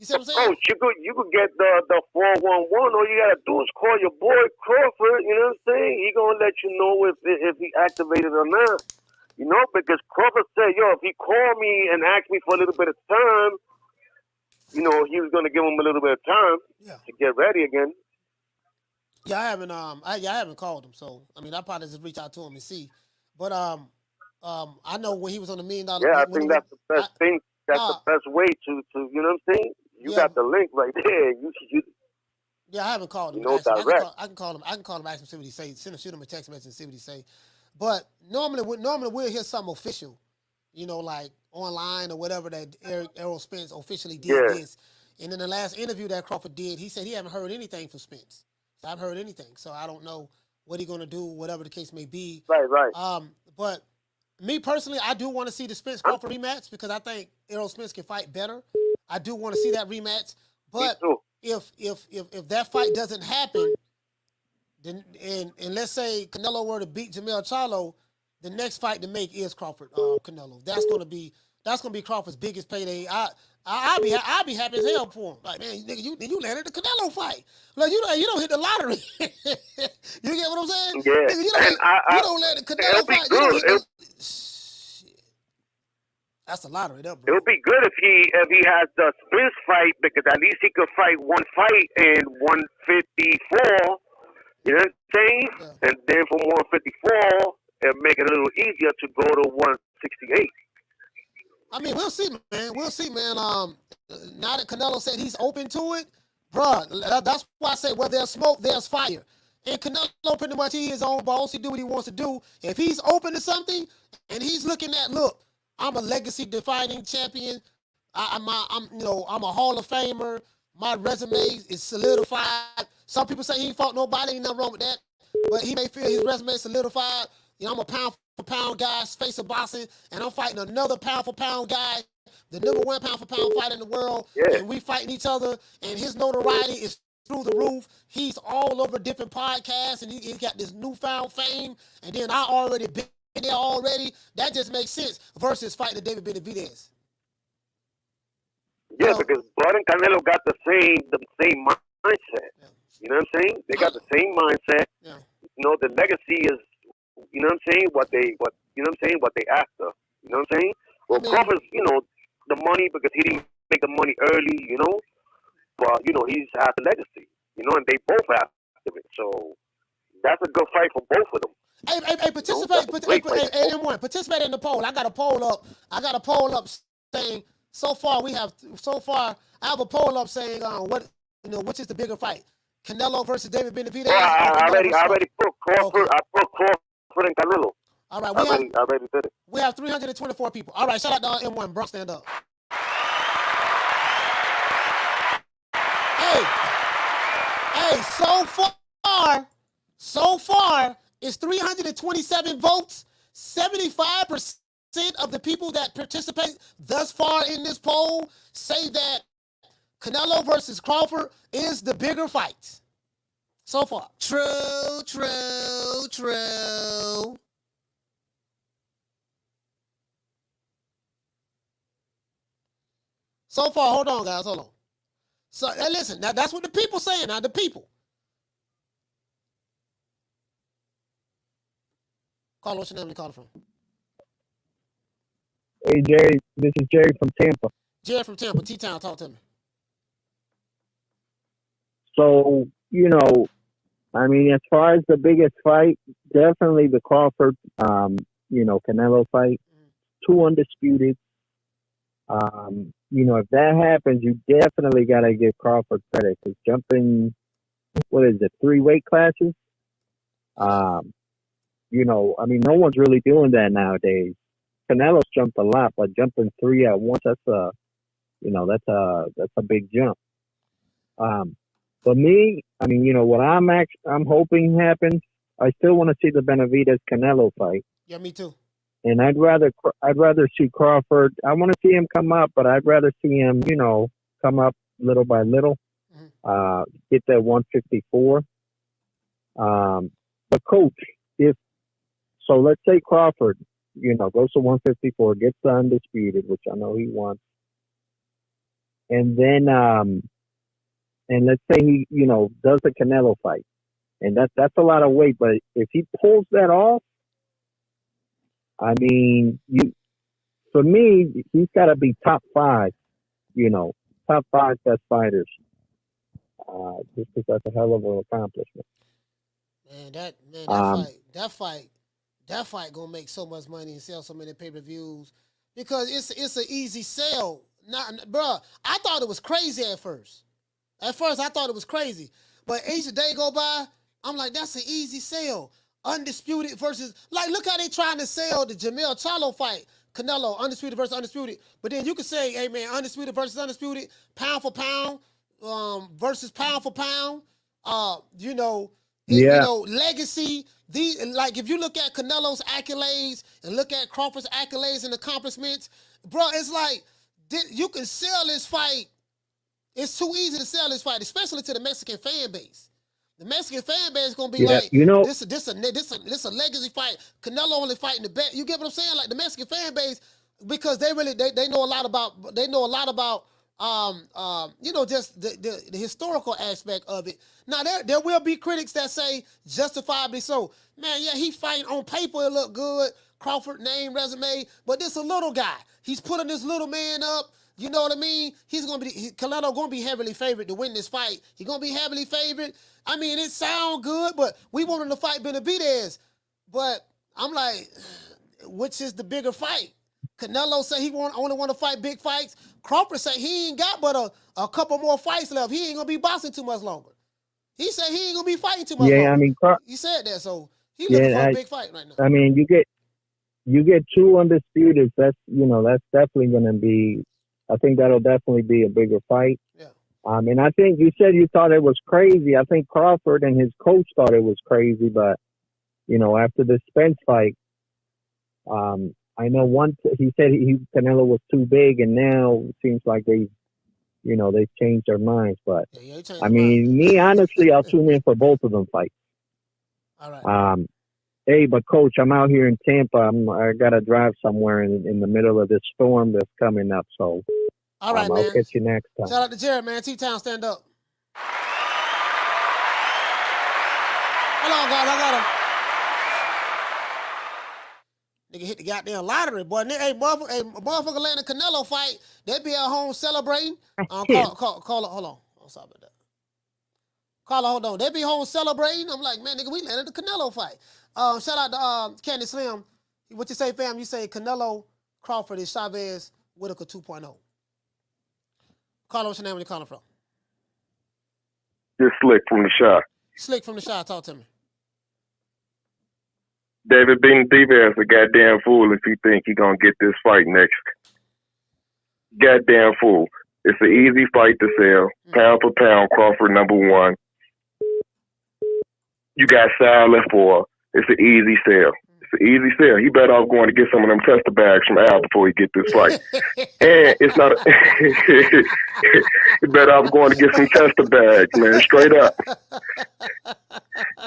see what I'm saying? Coach, you could get the 411. All you gotta do is call your boy Crawford. You know what I'm saying? He gonna let you know if he activated or not. Because Crawford said, if he called me and asked me for a little bit of time, he was gonna give him a little bit of time to get ready again. Yeah, I haven't called him, so I mean, I probably just reach out to him and see. But I know when he was on the $1 Million. Yeah, I think that's the best thing. That's the best way to you know what I'm saying? You got the link right there. Yeah, I haven't called him. Direct. I can call him. Ask him, see what he say. Shoot him a text message and see what he say. But normally we'll hear something official, like online or whatever that Errol Spence officially did this. And in the last interview that Crawford did, he said he haven't heard anything from Spence. So I haven't heard anything. So I don't know what he's going to do, whatever the case may be. Right. But me personally, I do want to see the Spence Crawford rematch because I think Errol Spence can fight better. I do want to see that rematch. But if that fight doesn't happen, then and let's say Canelo were to beat Jermell Charlo, the next fight to make is Crawford Canelo. That's gonna be Crawford's biggest payday. I'll be happy as hell for him. Like, man, nigga, you landed the Canelo fight. Like you don't hit the lottery. You get what I'm saying? Yeah. Nigga, you don't land the Canelo fight. You don't hit the... That's a lottery, though, bro. It would be good if he has the Spence fight because at least he could fight one fight in 154. You know what I'm saying? Yeah. And then from 154, it'll make it a little easier to go to 168. I mean, we'll see, man. Now that Canelo said he's open to it, bro, that's why I say where there's smoke, there's fire. And Canelo pretty much he his own boss. He do what he wants to do. If he's open to something and he's looking at, look, I'm a legacy-defining champion. I'm a Hall of Famer. My resume is solidified. Some people say he ain't fought nobody. Ain't nothing wrong with that. But he may feel his resume is solidified. I'm a pound-for-pound guy, face of boxing, and I'm fighting another pound-for-pound guy the #1 pound for pound fighter in the world, and we fighting each other, and his notoriety is through the roof. He's all over different podcasts, and he got this newfound fame, and then I already been there already. That just makes sense versus fighting David Benavidez. Yeah, because Bud and Canelo got the same mindset. Yeah. You know what I'm saying? They got the same mindset. Yeah. You know, the legacy is, you know what I'm saying? What they after. You know what I'm saying? Well, Crawford's, you know, the money because he didn't make the money early. You know, but you know he's after legacy. You know, and they both after it. So that's a good fight for both of them. Hey, participate. M1, participate in the poll. I got a poll up saying so far I have a poll up saying which is the bigger fight, Canelo versus David Benavidez. I already put Crawford. Okay. I put Crawford and Canelo. All right, I already did it. We have 324 people. All right, shout out to M1. Bronx, stand up. Hey, so far, it's 327 votes. 75% of the people that participate thus far in this poll say that Canelo versus Crawford is the bigger fight. So far. True. So far, hold on, guys, hold on. So, listen, now that's what the people saying. Now, the people. Carl, what's your name? You calling from? Hey, Jerry. This is Jerry from Tampa. Jerry from Tampa. T-Town, talk to me. So, you know, I mean, as far as the biggest fight, definitely the Crawford, Canelo fight. 2 undisputed. You know, if that happens, you definitely got to give Crawford credit because jumping, 3 weight classes? You know, I mean, no one's really doing that nowadays. Canelo's jumped a lot, but jumping 3 at once, that's a big jump. For me, I mean, you know, what I'm hoping happens, I still want to see the Benavidez Canelo fight. Yeah, me too. And I'd rather see Crawford. I want to see him come up, but I'd rather see him, you know, come up little by little, get that 154. But coach, let's say Crawford, you know, goes to 154, gets the undisputed, which I know he wants, and then and let's say he, you know, does the Canelo fight, and that's a lot of weight. But if he pulls that off, I mean, for me, he's got to be top 5, you know, top 5 best fighters. Just because that's a hell of an accomplishment. Man, that fight gonna make so much money and sell so many pay-per-views because it's an easy sell. Bruh, I thought it was crazy at first. At first, I thought it was crazy, but each day go by, I'm like, that's an easy sell. Undisputed versus, like, look how they trying to sell the Jamel Charlo fight. Canelo, undisputed versus undisputed. But then you could say, hey, man, undisputed versus undisputed, pound for pound versus pound for pound. You know, legacy. Like, if you look at Canelo's accolades and look at Crawford's accolades and accomplishments, bro, it's like you can sell this fight. It's too easy to sell this fight, especially to the Mexican fan base. The Mexican fan base is gonna be like, you know, this a legacy fight. Canelo only fighting the best. You get what I'm saying? Like the Mexican fan base, because they know a lot about you know, just the historical aspect of it. Now there will be critics that say justifiably so. Man, yeah, he fighting on paper, it look good. Crawford name, resume, but this a little guy. He's putting this little man up. You know what I mean? Canelo gonna be heavily favored to win this fight. He's gonna be heavily favored. I mean, it sound good, but we want him to fight Benavidez. But I'm like, which is the bigger fight? Canelo say he only want to fight big fights. Crawford say he ain't got but a couple more fights left. He ain't gonna be boxing too much longer. He said he ain't gonna be fighting too much longer. Yeah, I mean, he said that, so he looking for a big fight right now. I mean, you get 2 undisputed. That's definitely gonna be. I think that'll definitely be a bigger fight. Yeah. And I think you said you thought it was crazy. I think Crawford and his coach thought it was crazy, but you know, after the Spence fight, I know he said Canelo was too big, and now it seems like they've changed their minds. But I mean, me honestly, I'll tune in for both of them fights. All right. Hey, but Coach, I'm out here in Tampa. I gotta drive somewhere in the middle of this storm that's coming up. So, all right, man. I'll catch you next time. Shout out to Jared, man. T-Town, stand up. Hold on, guys. I got him. Nigga hit the goddamn lottery, boy. Hey, motherfucker landing Canelo fight. They be at home celebrating. Call it. Hold on. I'm sorry about that. Call it. Hold on. They be home celebrating. I'm like, man, nigga, we landed the Canelo fight. Shout out to Candy Slim. What you say, fam? You say Canelo Crawford is Chavez Whitaker 2.0. Carlo, what's your name? Where you calling from? Just Slick from the shot. Slick from the shot. Talk to me. David Benavidez a goddamn fool if he think he gonna get this fight next. Goddamn fool. It's an easy fight to sell. Pound for pound, Crawford #1. You got Silent for. It's an easy sell. It's an easy sell. He better off going to get some of them tester bags from Al before he get this fight. And it's not. He better off going to get some tester bags, man. Straight up.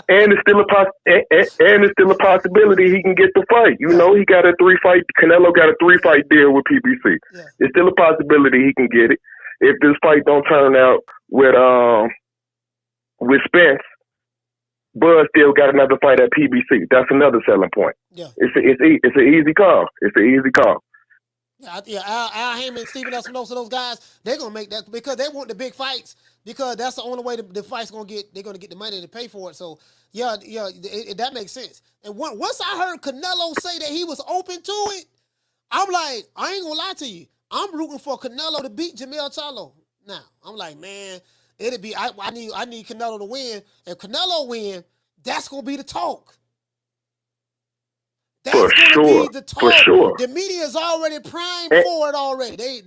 And it's still a possibility he can get the fight. You know, he got a 3-fight. Canelo got a 3-fight deal with PBC. Yeah. It's still a possibility he can get it. If this fight don't turn out with Spence, Bud still got another fight at PBC. That's another selling point. Yeah. It's an easy call. It's an easy call. Yeah, Al Heyman, Stephen Espinosa, those guys, they're gonna make that because they want the big fights because that's the only way the fight's gonna get. They're gonna get the money to pay for it. So yeah, that makes sense. And once I heard Canelo say that he was open to it, I'm like, I ain't gonna lie to you. I'm rooting for Canelo to beat Jermell Charlo. Now I'm like, man, it'd be. I need Canelo to win. If Canelo win, that's gonna be the talk. That's for sure. Be the talk. For sure. The media is already primed for it already. They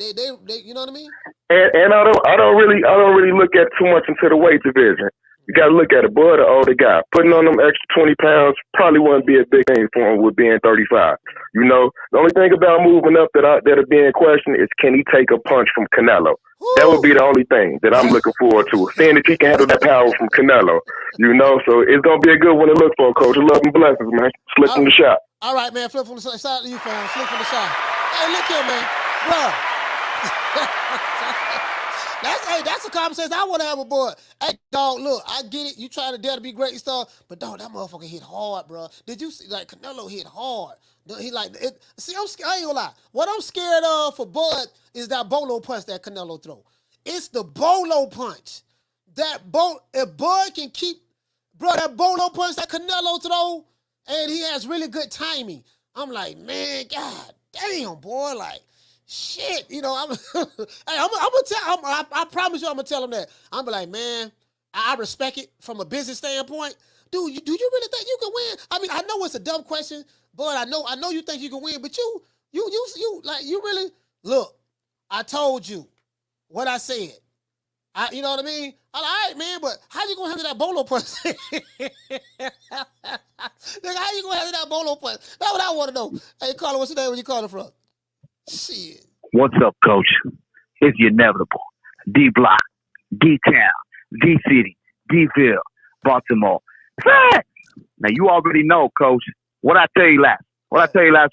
you know what I mean? And I don't really look at too much into the weight division. You got to look at it. Boy, the older guy putting on them extra 20 pounds probably wouldn't be a big thing for him with being 35. You know, the only thing about moving up that'll be in question is can he take a punch from Canelo? Woo. That would be the only thing that I'm looking forward to. Seeing if he can handle that power from Canelo. You know, so it's gonna be a good one to look for, Coach. Love and blessings, man. Slick from the shot. All right, man. Flip from the side. Shout out to you, fam. Slick from the shot. Hey, look here, man. Bro. That's a conversation I want to have with boy. Hey, dog, look, I get it. You trying to dare to be great and stuff, but dog, that motherfucker hit hard, bro. Did you see, like, Canelo hit hard? He like it. See, I ain't gonna lie. What I'm scared of for Bud is that bolo punch that Canelo throw. It's the bolo punch. If Bud can keep, bro, that bolo punch that Canelo throw, and he has really good timing. I'm like, man, god damn, boy, like. Shit, you know, I'm gonna tell. I promise you, I'm gonna tell him that. I'm like, man, I respect it from a business standpoint, dude. Do you really think you can win? I mean, I know it's a dumb question, but I know you think you can win. But you really look. I told you what I said. You know what I mean? All right, man, but how you gonna handle that bolo punch? Nigga, how you gonna handle that bolo punch? That's what I want to know. Hey, Carlo, what's your name? Where you calling from? Shit. What's up, Coach? It's the inevitable. D Block, D Town, D City, D-Ville, Baltimore. Facts! Now you already know, Coach. What I tell you last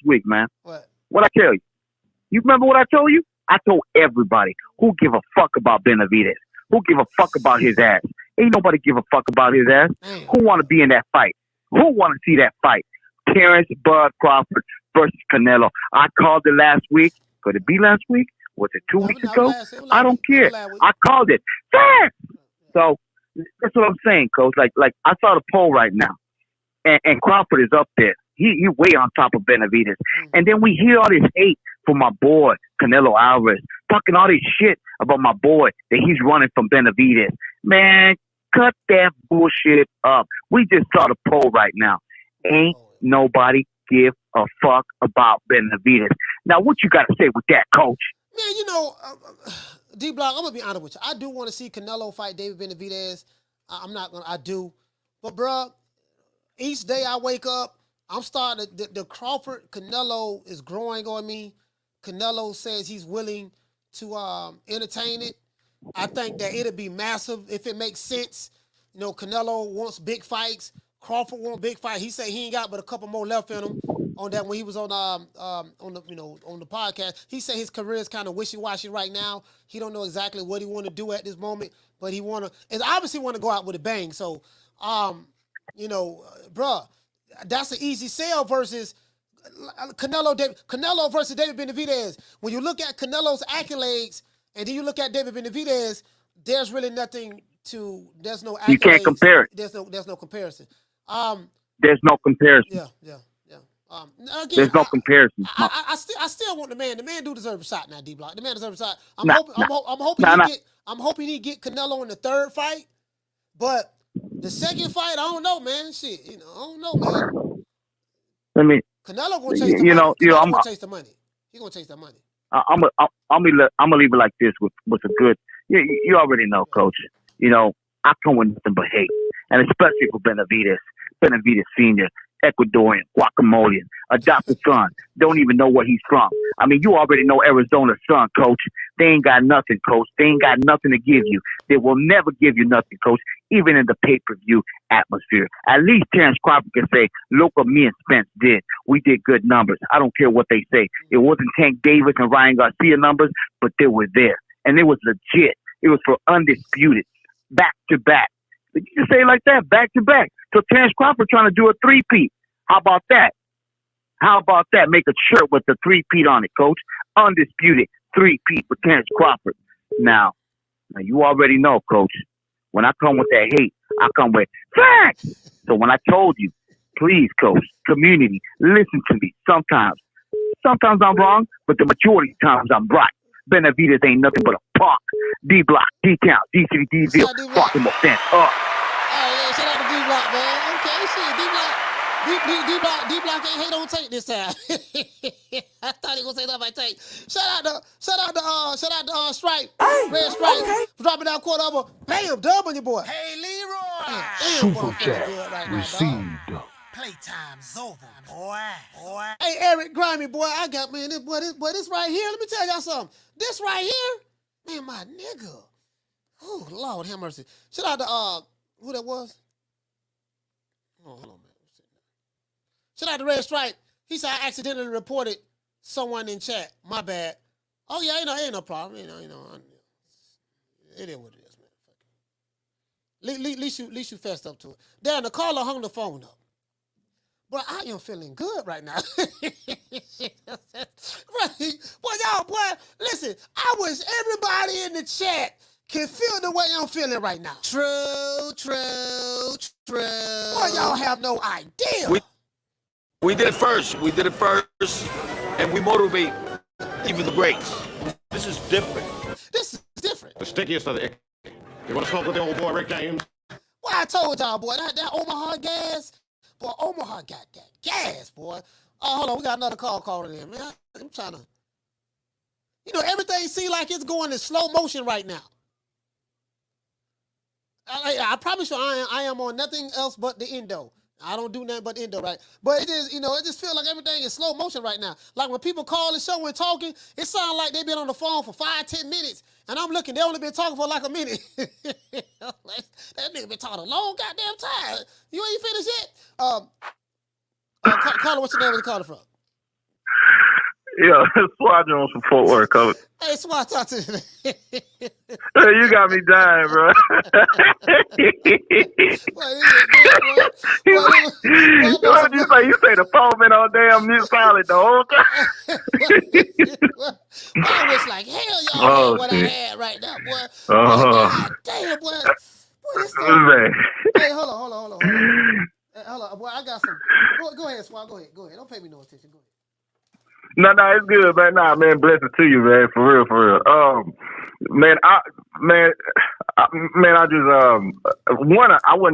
week, man. What I tell you? You remember what I told you? I told everybody who give a fuck about Benavidez, who give a fuck about his ass. Ain't nobody give a fuck about his ass. Who want to be in that fight? Who want to see that fight? Terence Bud Crawford versus Canelo. I called it last week. Could it be last week? Was it 2 weeks ago? I don't care. I called it. Fair. So that's what I'm saying, Coach. Like I saw the poll right now, and Crawford is up there. He way on top of Benavidez. And then we hear all this hate from my boy Canelo Alvarez talking all this shit about my boy that he's running from Benavidez. Man, cut that bullshit up. We just saw the poll right now. Ain't nobody give a fuck about Benavidez. Now, what you got to say with that, Coach? Man, you know, D-Block, I'm going to be honest with you. I do want to see Canelo fight David Benavidez. I do. But, bro, each day I wake up, I'm starting the Crawford Canelo is growing on me. Canelo says he's willing to entertain it. I think that it'll be massive if it makes sense. You know, Canelo wants big fights. Crawford wants big fight. He said he ain't got but a couple more left in him. On that when he was on the podcast, he said his career is kind of wishy-washy right now. He don't know exactly what he want to do at this moment, but he obviously want to go out with a bang. So, bruh, that's an easy sell versus Canelo versus David Benavidez. When you look at Canelo's accolades and then you look at David Benavidez, there's really nothing to. There's no accolades. You can't compare it. There's no comparison. There's no comparison. Yeah. Again, there's no comparison. I still want the man. The man do deserve a shot now, D-Block. The man deserves a shot. I'm hoping he get Canelo in the third fight, but the second fight, I don't know, man. Shit, I don't know, man. I mean, Canelo gonna chase the money. I'm gonna chase the money. He gonna chase that money. I'm gonna leave it like this with a good. You already know, Coach. I come with nothing but hate, and especially for Benavidez Senior. Ecuadorian, Guatemala, adopted son, don't even know where he's from. I mean, you already know Arizona's son, Coach. They ain't got nothing, Coach. They ain't got nothing to give you. They will never give you nothing, Coach, even in the pay-per-view atmosphere. At least Terence Crawford can say, look what me and Spence did. We did good numbers. I don't care what they say. It wasn't Tank Davis and Ryan Garcia numbers, but they were there. And it was legit. It was for undisputed, back-to-back. You can say it like that, back-to-back. So Terence Crawford trying to do a three-peat. How about that? Make a shirt with the three-peat on it, Coach. Undisputed three-peat for Terence Crawford. Now, you already know, Coach. When I come with that hate, I come with facts. So when I told you, please, Coach, community, listen to me. Sometimes I'm wrong, but the majority of times I'm right. Benavidez ain't nothing but a punk. D-Block, D-Town, D-City, D-Ville, fucking more sense up. Yeah, shout out to D-Block, man. Okay, shit, D-Block ain't hate on tape this time. I thought he was gonna say that by tape. Shout out to Stripe, Red Stripe, for dropping down quarter over. Bam, dub on your boy. Hey, Leroy. Super chat received. Playtime's over, boy. Hey, Eric Grimy, boy, I got, man, this right here. Let me tell y'all something. This right here, man, my nigga. Oh, Lord have mercy. Shout out to, who that was? Oh, hold on, man. Shout out to Red Stripe. He said I accidentally reported someone in chat. My bad. Oh, yeah, ain't no problem. It is what it is, man. At least you fessed up to it. Then the caller hung the phone up. But I am feeling good right now. Right. Boy, listen, I wish everybody in the chat can feel the way I'm feeling right now. True. Boy, y'all have no idea. We did it first, and we motivate even the greats. This is different. The stickiest of the icky. You want to smoke with the old boy Rick James? Well, I told y'all, boy, that Omaha gas, boy, Omaha got that gas, boy. Oh, hold on, we got another call calling in, man. I'm trying to, everything seems like it's going in slow motion right now. I promise you, I am on nothing else but the endo. I don't do nothing but endo, right? But it is, it just feels like everything is slow motion right now. Like when people call the show and talking, it sounds like they've been on the phone for 5-10 minutes, and I'm looking, they only been talking for like a minute. Like, that nigga been talking a long goddamn time. You ain't finished yet? Caller, what's your name? Where you calling from? Yeah, Squadron on some Fort Worth, Coach. Hey, Swat, talk to me. You got me dying, bro. You say the phone been on damn mute silent the whole time. I was like, hell, y'all what I had right now, boy. God damn, boy. Hey, hold on. Hey, hold on, boy. I got some. Go ahead, Swat. Go ahead. Don't pay me no attention. Go ahead. No, it's good, man. Nah, man, blessings to you, man. For real. I was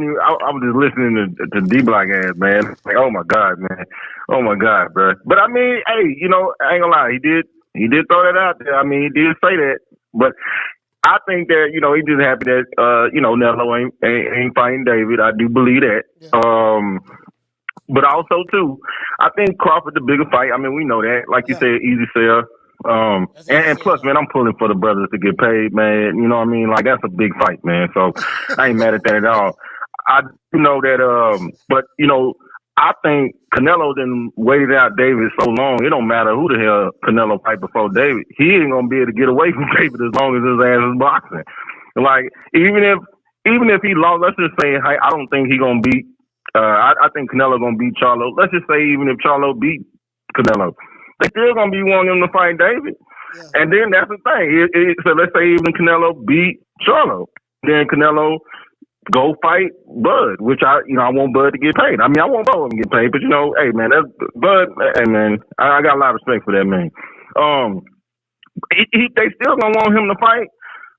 just listening to D-Block ass, man. Like, oh my God, man. Oh my God, bro. But I mean, hey, I ain't gonna lie. He did throw that out there. I mean, he did say that. But I think that, he's just happy that, Nello ain't fighting David. I do believe that. Yeah. But also too, I think Crawford the bigger fight. I mean, we know that. Like you said, easy sell. And plus, man, I'm pulling for the brothers to get paid, man. You know what I mean? Like that's a big fight, man. So I ain't mad at that at all. I do know that, but you know, I think Canelo done waited out David so long. It don't matter who the hell Canelo fight before David. He ain't gonna be able to get away from David as long as his ass is boxing. Like even if he lost, let's just say I don't think he gonna beat. I think Canelo gonna beat Charlo. Let's just say even if Charlo beat Canelo, they still gonna be wanting him to fight David. Yeah. And then that's the thing. So let's say even Canelo beat Charlo, then Canelo go fight Bud, which I want Bud to get paid. I mean, I want both of them to get paid, but you know, hey man, that's Bud. Hey man, I got a lot of respect for that man. They still gonna want him to fight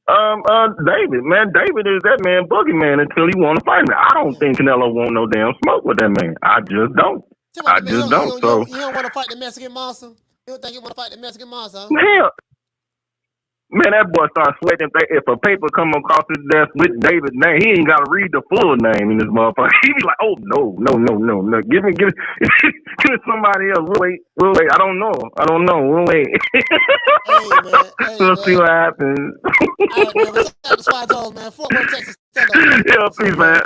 David. Man, David is that man boogeyman until he want to fight me. I don't think Canelo want no damn smoke with that man. I just don't. You don't want to fight the Mexican monster? You don't think you want to fight the Mexican monster? Huh? Hell. Man, that boy starts sweating. If a paper come across his desk with David's name, he ain't got to read the full name in this motherfucker. He be like, oh, no. Give me somebody else. We'll wait. I don't know. We'll wait. We'll see what happens. All right, man. That's why I told, man. Fort Worth, Texas. Yeah, peace, man.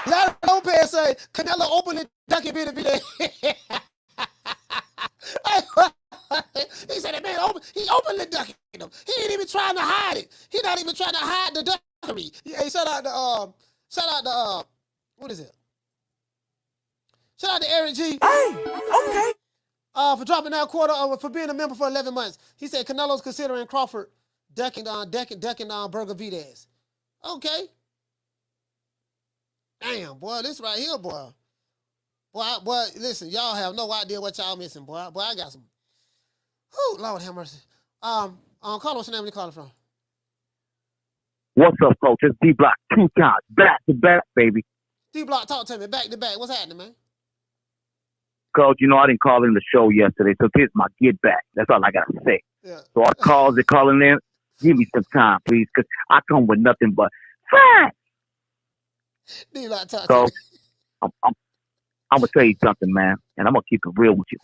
Larry Lopez say Canelo openly ducking Benavidez. He said that man openly ducking him. He ain't even trying to hide it. He not even trying to hide the duckery. Hey, shout out to what is it? Shout out to Eric G. Hey, okay. For dropping that quarter for being a member for 11 months. He said Canelo's considering Crawford ducking Benavidez. Okay. Damn, boy, this right here, boy. Boy, listen, y'all have no idea what y'all missing, boy. Boy, I got some. Oh, Lord have mercy. Call what's your name? Where you calling from? What's up, coach? It's D-Block 2 times, back to back, baby. D-Block, talk to me, back to back. What's happening, man? Coach, you know I didn't call in the show yesterday, so here's my get back. That's all I gotta say. Yeah. So our calls are calling in. Give me some time, please, because I come with nothing but facts. So, I'm gonna tell you something, man, and I'm gonna keep it real with you.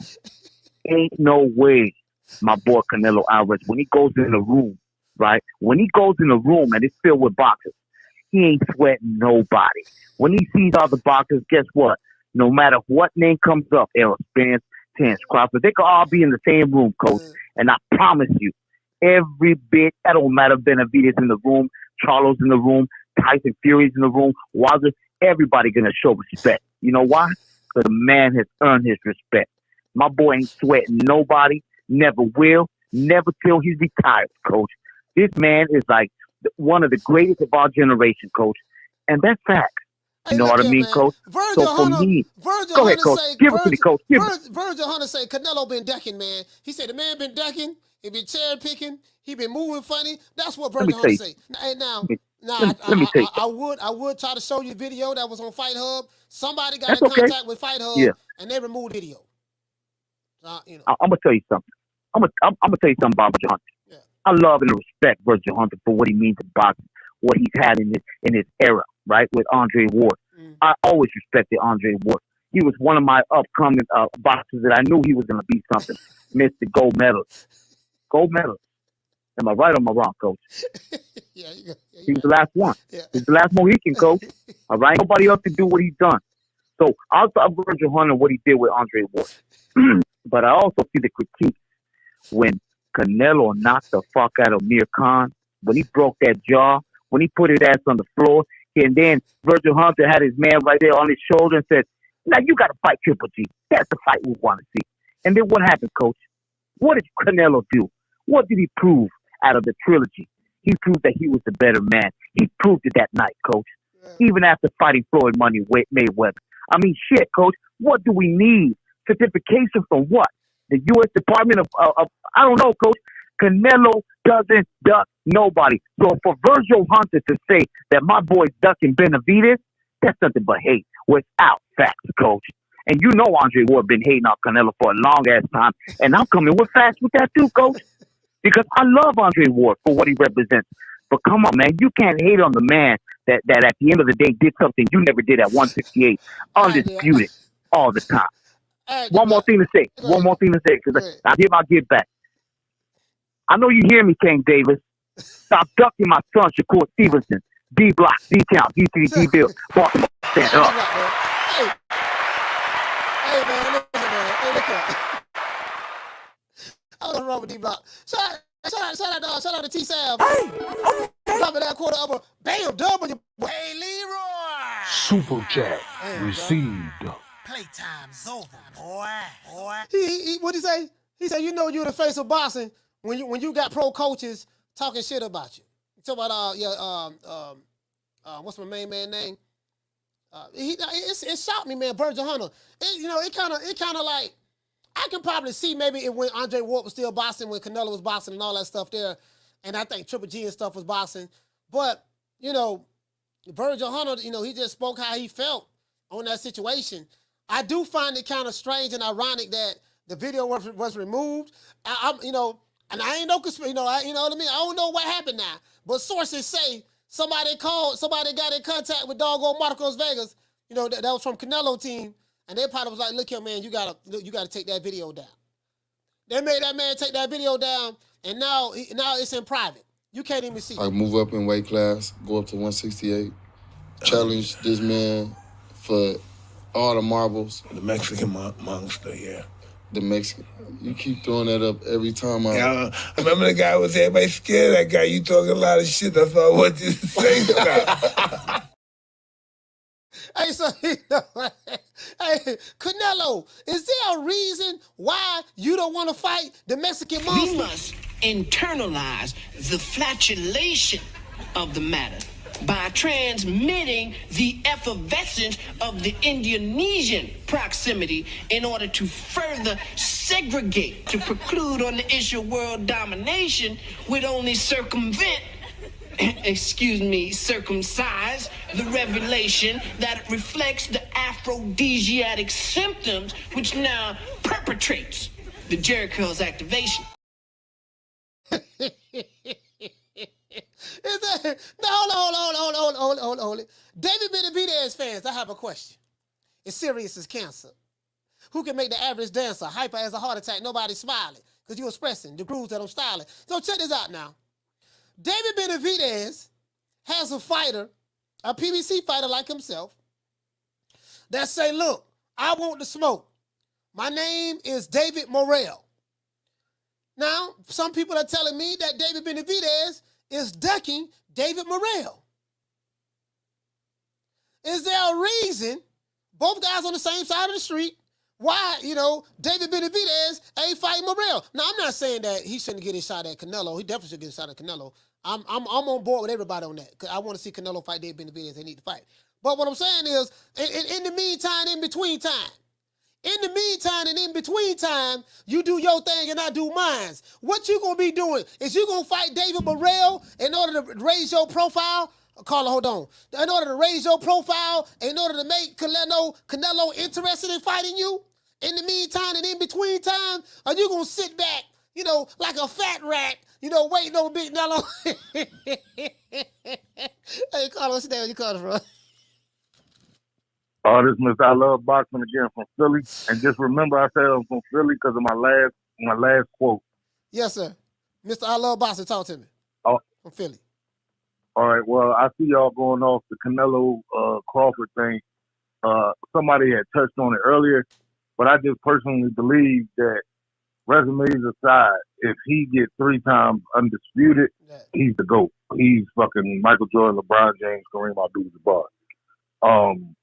Ain't no way my boy Canelo Alvarez, when he goes in the room, right? When he goes in the room and it's filled with boxers, he ain't sweating nobody. When he sees all the boxers, guess what? No matter what name comes up, Errol Spence, Terence Crawford, they could all be in the same room, coach. And I promise you, every bit, that don't matter, Benavidez in the room, Charlo's in the room, Tyson Fury's in the room, Wilder, everybody gonna show respect. You know why? Because the man has earned his respect. My boy ain't sweating nobody, never will, never till he's retired, coach. This man is like one of the greatest of our generation, coach. And that's fact. You know what I mean, man. Coach? Virgil Hunter say Canelo been ducking, man. He said the man been ducking, he been cherry picking, he been moving funny. That's what Virgil Hunter say. And now, I would try to show you a video that was on Fight Hub. Somebody got in contact with Fight Hub, and they removed the video. You know. I'm gonna tell you something. I'm gonna tell you something about Virgil Hunter. Yeah. I love and respect Virgil Hunter for what he means in boxing, what he's had in his era, right, with Andre Ward. I always respected Andre Ward. He was one of my upcoming boxers that I knew he was gonna be something. Mr. Gold medalist. Gold medalist. Am I right or am I wrong, coach? He was the last one. Yeah. He's the last Mohican, coach. All right? Nobody else can do what he's done. So I'll talk Virgil Hunter what he did with Andre Ward. But I also see the critique when Canelo knocked the fuck out of Amir Khan, when he broke that jaw, when he put his ass on the floor, and then Virgil Hunter had his man right there on his shoulder and said, now you got to fight Triple G. That's the fight we want to see. And then what happened, coach? What did Canelo do? What did he prove out of the trilogy? He proved that he was the better man. He proved it that night, coach. Even after fighting Floyd Money Mayweather. I mean, shit, coach. What do we need? Certification from what? The U.S. Department of I don't know, coach. Canelo doesn't duck nobody. So for Virgil Hunter to say that my boy's ducking Benavidez, that's nothing but hate without facts, coach. And you know Andre Ward been hating on Canelo for a long ass time. And I'm coming with facts with that too, coach. Because I love Andre Ward for what he represents. But come on, man, you can't hate on the man that at the end of the day did something you never did at 168, undisputed all the time. One more thing to say, because I give my give back. I know you hear me, King Davis. Stop ducking my son, Shakur Stevenson. D Block, D Count, D City, D Bill, Baltimore, stand up. Hey, man, listen, man. Hey, look at I was wrong with D Block. Shout out to T Sav. Dropping that quarter up, bam, W. Hey, Leroy. Super chat received. Playtime's over, boy. He what'd he say? He said, you know you're the face of boxing when you got pro coaches talking shit about you. You talk about what's my main man name? It shocked me, man. Virgil Hunter. It kind of like I can probably see maybe when Andre Ward was still boxing, when Canelo was boxing and all that stuff there, and I think Triple G and stuff was boxing. But Virgil Hunter, he just spoke how he felt on that situation. I do find it kind of strange and ironic that the video was removed. And I ain't no conspiracy. You know what I mean? I don't know what happened now, but sources say somebody got in contact with doggone Marcos Vegas. That was from Canelo team, and they probably was like, "Look here, man, you gotta take that video down." They made that man take that video down, and now it's in private. You can't even see. I move up in weight class, go up to 168, challenge this man for all the marbles. The Mexican monster, yeah. The Mexican. You keep throwing that up every time I remember the guy was everybody scared of that guy. You talking a lot of shit. That's all I want you to say. Hey, so hey, Canelo, is there a reason why you don't want to fight the Mexican monster? We must internalize the flatulation of the matter by transmitting the effervescence of the Indonesian proximity in order to further segregate, to preclude on the issue of world domination would only circumsize the revelation that reflects the aphrodisiac symptoms which now perpetrates the Jericho's activation. Hold it. David Benavidez fans, I have a question. It's serious as cancer. Who can make the average dancer hyper as a heart attack? Nobody's smiling because you're expressing the grooves that I'm styling. So check this out now. David Benavidez has a fighter, a PBC fighter like himself, that say, look, I want the smoke. My name is David Morrell. Now, some people are telling me that David Benavidez is ducking David Morrell. Is there a reason, both guys on the same side of the street, why, David Benavidez ain't fighting Morrell? Now, I'm not saying that he shouldn't get his shot at Canelo. He definitely should get his shot at Canelo. I'm on board with everybody on that because I want to see Canelo fight David Benavidez. They need to fight. But what I'm saying is, in the meantime, in between time, you do your thing and I do mine. What you gonna be doing? Is you gonna fight David Morrell in order to raise your profile? Carla, hold on. In order to raise your profile, in order to make Canelo interested in fighting you? In the meantime and in between time, are you gonna sit back, like a fat rat, waiting on Big Nello? Hey, Carla, what's your name? You call us, bro? This Mr. I Love Boxing again from Philly. And just remember I said I'm from Philly because of my last quote. Yes, sir. Mr. I Love Boxing, talk to me. Oh. From Philly. All right, well, I see y'all going off the Canelo Crawford thing. Somebody had touched on it earlier, but I just personally believe that resumes aside, if he gets 3 times undisputed, he's the GOAT. He's fucking Michael Jordan, LeBron James, Kareem Abdul-Jabbar.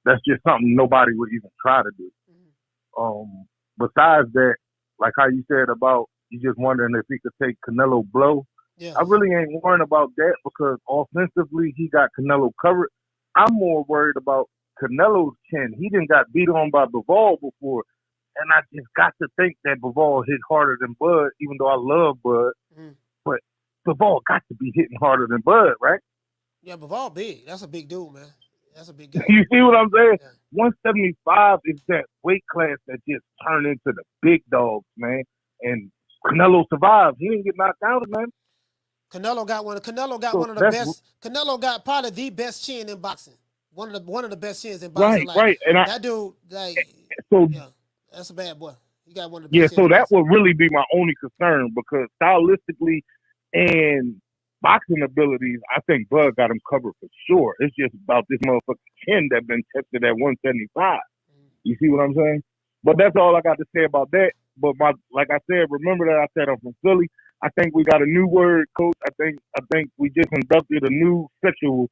That's just something nobody would even try to do. Besides that, like how you said about you just wondering if he could take Canelo blow. Yeah. I really ain't worrying about that because offensively he got Canelo covered. I'm more worried about Canelo's chin. He didn't got beat on by Bivol before, and I just got to think that Bivol hit harder than Bud, even though I love Bud. But Bivol got to be hitting harder than Bud, right? Yeah, Bivol big. That's a big dude, man. That's a big guy. You see what I'm saying? Yeah. 175 is that weight class that just turned into the big dogs, man. And Canelo survived. He didn't get knocked out, man. Canelo got one of the best. Canelo got probably the best chin in boxing. One of the best chins in boxing. Right. And that dude, that's a bad boy. He got one of the best. So that would really be my only concern because stylistically and boxing abilities, I think Bud got him covered for sure. It's just about this motherfucking chin that been tested at 175. You see what I'm saying? But that's all I got to say about that. But like I said, remember that I said I'm from Philly. I think we got a new word, Coach. I think we just inducted a new sexual.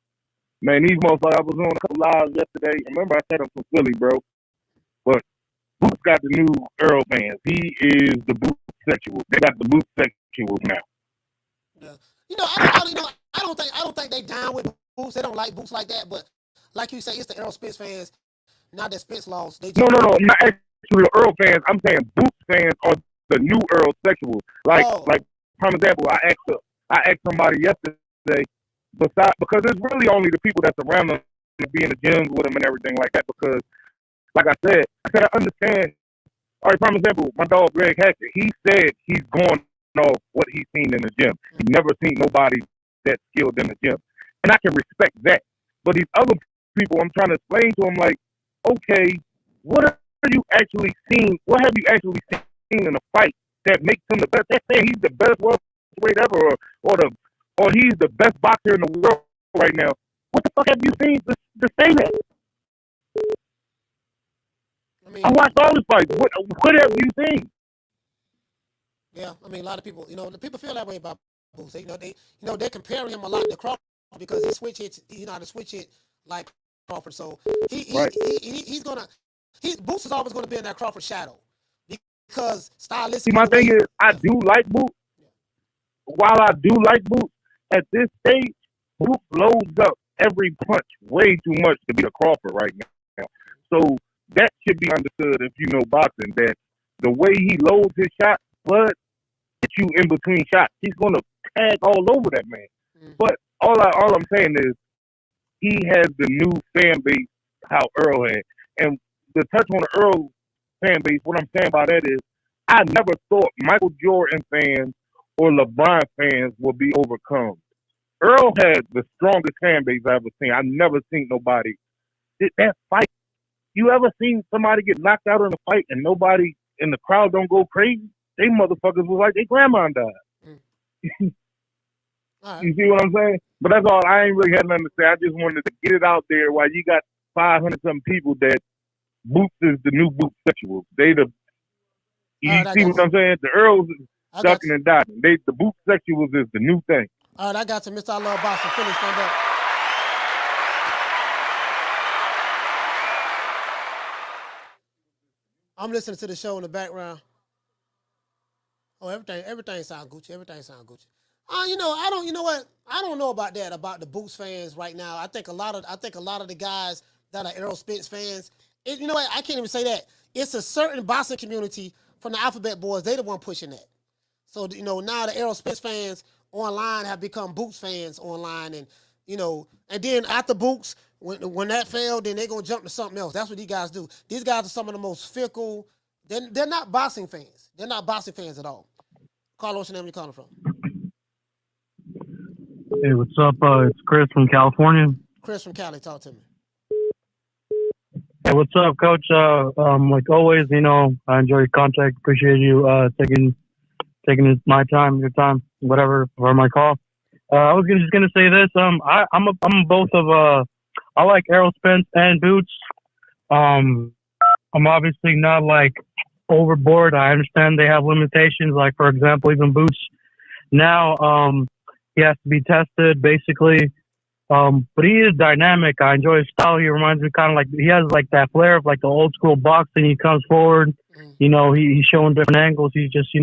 Man, these motherfuckers, I was on a couple lives yesterday. Remember I said I'm from Philly, bro. But Boots got the new Errol fans. He is the Boots sexual. They got the Boots sexuals now. Yeah. I don't think they down with Boots. They don't like Boots like that. But like you say, it's the Errol Spence fans. Now that Spence lost, they just No. Not actually the Earl fans. I'm saying Boots fans are the new Earl sexuals. Like, for example, I asked somebody yesterday, because it's really only the people that's around them to be in the gyms with them and everything like that. Because, like I said, I understand. All right, for example, my dog Greg Hackett, he said he's going off what he's seen in the gym. He's never seen nobody that skilled in the gym, and I can respect that. But these other people, I'm trying to explain to them, like, okay, what have you actually seen? What have you actually seen in a fight that makes him the best? They're saying he's the best welterweight ever, or he's the best boxer in the world right now. What the fuck have you seen to say that? I watched all the fights. What have you seen? Yeah, I mean, a lot of people, the people feel that way about Boots. They're comparing him a lot to Crawford because he switch hits. He know how to switch it like Crawford. So Boots is always going to be in that Crawford shadow because stylistically. See, my thing is, I do like Boots. While I do like Boots, at this stage, Boots loads up every punch way too much to be a Crawford right now. So that should be understood if you know boxing, that the way he loads his shots, but get you in between shots, he's going to tag all over that man. But all I'm saying is he has the new fan base how Earl had. And to touch on the Earl fan base, what I'm saying by that is I never thought Michael Jordan fans or LeBron fans would be overcome. Earl had the strongest fan base I've ever seen. I've never seen nobody. That fight, you ever seen somebody get knocked out in a fight and nobody in the crowd don't go crazy? They motherfuckers was like their grandma died. You see what I'm saying? But that's all. I ain't really had nothing to say. I just wanted to get it out there while you got 500-something people that Boots is the new Boots sexuals. They the you see what I'm saying? The Earls is ducking and diving. The Boots sexuals is the new thing. All right, I got to Mr. I Love Boxing. Philly, stand up. I'm listening to the show in the background. Oh, everything sounds Gucci. Everything sounds Gucci. I don't know about that, about the Boots fans right now. I think a lot of the guys that are Errol Spence fans, you know what? I can't even say that. It's a certain boxing community from the Alphabet Boys. They the one pushing that. So, now the Errol Spence fans online have become Boots fans online, and then after Boots, when that failed, then they're gonna jump to something else. That's what these guys do. These guys are some of the most fickle. They're not boxing fans. They're not boxing fans at all. Carlos, what's your name? Where you calling from? Hey, what's up? It's Chris from California. Chris from Cali, talk to me. Hey, what's up, Coach? Like always, I enjoy your contact. Appreciate you taking my time, your time, whatever, for my call. I was just gonna say this. I'm both of I like Errol Spence and Boots. I'm obviously not like overboard. I understand they have limitations. Like, for example, even Boots now, he has to be tested basically. But he is dynamic. I enjoy his style. He reminds me kind of like, he has like that flair of like the old school boxing. He comes forward, he's showing different angles. He's just,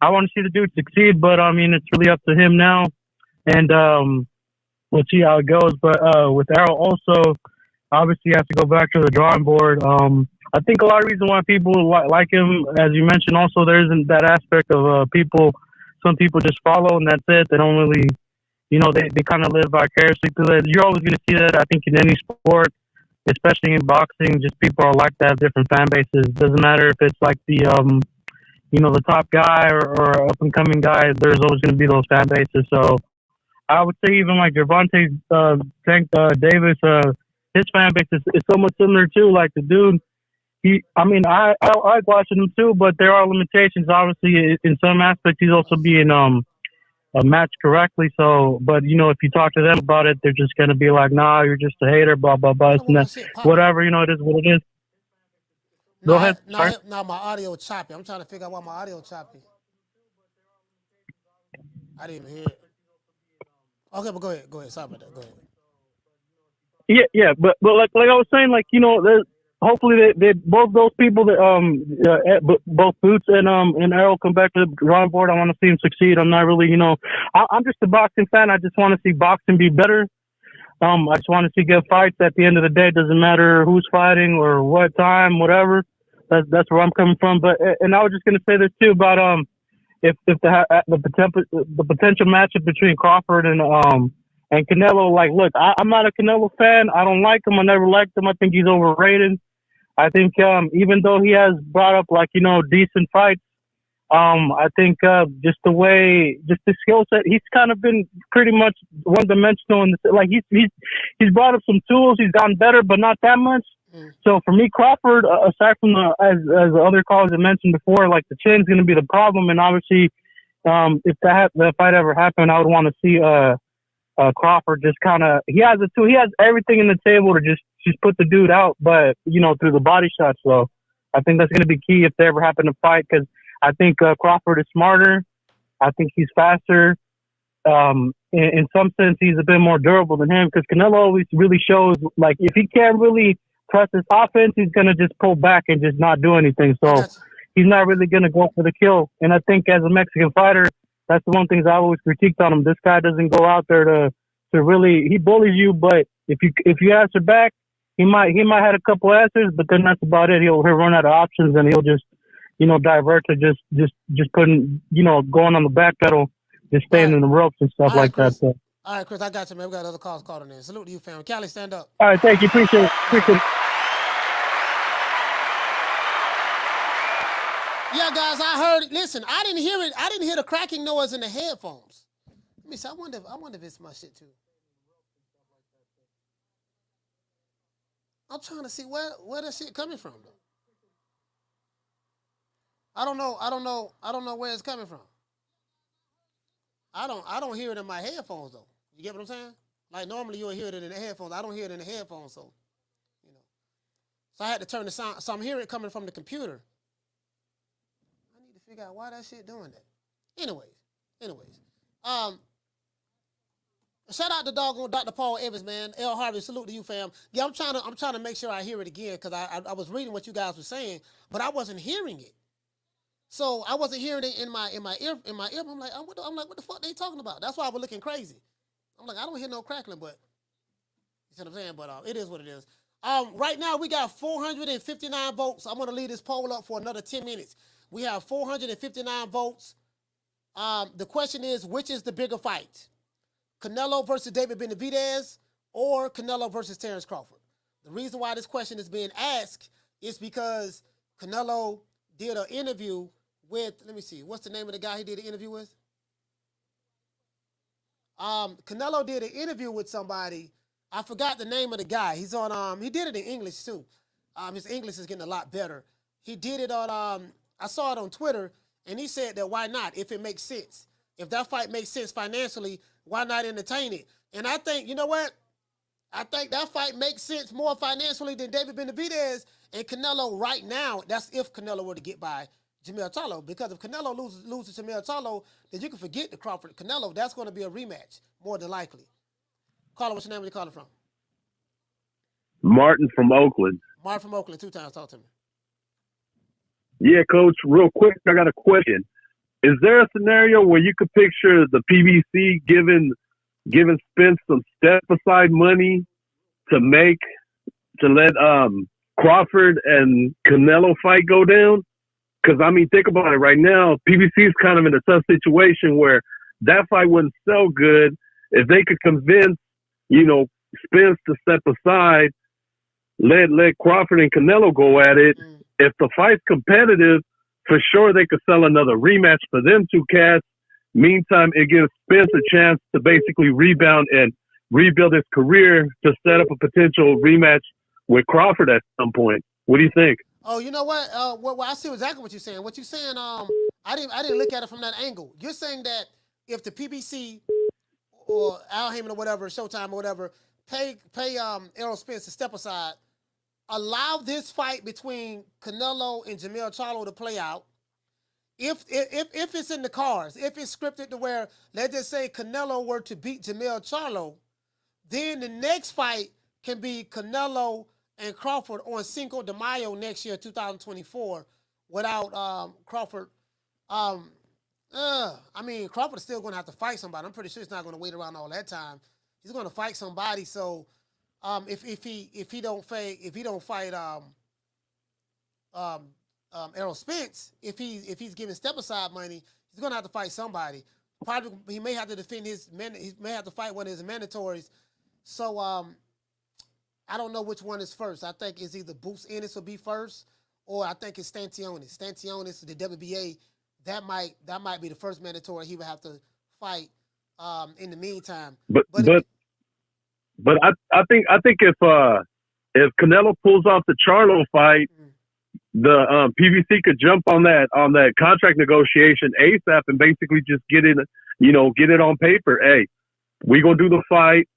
I want to see the dude succeed, but I mean, it's really up to him now. And we'll see how it goes. But with Errol also, obviously you have to go back to the drawing board. I think a lot of reason why people like him, as you mentioned, also there isn't that aspect of some people just follow and that's it. They don't really, they kind of live vicariously through that. You're always going to see that, I think, in any sport, especially in boxing. Just people are like that, different fan bases. Doesn't matter if it's like the the top guy or up and coming guy, there's always going to be those fan bases. So I would say even like Gervonta Davis, his fan base is somewhat similar too. Like the dude, I like watching him too, but there are limitations. Obviously, in some aspects, he's also being matched correctly. So, but if you talk to them about it, they're just gonna be like, "Nah, you're just a hater," blah blah blah, and that, whatever. It is what it is. Go ahead. Now my audio choppy. I'm trying to figure out why my audio choppy. I didn't even hear it. Okay, but go ahead. Sorry about that. Go ahead. Yeah, but like I was saying, like there's hopefully they both those people that both Boots and Errol come back to the drawing board. I want to see them succeed. I'm not really I'm just a boxing fan. I just want to see boxing be better. I just want to see good fights. At the end of the day, it doesn't matter who's fighting or what time, whatever. That's where I'm coming from. But and I was just gonna say this too about if the potential matchup between Crawford and Canelo. Like, look, I'm not a Canelo fan. I don't like him. I never liked him. I think he's overrated. I think even though he has brought up decent fights, I think just the skill set, he's kind of been pretty much one dimensional. He's brought up some tools. He's gotten better, but not that much. So for me, Crawford, aside from as the other callers have mentioned before, like the chin's going to be the problem. And obviously, if that fight ever happened, I would want to see Crawford just kind of, he has everything in the table to just put the dude out, but through the body shots. So I think that's going to be key if they ever happen to fight, because I think Crawford is smarter. I think he's faster. In some sense, he's a bit more durable than him, because Canelo always really shows, like, if he can't really press his offense, he's going to just pull back and just not do anything. So he's not really going to go for the kill. And I think as a Mexican fighter, that's the one thing I always critiqued on him. This guy doesn't go out there to really, he bullies you, but if you answer back, he might have a couple answers, but then that's about it. He'll run out of options, and he'll just divert to just putting going on the back pedal, just staying in the ropes and stuff like that. So. All right, Chris, I got you, man. We got other calls calling in. Salute to you, fam. Cali, stand up. All right, thank you. Appreciate it. Yeah, guys, I heard it. Listen, I didn't hear it. I didn't hear the cracking noise in the headphones. Let me see. I wonder if it's my shit too. I'm trying to see where that shit coming from though. I don't know where it's coming from. I don't hear it in my headphones though. You get what I'm saying? Like normally you'll hear it in the headphones. I don't hear it in the headphones, so So I had to turn the sound. So I'm hearing it coming from the computer. I need to figure out why that shit doing that. Anyways. Shout out to doggone Dr. Paul Evans, man. L. Harvey, salute to you, fam. Yeah, I'm trying to make sure I hear it again, because I was reading what you guys were saying, but I wasn't hearing it. So I wasn't hearing it in my ear. I'm like, what the fuck they talking about? That's why I was looking crazy. I'm like, I don't hear no crackling, but you see what I'm saying? But it is what it is. Right now we got 459 votes. I'm gonna leave this poll up for another 10 minutes. We have 459 votes. The question is, which is the bigger fight? Canelo versus David Benavidez or Canelo versus Terence Crawford? The reason why this question is being asked is because Canelo did an interview with, let me see, what's the name of the guy he did an interview with? Canelo did an interview with somebody. I forgot the name of the guy. He's on, he did it in English too. His English is getting a lot better. He did it on, I saw it on Twitter, and he said that why not, if it makes sense. If that fight makes sense financially, why not entertain it? And I think, you know what? I think that fight makes sense more financially than David Benavidez and Canelo right now. That's if Canelo were to get by Jamil Charlo. Because if Canelo loses to Jamil Charlo, then you can forget the Crawford Canelo. That's going to be a rematch, more than likely. Caller, what's your name? Where you calling from? Martin from Oakland. Martin from Oakland, 2 times. Talk to me. Yeah, Coach, real quick, I got a question. Is there a scenario where you could picture the PBC giving Spence some step-aside money to let Crawford and Canelo fight go down? Because, I mean, think about it right now. PBC is kind of in a tough situation where that fight wouldn't sell good. If they could convince, Spence to step aside, let Crawford and Canelo go at it. If the fight's competitive, for sure they could sell another rematch for them two cats. Meantime, it gives Spence a chance to basically rebound and rebuild his career to set up a potential rematch with Crawford at some point. What do you think? Oh, you know what? Well, I see exactly what you're saying. What you're saying, I didn't look at it from that angle. You're saying that if the PBC or Al Heyman or whatever, Showtime or whatever, pay Errol Spence to step aside, allow this fight between Canelo and Jermell Charlo to play out. If it's in the cards, if it's scripted to where, let's just say Canelo were to beat Jermell Charlo, then the next fight can be Canelo and Crawford on Cinco de Mayo next year, 2024, without Crawford. I mean, Crawford is still going to have to fight somebody. I'm pretty sure he's not going to wait around all that time. He's going to fight somebody. So if he don't fight Errol Spence, if he's giving step aside money, he's going to have to fight somebody. Probably he may have to defend he may have to fight one of his mandatories. So I don't know which one is first. I think it's either Boots Ennis will be first, or I think it's Stantionis. Stantionis, the WBA, that might be the first mandatory he would have to fight in the meantime. But I think if Canelo pulls off the Charlo fight, the PBC could jump on that contract negotiation ASAP and basically just get it on paper. Hey, we gonna do the fight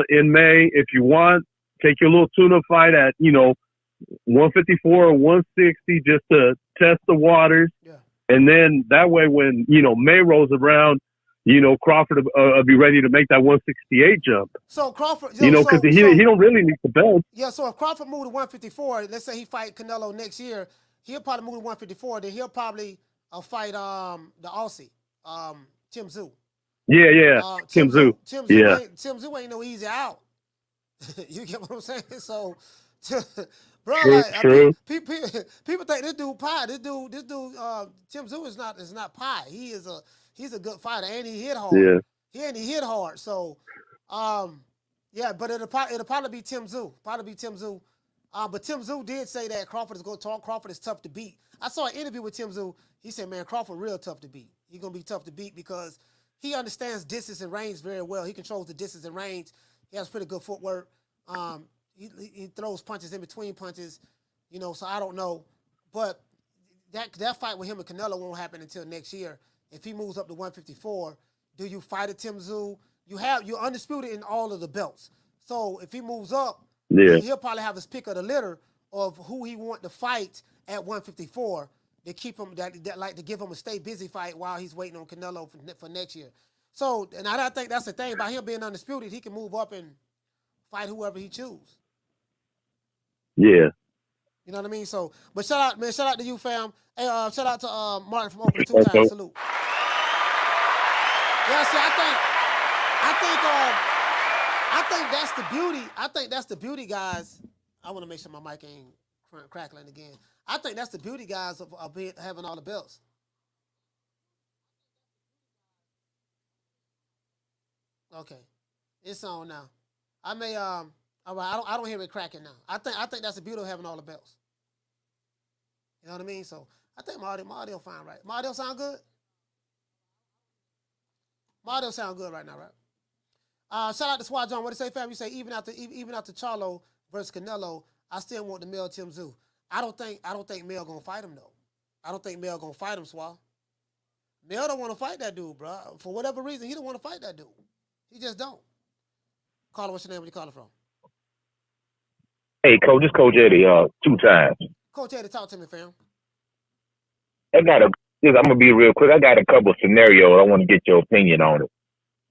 in May. If you want, take your little tuna fight at 154 or 160 just to test the waters. Yeah. And then that way, when May rolls around, Crawford will be ready to make that 168 jump. So Crawford, because he don't really need the belt. Yeah. So if Crawford moved to 154, let's say he fight Canelo next year, he'll probably move to 154. Then he'll probably fight the Aussie, Tim Tszyu. Yeah. Tim Tszyu. Tim Tszyu ain't no easy out. You get what I'm saying? So, bro, true. People think this dude pie. This dude, Tim Tszyu is not pie. He's a good fighter, and he hit hard. Yeah. He hit hard. So, yeah, but it'll probably be Tim Tszyu. But Tim Tszyu did say that Crawford is going to talk. Crawford is tough to beat. I saw an interview with Tim Tszyu. He said, "Man, Crawford real tough to beat. He's gonna be tough to beat because he understands distance and range very well. He controls the distance and range. He has pretty good footwork. He throws punches in between punches, so I don't know. But that fight with him and Canelo won't happen until next year. If he moves up to 154, do you fight a Tim Tszyu? You're undisputed in all of the belts. So if he moves up, he'll probably have his pick of the litter of who he want to fight at 154 to keep him to give him a stay busy fight while he's waiting on Canelo for next year. So, and I think that's the thing about him being undisputed. He can move up and fight whoever he chooses. Yeah. You know what I mean? So, but shout out to you, fam. Hey, shout out to Martin from Oakland, 2 times. Salute. Yeah, see, I think that's the beauty. I think that's the beauty, guys. I want to make sure my mic ain't crackling again. I think that's the beauty, guys, of having all the belts. Okay, it's on now. I may all right. I don't hear it cracking now. I think that's the beauty of having all the belts. You know what I mean? So I think my audio fine, right? My audio sound good. My audio sound good right now, right? Shout out to Swat John. What do you say, fam? You say even after Charlo versus Canelo, I still want the male Tim Tszyu. I don't think Mel gonna fight him though. I don't think Mel gonna fight him, Swat. Mel don't want to fight that dude, bro. For whatever reason, he don't want to fight that dude. He just don't. Caller, what's your name? Where you calling from? Hey, Coach, it's Coach Eddie, 2 times. Coach Eddie, talk to me, fam. I'm gonna be real quick. I got a couple of scenarios. I want to get your opinion on it.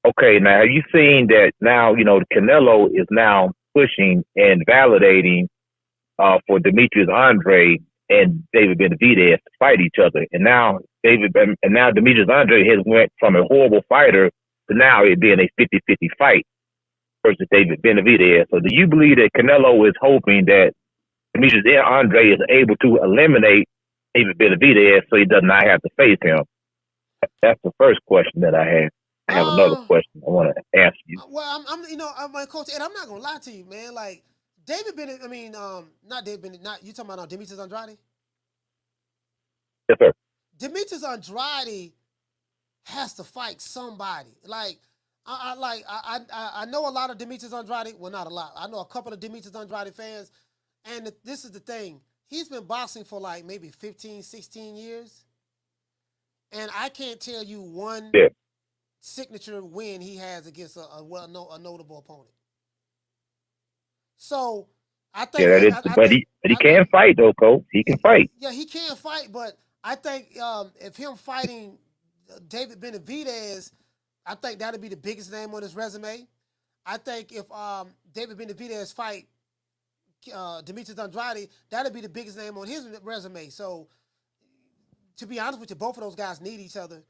Okay, now have you seen that now, Canelo is now pushing and validating for Demetrius Andre and David Benavidez to fight each other. And now Demetrius Andre has went from a horrible fighter to now it being a 50-50 fight versus David Benavidez. So do you believe that Canelo is hoping that Demetrius Andre is able to eliminate David Benavidez so he does not have to face him? That's the first question that I have. I have another question I want to ask you. Well, I'm Coach Ed, I'm not gonna lie to you, man. Like David Bennett, not David Bennett, you talking about Demetrius Andrade? Yes, sir. Demetrius Andrade has to fight somebody. Like, I know a lot of Demetrius Andrade. Well, not a lot. I know a couple of Demetrius Andrade fans. And this is the thing. He's been boxing for like maybe 15, 16 years. And I can't tell you one signature win he has against a notable opponent. So I think, but he can fight though, Coach. He can fight. Yeah, he can fight, but I think if him fighting David Benavidez, I think that'd be the biggest name on his resume. I think if David Benavidez fight Demetrius Andrade, that'd be the biggest name on his resume. So, to be honest with you, both of those guys need each other,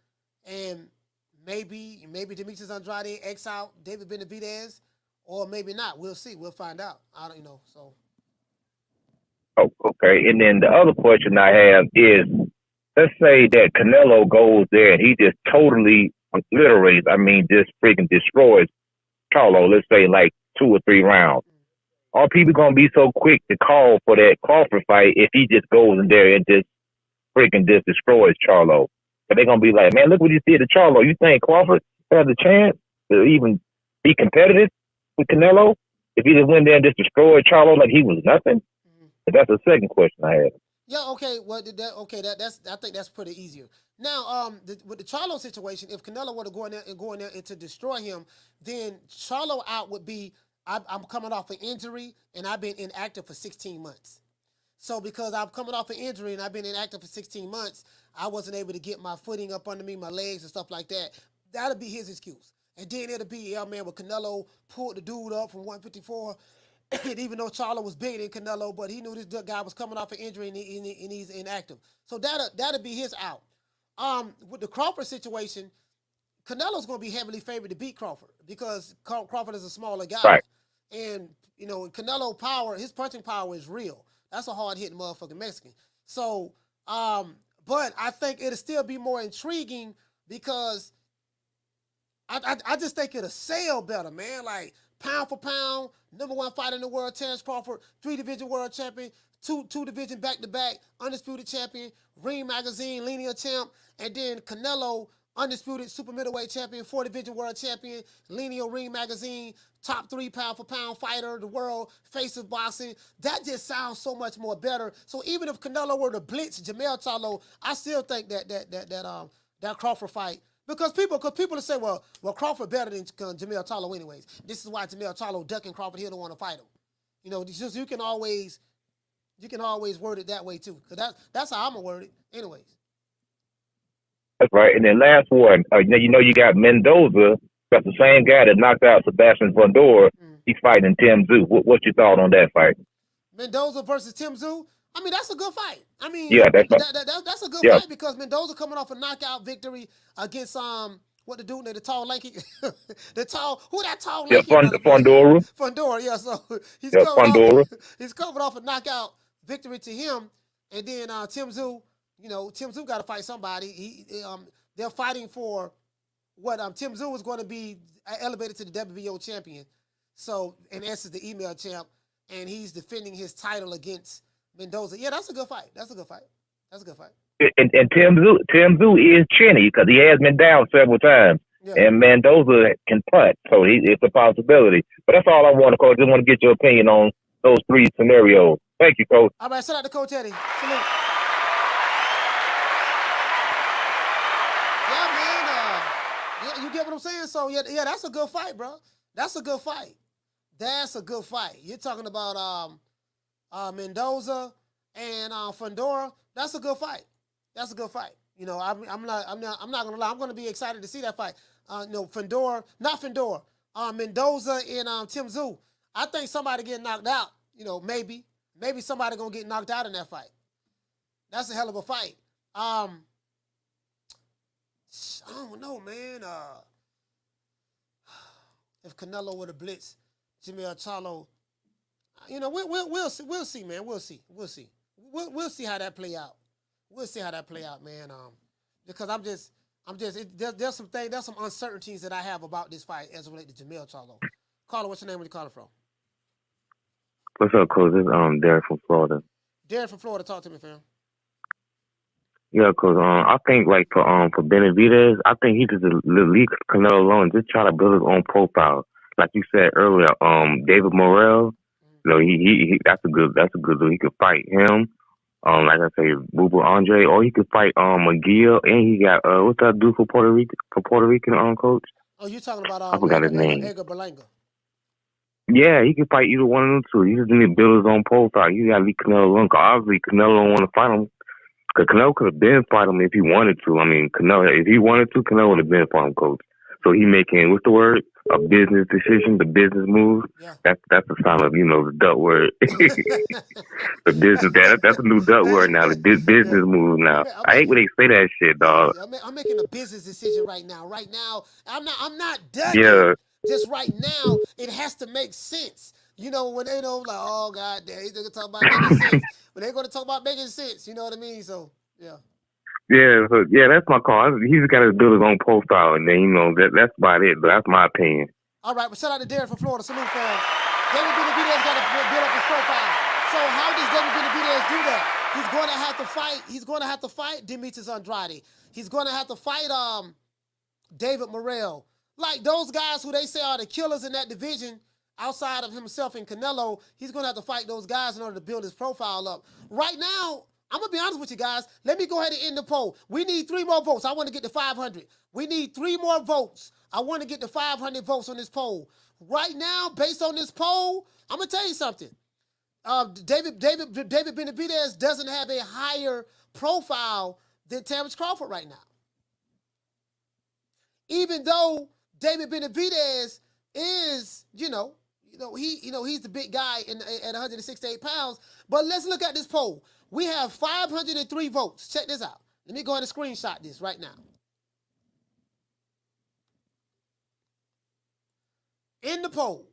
and maybe Demetrius Andrade X out David Benavidez, or maybe not. We'll see. We'll find out. I don't know. So. Oh, okay. And then the other question I have is, let's say that Canelo goes there and he just totally obliterates, just freaking destroys Charlo, let's say like 2 or 3 rounds. Are people going to be so quick to call for that Crawford fight if he just goes in there and just freaking just destroys Charlo? But they're going to be like, man, look what he did to Charlo. You think Crawford has a chance to even be competitive with Canelo if he just went there and just destroyed Charlo like he was nothing? But that's the second question I have. Yeah, okay. Well, that's I think that's pretty easier. Now, with the Charlo situation, if Canelo were to go in there and to destroy him, then Charlo out would be. I'm coming off an injury and I've been inactive for 16 months. So because I'm coming off an injury and I've been inactive for 16 months, I wasn't able to get my footing up under me, my legs and stuff like that. That'll be his excuse. And then it'll be, yeah, man, with Canelo pulled the dude up from 154. And even though Charlo was bigger than Canelo, but he knew this guy was coming off an injury and he's inactive. So that'll be his out. With the Crawford situation, Canelo's going to be heavily favored to beat Crawford because Crawford is a smaller guy. Right. And, Canelo power, his punching power is real. That's a hard-hitting motherfucking Mexican. So, but I think it'll still be more intriguing because I just think it'll sell better, man. Like, pound for pound, #1 fighter in the world, Terence Crawford, 3-division world champion, two division back-to-back, undisputed champion, Ring Magazine, lineal champ, and then Canelo, undisputed super middleweight champion, 4-division world champion, lineal Ring Magazine, top 3 pound for pound fighter of the world, face of boxing. That just sounds so much more better. So even if Canelo were to blitz Jermell Charlo, I still think that Crawford fight. Because people will say, well, Crawford better than Jermell Charlo anyways. This is why Jermell Charlo ducking Crawford. He don't want to fight him. Just you can always word it that way too. Because that's how I'm gonna word it, anyways. That's right. And then last one, you got Mendoza. That's the same guy that knocked out Sebastian Fundora. He's fighting Tim Tszyu. What's your thought on that fight? Mendoza versus Tim Tszyu? That's a good fight. That's a good fight because Mendoza coming off a knockout victory against what the dude the tall lanky the tall lanky Fundora. Fundora, yeah. So he's coming off a knockout victory to him, and then Tim Tszyu, Tim Tszyu got to fight somebody. They're fighting for what Tim Tszyu is going to be elevated to the WBO champion. So in essence, the email champ, and he's defending his title against Mendoza. Yeah, that's a good fight. And Tim Tszyu is chinny because he has been down several times. Yeah. And Mendoza can punt, so it's a possibility. But that's all I want, Coach. Just want to get your opinion on those 3 scenarios. Thank you, Coach. All right, shout out to Coach Eddie. Salute. Yeah, man. You get what I'm saying? So yeah, that's a good fight, bro. That's a good fight. You're talking about Mendoza and Fundora. That's a good fight. I'm not gonna lie. I'm gonna be excited to see that fight. Mendoza and Tim Tszyu. I think somebody get knocked out. Maybe somebody gonna get knocked out in that fight. That's a hell of a fight. I don't know, man. If Canelo would have blitzed Jermell Charlo, we'll see, man. We'll see. We'll see how that play out. Man. Because there's some uncertainties that I have about this fight as it relates to Jermell Charlo. Caller, what's your name? Where you calling from? What's up, Coach? This is Derek from Florida. Derek from Florida, talk to me, fam. Yeah, cause I think like for Benavidez, I think he just leave Canelo alone, just try to build his own profile. Like you said earlier, David Morrell, you know, he that's a good dude. He could fight him. Like I say, Bubu Andre, or he could fight McGill, and he got what's that dude for Puerto Rican coach? Oh, you talking about I forgot his name. Edgar Berlanga. Yeah, he could fight either one of them two. He just need to build his own profile. You gotta leave Canelo alone. Cause obviously Canelo don't want to fight him. Cause Canelo could have been fight him if he wanted to. I mean, Canelo, if he wanted to, Canelo would have been fight him, coach. So he making, what's the word? A business decision, the business move. Yeah. That's a sign of, you know, the duck word. The business, that's a new duck word now. The business move now. I hate when they say that shit, dog. I'm making a business decision right now. Right now, I'm not ducking. Yeah. Just right now, it has to make sense. You know, when they know, like, oh, God, he's going to talk about making sense. When they're going to talk about making sense, you know what I mean? So, yeah. Yeah, so, yeah, that's my call. He's got to build his own profile, and then, you know, that's about it. But that's my opinion. All right, well, shout out to Derek from Florida. Salute, fam. David Benavidez got to build up his profile. So how does David Benavidez do that? He's going to have to fight. He's going to have to fight Demetrius Andrade. He's going to have to fight David Morrell. Like those guys who they say are the killers in that division outside of himself and Canelo, he's going to have to fight those guys in order to build his profile up. Right now, I'm going to be honest with you guys. Let me go ahead and end the poll. We need 3 more votes. I want to get to 500. We need 3 more votes. I want to get to 500 votes on this poll. Right now, based on this poll, I'm going to tell you something. David Benavidez doesn't have a higher profile than Terence Crawford right now. Even though David Benavidez is, he's the big guy at 168 pounds. But let's look at this poll. We have 503 votes. Check this out. Let me go ahead and screenshot this right now. In the poll.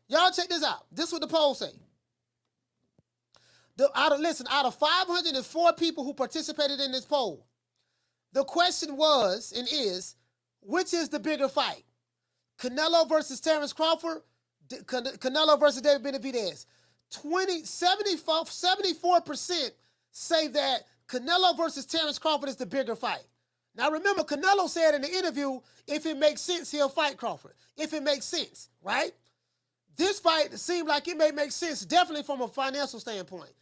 Y'all check this out. This is what the poll say. Out of 504 people who participated in this poll, the question was and is, which is the bigger fight? Canelo versus Terence Crawford, Canelo versus David Benavidez. 74% say that Canelo versus Terence Crawford is the bigger fight. Now remember, Canelo said in the interview, if it makes sense, he'll fight Crawford. If it makes sense, right? This fight seemed like it may make sense, definitely from a financial standpoint.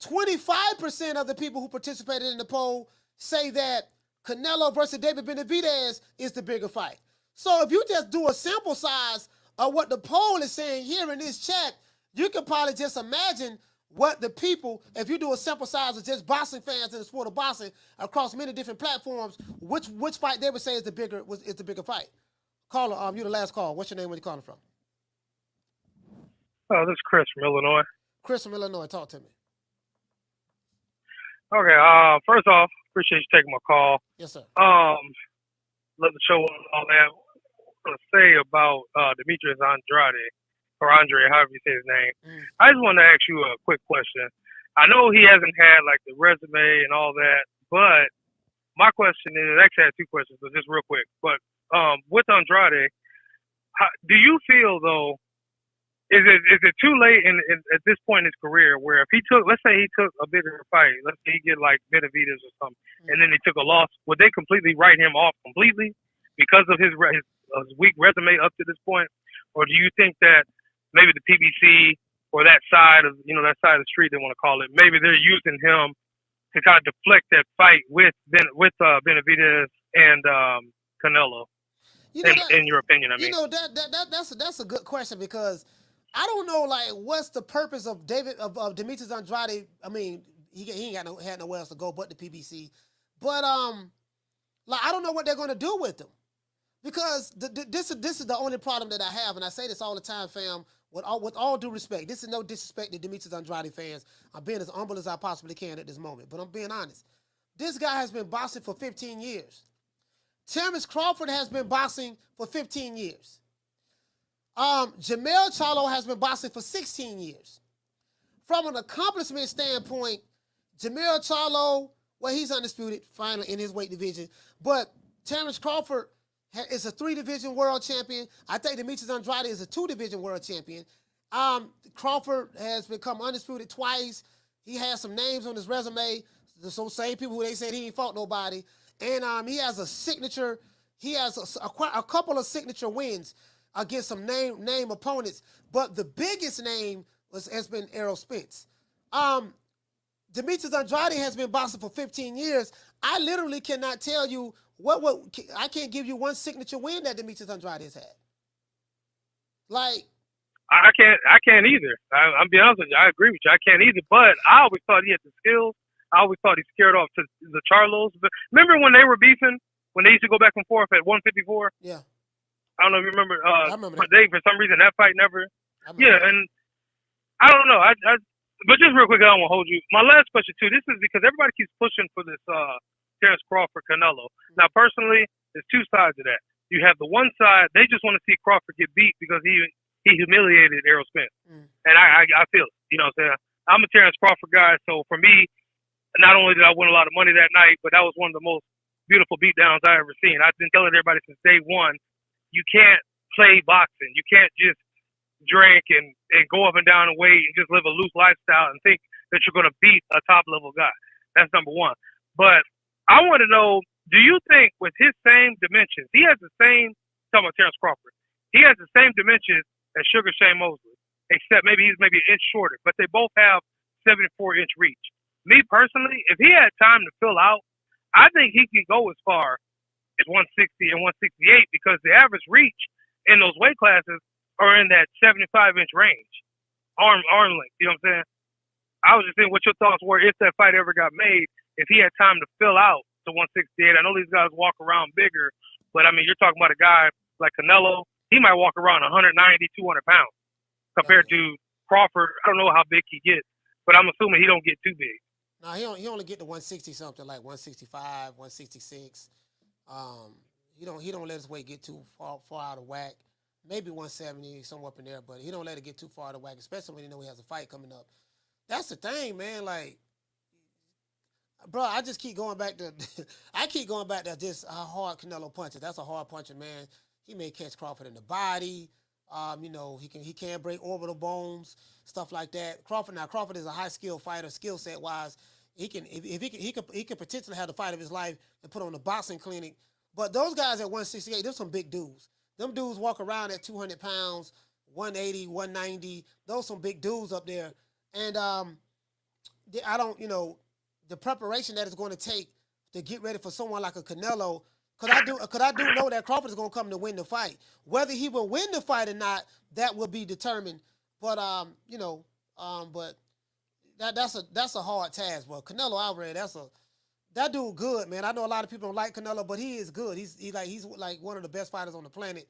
25% of the people who participated in the poll say that Canelo versus David Benavidez is the bigger fight. So if you just do a sample size of what the poll is saying here in this chat, you can probably just imagine what the people, if you do a sample size of just boxing fans in the sport of boxing across many different platforms, which fight they would say is the bigger fight. Caller, you're the last call. What's your name? Where you calling from? Oh, this is Chris from Illinois. Chris from Illinois, talk to me. Okay, first off, appreciate you taking my call. Yes, sir. Love the show and all that. What I want to say about Demetrius Andrade, or Andre, however you say his name. I just want to ask you a quick question. I know he hasn't had like the resume and all that, but my question is, actually I had 2 questions, but just real quick. But with Andrade, do you feel though, is it too late at this point in his career where if he took, let's say he took a bigger fight, let's say he get like Benavidez or something, and then he took a loss, would they completely write him off completely because of his weak resume up to this point? Or do you think that maybe the PBC or that side of the street, they want to call it, maybe they're using him to kind of deflect that fight with Benavidez and Canelo? In your opinion, I mean. That's a good question because I don't know, like, what's the purpose of Demetrius Andrade? I mean, he ain't had nowhere else to go but the PBC. But like, I don't know what they're going to do with him because this is the only problem that I have, and I say this all the time, fam. With all due respect, this is no disrespect to Demetrius Andrade fans. I'm being as humble as I possibly can at this moment, but I'm being honest. This guy has been boxing for 15 years. Terence Crawford has been boxing for 15 years. Jermell Charlo has been boxing for 16 years. From an accomplishment standpoint, Jermell Charlo, well, he's undisputed finally in his weight division, but Terence Crawford is a 3-division world champion. I think Demetrius Andrade is a 2-division world champion. Crawford has become undisputed twice. He has some names on his resume. some same people who they said he ain't fought nobody. And he has a signature. He has a couple of signature wins against some name opponents. But the biggest name has been Errol Spence. Demetrius Andrade has been boxing for 15 years. I literally cannot tell you I can't give you one signature win that Demetrius Andrade has had. Like, I can't either. I'm being honest with you. I agree with you. I can't either. But I always thought he had the skills. I always thought he scared off to the Charlos. But remember when they were beefing? When they used to go back and forth at 154? Yeah. I don't know if you remember. I remember that. For some reason, that fight never. Yeah, and I don't know. But just real quick, I don't want to hold you. My last question, too, this is because everybody keeps pushing for this Terence Crawford Canelo. Now, personally, there's two sides of that. You have the one side, they just want to see Crawford get beat because he humiliated Errol Spence. And I feel it. You know what I'm saying? I'm a Terence Crawford guy, so for me, not only did I win a lot of money that night, but that was one of the most beautiful beatdowns I ever seen. I've been telling everybody since day one, you can't play boxing. You can't just drink and go up and down and weight and just live a loose lifestyle and think that you're going to beat a top-level guy. That's number one. But I want to know, do you think with his same dimensions, he has the same, talking about Terence Crawford, he has the same dimensions as Sugar Shane Mosley, except maybe he's maybe an inch shorter, but they both have 74-inch reach. Me personally, if he had time to fill out, I think he can go as far as 160 and 168 because the average reach in those weight classes are in that 75-inch range, arm length. You know what I'm saying? I was just saying what your thoughts were if that fight ever got made, if he had time to fill out to 168. I know these guys walk around bigger, but I mean, you're talking about a guy like Canelo. He might walk around 190, 200 pounds compared to Crawford. I don't know how big he gets, but I'm assuming he don't get too big. No, he only get to 160 something, like 165, 166. He don't let his weight get too far out of whack. Maybe 170, somewhere up in there, but he don't let it get too far out of whack, especially when he know he has a fight coming up. That's the thing, man. Like, bro, I just keep going back to this hard Canelo punches. That's a hard puncher, man. He may catch Crawford in the body. He can break orbital bones, stuff like that. Crawford is a high skill fighter, skill set wise. He can potentially have the fight of his life and put on a boxing clinic. But those guys at 168, they're some big dudes. Them dudes walk around at 200 pounds, 180, 190. Those some big dudes up there. And the preparation that it's going to take to get ready for someone like a Canelo. Cause I do know that Crawford is gonna come to win the fight. Whether he will win the fight or not, that will be determined. But but that's a hard task. But Canelo Alvarez, that dude good, man. I know a lot of people don't like Canelo, but he is good. He's like one of the best fighters on the planet,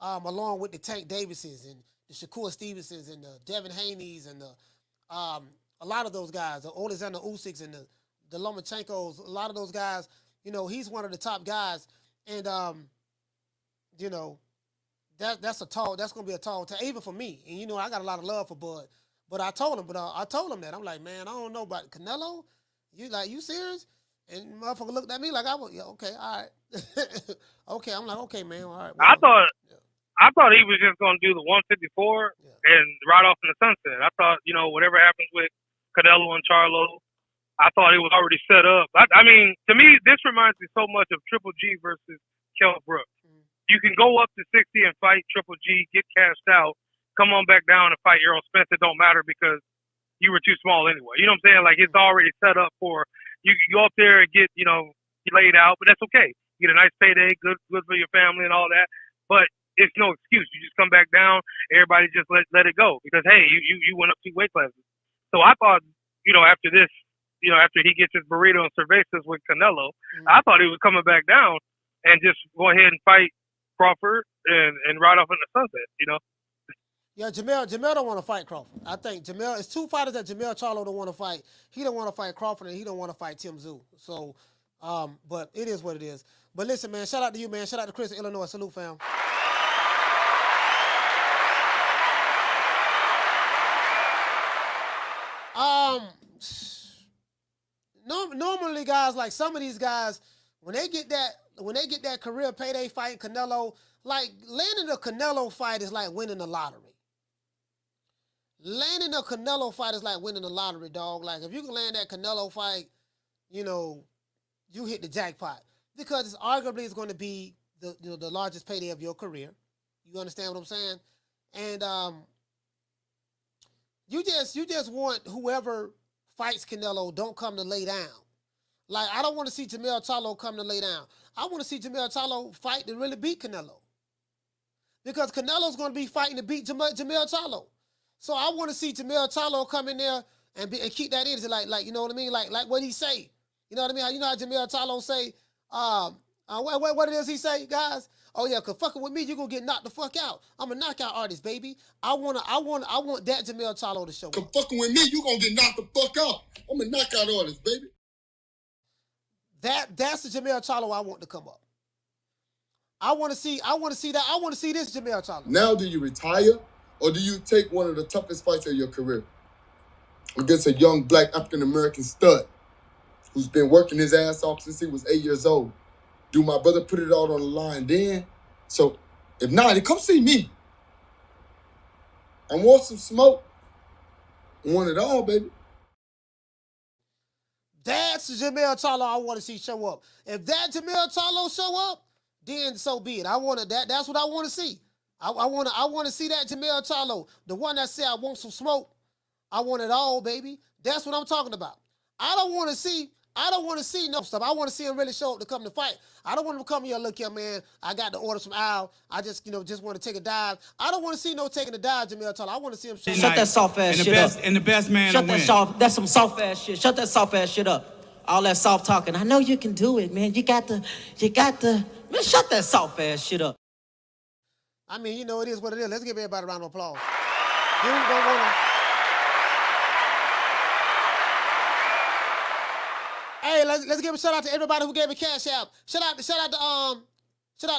along with the Tank Davises and the Shakur Stevensons and the Devin Haney's and the a lot of those guys, the Alexander Usyks and the Lomachenkos. A lot of those guys. He's one of the top guys, and that's going to be a tall task, even for me. And I got a lot of love for Bud, but I told him that I'm like, man, I don't know about Canelo. You serious? And motherfucker looked at me like I was, yeah, okay, all right, okay. I'm like, okay, man, all right. Well, I thought he was just going to do the 154 and ride off in the sunset. I thought, whatever happens with Canelo and Charlo. I thought it was already set up. I mean, to me, this reminds me so much of Triple G versus Kell Brooks. You can go up to 60 and fight Triple G, get cashed out, come on back down and fight Errol Spence. It don't matter because you were too small anyway. You know what I'm saying? Like, it's already set up for you go up there and get, laid out, but that's okay. You get a nice payday, good for your family and all that. But it's no excuse. You just come back down, everybody just let it go because, hey, you went up 2 weight classes. So I thought, after this, after he gets his burrito and cervezas with Canelo, I thought he was coming back down and just go ahead and fight Crawford and ride off in the sunset, Yeah, Jamel don't want to fight Crawford. I think Jamel, it's 2 fighters that Jamel Charlo don't want to fight. He don't want to fight Crawford, and he don't want to fight Tim Tszyu. So, but it is what it is. But listen, man, shout out to you, man. Shout out to Chris in Illinois. Salute, fam. Normally, guys, like some of these guys, when they get that career payday fight, Canelo, like landing a Canelo fight is like winning the lottery. Landing a Canelo fight is like winning the lottery, dog. Like if you can land that Canelo fight, you know, you hit the jackpot because it's arguably is going to be the largest payday of your career. You understand what I'm saying? And you just want whoever fights Canelo don't come to lay down. Like, I don't want to see Jamel Charlo come to lay down. I want to see Jamel Charlo fight to really beat Canelo. Because Canelo's going to be fighting to beat Jamel Charlo. So I want to see Jamel Charlo come in there and keep that energy, like you know what I mean? Like what he say. You know what I mean? You know how Jamel Charlo say, what it is he say, guys? Oh yeah, cause fucking with me, you're gonna get knocked the fuck out. I'm a knockout artist, baby. I want that Jamel Charlo to show up. Cause fucking with me, you gonna get knocked the fuck out. I'm a knockout artist, baby. That's the Jamel Charlo I want to come up. I want to see that. I want to see this Jamel Charlo. Now, do you retire or do you take one of the toughest fights of your career against a young black African American stud who's been working his ass off since he was 8 years old? Do my brother put it all on the line then? So, if not, then come see me. I want some smoke. I want it all, baby. That's the Jamel Charlo I want to see show up. If that Jamel Charlo show up, then so be it. That's what I want to see. I want to see that Jamel Charlo, the one that said I want some smoke. I want it all, baby. That's what I'm talking about. I don't want to see no stuff. I want to see him really show up to come to fight. I don't want him to come here, look here, man. I got to order some Al. I just want to take a dive. I don't want to see no taking a dive, Jamel Charlo. I want to see him show up. Shut that soft ass shit up. And the best man to win. That's some soft ass shit. Shut that soft ass shit up. All that soft talking. I know you can do it, man. You got to. Man, shut that soft ass shit up. I mean, you know, it is what it is. Let's give everybody a round of applause. Dude don't want to. Hey, let's give a shout out to everybody who gave a cash out. Shout out to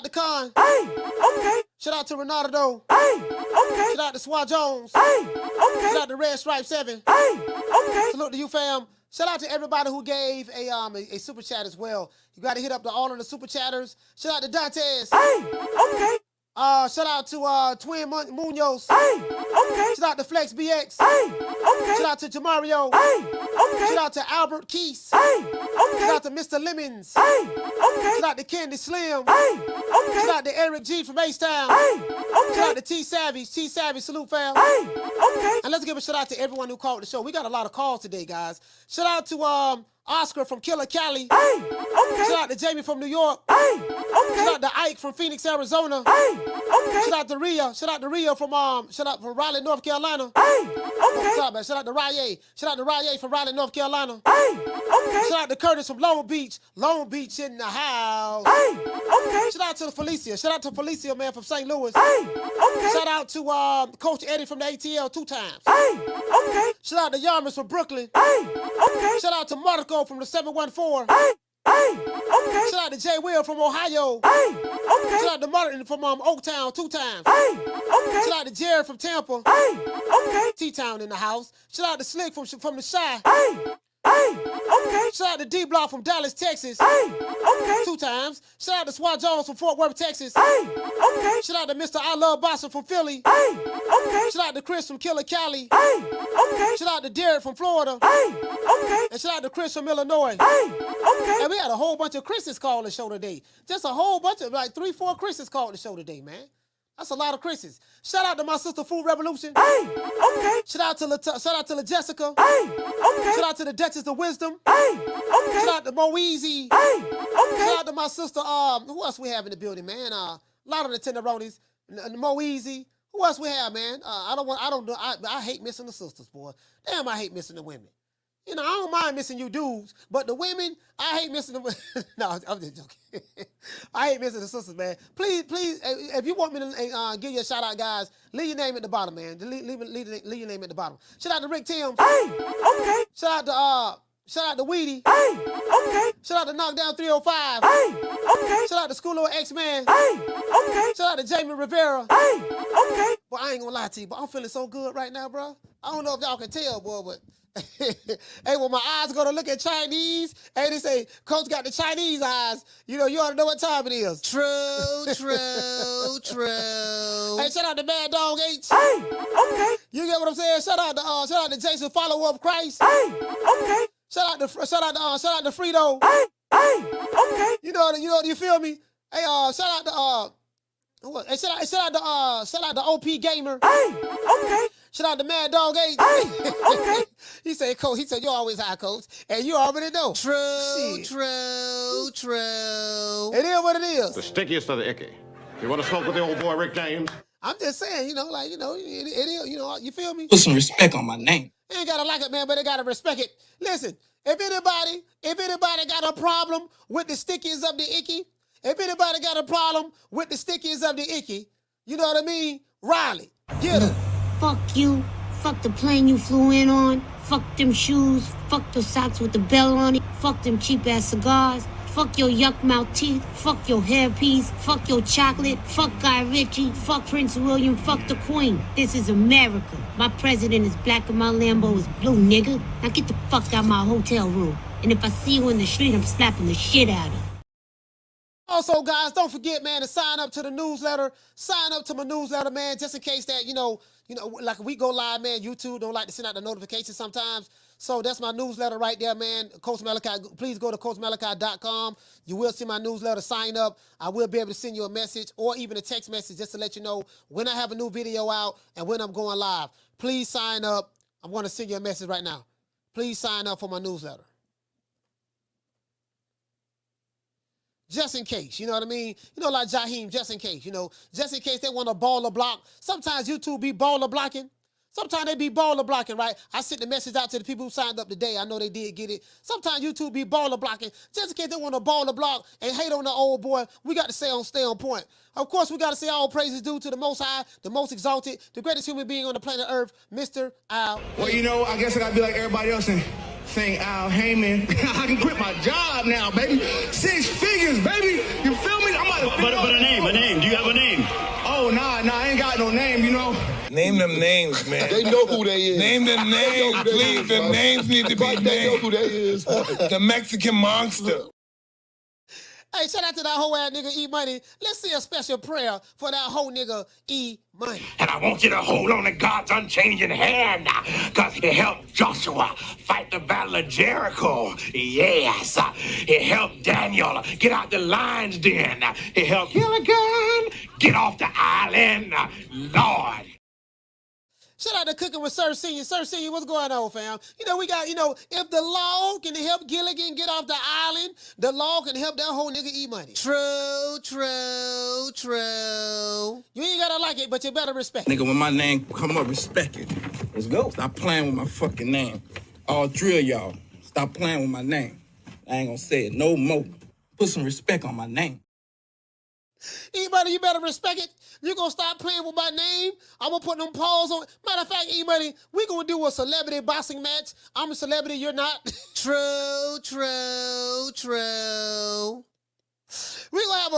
Khan. Hey, okay. Shout out to Ronaldo. Hey, okay. Shout out to Swat Jones. Hey, okay. Shout out to Red Stripe 7. Hey, okay. Salute to you, fam. Shout out to everybody who gave a super chat as well. You got to hit up all of the super chatters. Shout out to Dantes. Hey, okay. Shout out to Twin Munoz. Hey, okay. Shout out to Flex BX. Hey, okay. Shout out to Jamario. Hey, okay. Shout out to Albert Keese. Hey, okay. Shout out to Mr. Lemons. Hey, okay. Shout out to Candy Slim. Hey, okay. Shout out to Eric G from H-Town. Hey, okay. Shout out to T Savage. T Savage, salute, fam. Hey, okay. And let's give a shout out to everyone who called the show. We got a lot of calls today, guys. Shout out to Oscar from Killer Cali. Hey, okay. Shout out to Jamie from New York. Hey, okay. Shout out to Ike from Phoenix, Arizona. Hey, okay. Shout out to Rhea. Shout out to Rhea from Raleigh, North Carolina. Hey, okay. Shout out to Rye. Shout out to Rye from Raleigh, North Carolina. Hey, okay. Shout out to Curtis from Long Beach. Long Beach in the house. Hey, okay. Shout out to Felicia. Shout out to Felicia, man, from St. Louis. Hey, okay. Shout out to Coach Eddie from the ATL 2 times. Hey, okay. Shout out to Yarmus from Brooklyn. Hey, okay. Shout out to Marco from the 714. Hey, okay. Shout out to Jay Will from Ohio. Hey, okay. Shout out to Martin from Oaktown 2 times. Hey, okay. Shout out to Jared from Tampa. Hey, okay. T-Town in the house. Shout out to Slick from the Shy. Hey, okay. Shout out to D-Block from Dallas, Texas. Hey, okay. 2 times. Shout out to Swat Jones from Fort Worth, Texas. Hey, okay. Shout out to Mr. I Love Boston from Philly. Hey, okay. Shout out to Chris from Killer Cali. Hey, okay. Shout out to Derek from Florida. Hey, okay. And shout out to Chris from Illinois. Hey, okay. And we had a whole bunch of Chris's call the show today. Just a whole bunch of, like 3-4 Chris's called the show today, man. That's a lot of Chris's. Shout out to my sister Food Revolution. Hey, okay. Shout out to La Jessica. Hey, okay. Shout out to the Duchess of Wisdom. Hey, okay. Shout out to Moeezy. Hey, okay. Shout out to my sister. Who else we have in the building, man? A lot of the tenderonis. Moeezy. Who else we have, man? I hate missing the sisters, boy. Damn, I hate missing the women. You know, I don't mind missing you dudes, but the women, I hate missing them. No, I'm just joking. I hate missing the sisters, man. Please, if you want me to give you a shout out, guys, leave your name at the bottom, man. Leave your name at the bottom. Shout out to Rick Tim. Hey, okay. Shout out to Weedy. Hey, okay. Shout out to Knockdown 305. Hey, okay. Shout out to School of X-Man. Hey, okay. Shout out to Jamie Rivera. Hey, okay. Boy, I ain't gonna lie to you, but I'm feeling so good right now, bro. I don't know if y'all can tell, boy, but hey, when my eyes go to look at Chinese, hey, they say, Coach got the Chinese eyes. You know, you ought to know what time it is. True. Hey, shout out to Mad Dog H. Hey, okay. You get what I'm saying? Shout out to Jason Follow Up Christ. Hey, okay. Shout out to Frito. Okay. You feel me? Hey, shout out to hey, shout out to OP Gamer. Okay. Shout out to Mad Dog 8. Okay. He said, Coach, you always high, Coach. And you already know. True. It is what it is. The stickiest of the icky. You want to smoke with the old boy Rick James? I'm just saying, it is, you feel me? Put some respect on my name. They ain't gotta like it, man, but they gotta respect it. Listen, if anybody got a problem with the stickies of the icky, if anybody got a problem with the stickies of the icky, you know what I mean? Riley, get him. Fuck you. Fuck the plane you flew in on. Fuck them shoes. Fuck the socks with the bell on it. Fuck them cheap ass cigars. Fuck your yuck mouth teeth. Fuck your hairpiece. Fuck your chocolate. Fuck Guy Ritchie. Fuck Prince William. Fuck the Queen. This is America. My president is black and my Lambo is blue, nigga. Now get the fuck out my hotel room. And if I see you in the street, I'm slapping the shit out of you. Also, guys, don't forget, man, to sign up to the newsletter. Sign up to my newsletter, man, just in case that, like we go live, man, YouTube don't like to send out the notifications sometimes. So that's my newsletter right there, man. Coach Malachi, please go to CoachMalachi.com. You will see my newsletter. Sign up. I will be able to send you a message or even a text message just to let you know when I have a new video out and when I'm going live. Please sign up. I'm going to send you a message right now. Please sign up for my newsletter. Just in case, you know what I mean? Like Jaheim, just in case, just in case they want to baller block. Sometimes YouTube be baller blocking. Sometimes they be baller blocking, right? I sent the message out to the people who signed up today. I know they did get it. Sometimes YouTube be baller blocking. Just in case they want to baller block and hate on the old boy, we got to stay on point. Of course, we got to say all praises due to the Most High, the most exalted, the greatest human being on the planet Earth, Mr. Al. Well, I guess I got to be like everybody else and sing Al Heyman. I can quit my job now, baby. 6 figures, baby. You feel me? I'm about to But a name. Do you have a name? Oh, nah, I ain't got no name, Name them names, man. They know who they is. Name them names, please. The names need to be named. They know who they is. The Mexican monster. Hey, shout out to that whole ass nigga E-Money. Let's say a special prayer for that whole nigga E-Money. And I want you to hold on to God's unchanging hand, because he helped Joshua fight the battle of Jericho. Yes. He helped Daniel get out the lion's den. He helped Gilligan get off the island. Lord. Shout out to Cooking with Sir Senior. Sir Senior, what's going on, fam? We got, if the law can help Gilligan get off the island, the law can help that whole nigga E-Money. True. You ain't gotta like it, but you better respect it. Nigga, when my name come up, respect it. Let's go. Stop playing with my fucking name. All 3 of y'all, stop playing with my name. I ain't gonna say it no more. Put some respect on my name. E-Money, you better respect it. You gonna stop playing with my name? I'm gonna put them paws on. Matter of fact, E-Money, we gonna do a celebrity boxing match. I'm a celebrity, you're not. True. We gonna have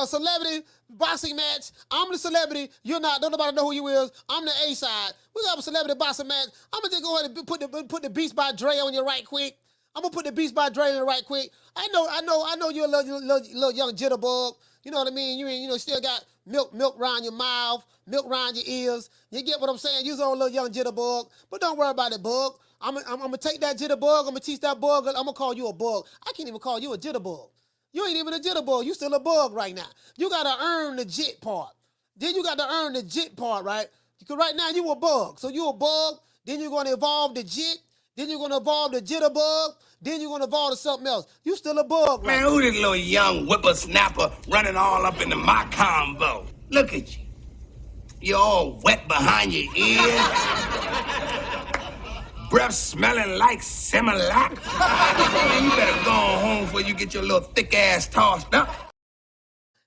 a celebrity boxing match. I'm the celebrity, you're not. Don't nobody know who you is. I'm the A side. We gonna have a celebrity boxing match. I'm gonna just go ahead and put the Beast by Dre on you right quick. I'm gonna put the Beast by Dre on you right quick. I know you're a little young jitterbug. You know what I mean? You still got milk around your mouth, milk around your ears. You get what I'm saying? You're a little young jitterbug, but don't worry about it, bug. I'm gonna take that jitterbug. I'm gonna teach that bug. I'm gonna call you a bug. I can't even call you a jitterbug. You ain't even a jitterbug. You still a bug right now. You gotta earn the jit part. Then you got to earn the jit part, right? Because right now you a bug. So you a bug. Then you're gonna evolve the jit. Then you're gonna evolve the jitterbug. Then you're gonna evolve to something else. You still a bug, right? Man, who this little young whippersnapper running all up into my combo? Look at you. You're all wet behind your ears. Breath smelling like Similac. Man, you better go on home before you get your little thick ass tossed up.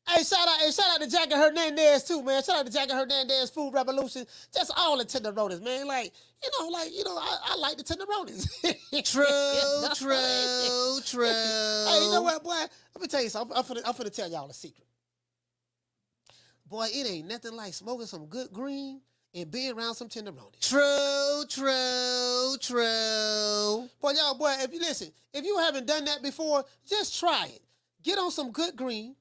Hey, shout out to Jackie Hernandez too, man. Shout out to Jackie Hernandez, Food Revolution. Just all the tenderonis, man. I like the tenderonis. True. Hey, you know what, boy? Let me tell you something. I'm finna tell y'all a secret. Boy, it ain't nothing like smoking some good green and being around some tenderonis. True. Boy, if you haven't done that before, just try it. Get on some good green.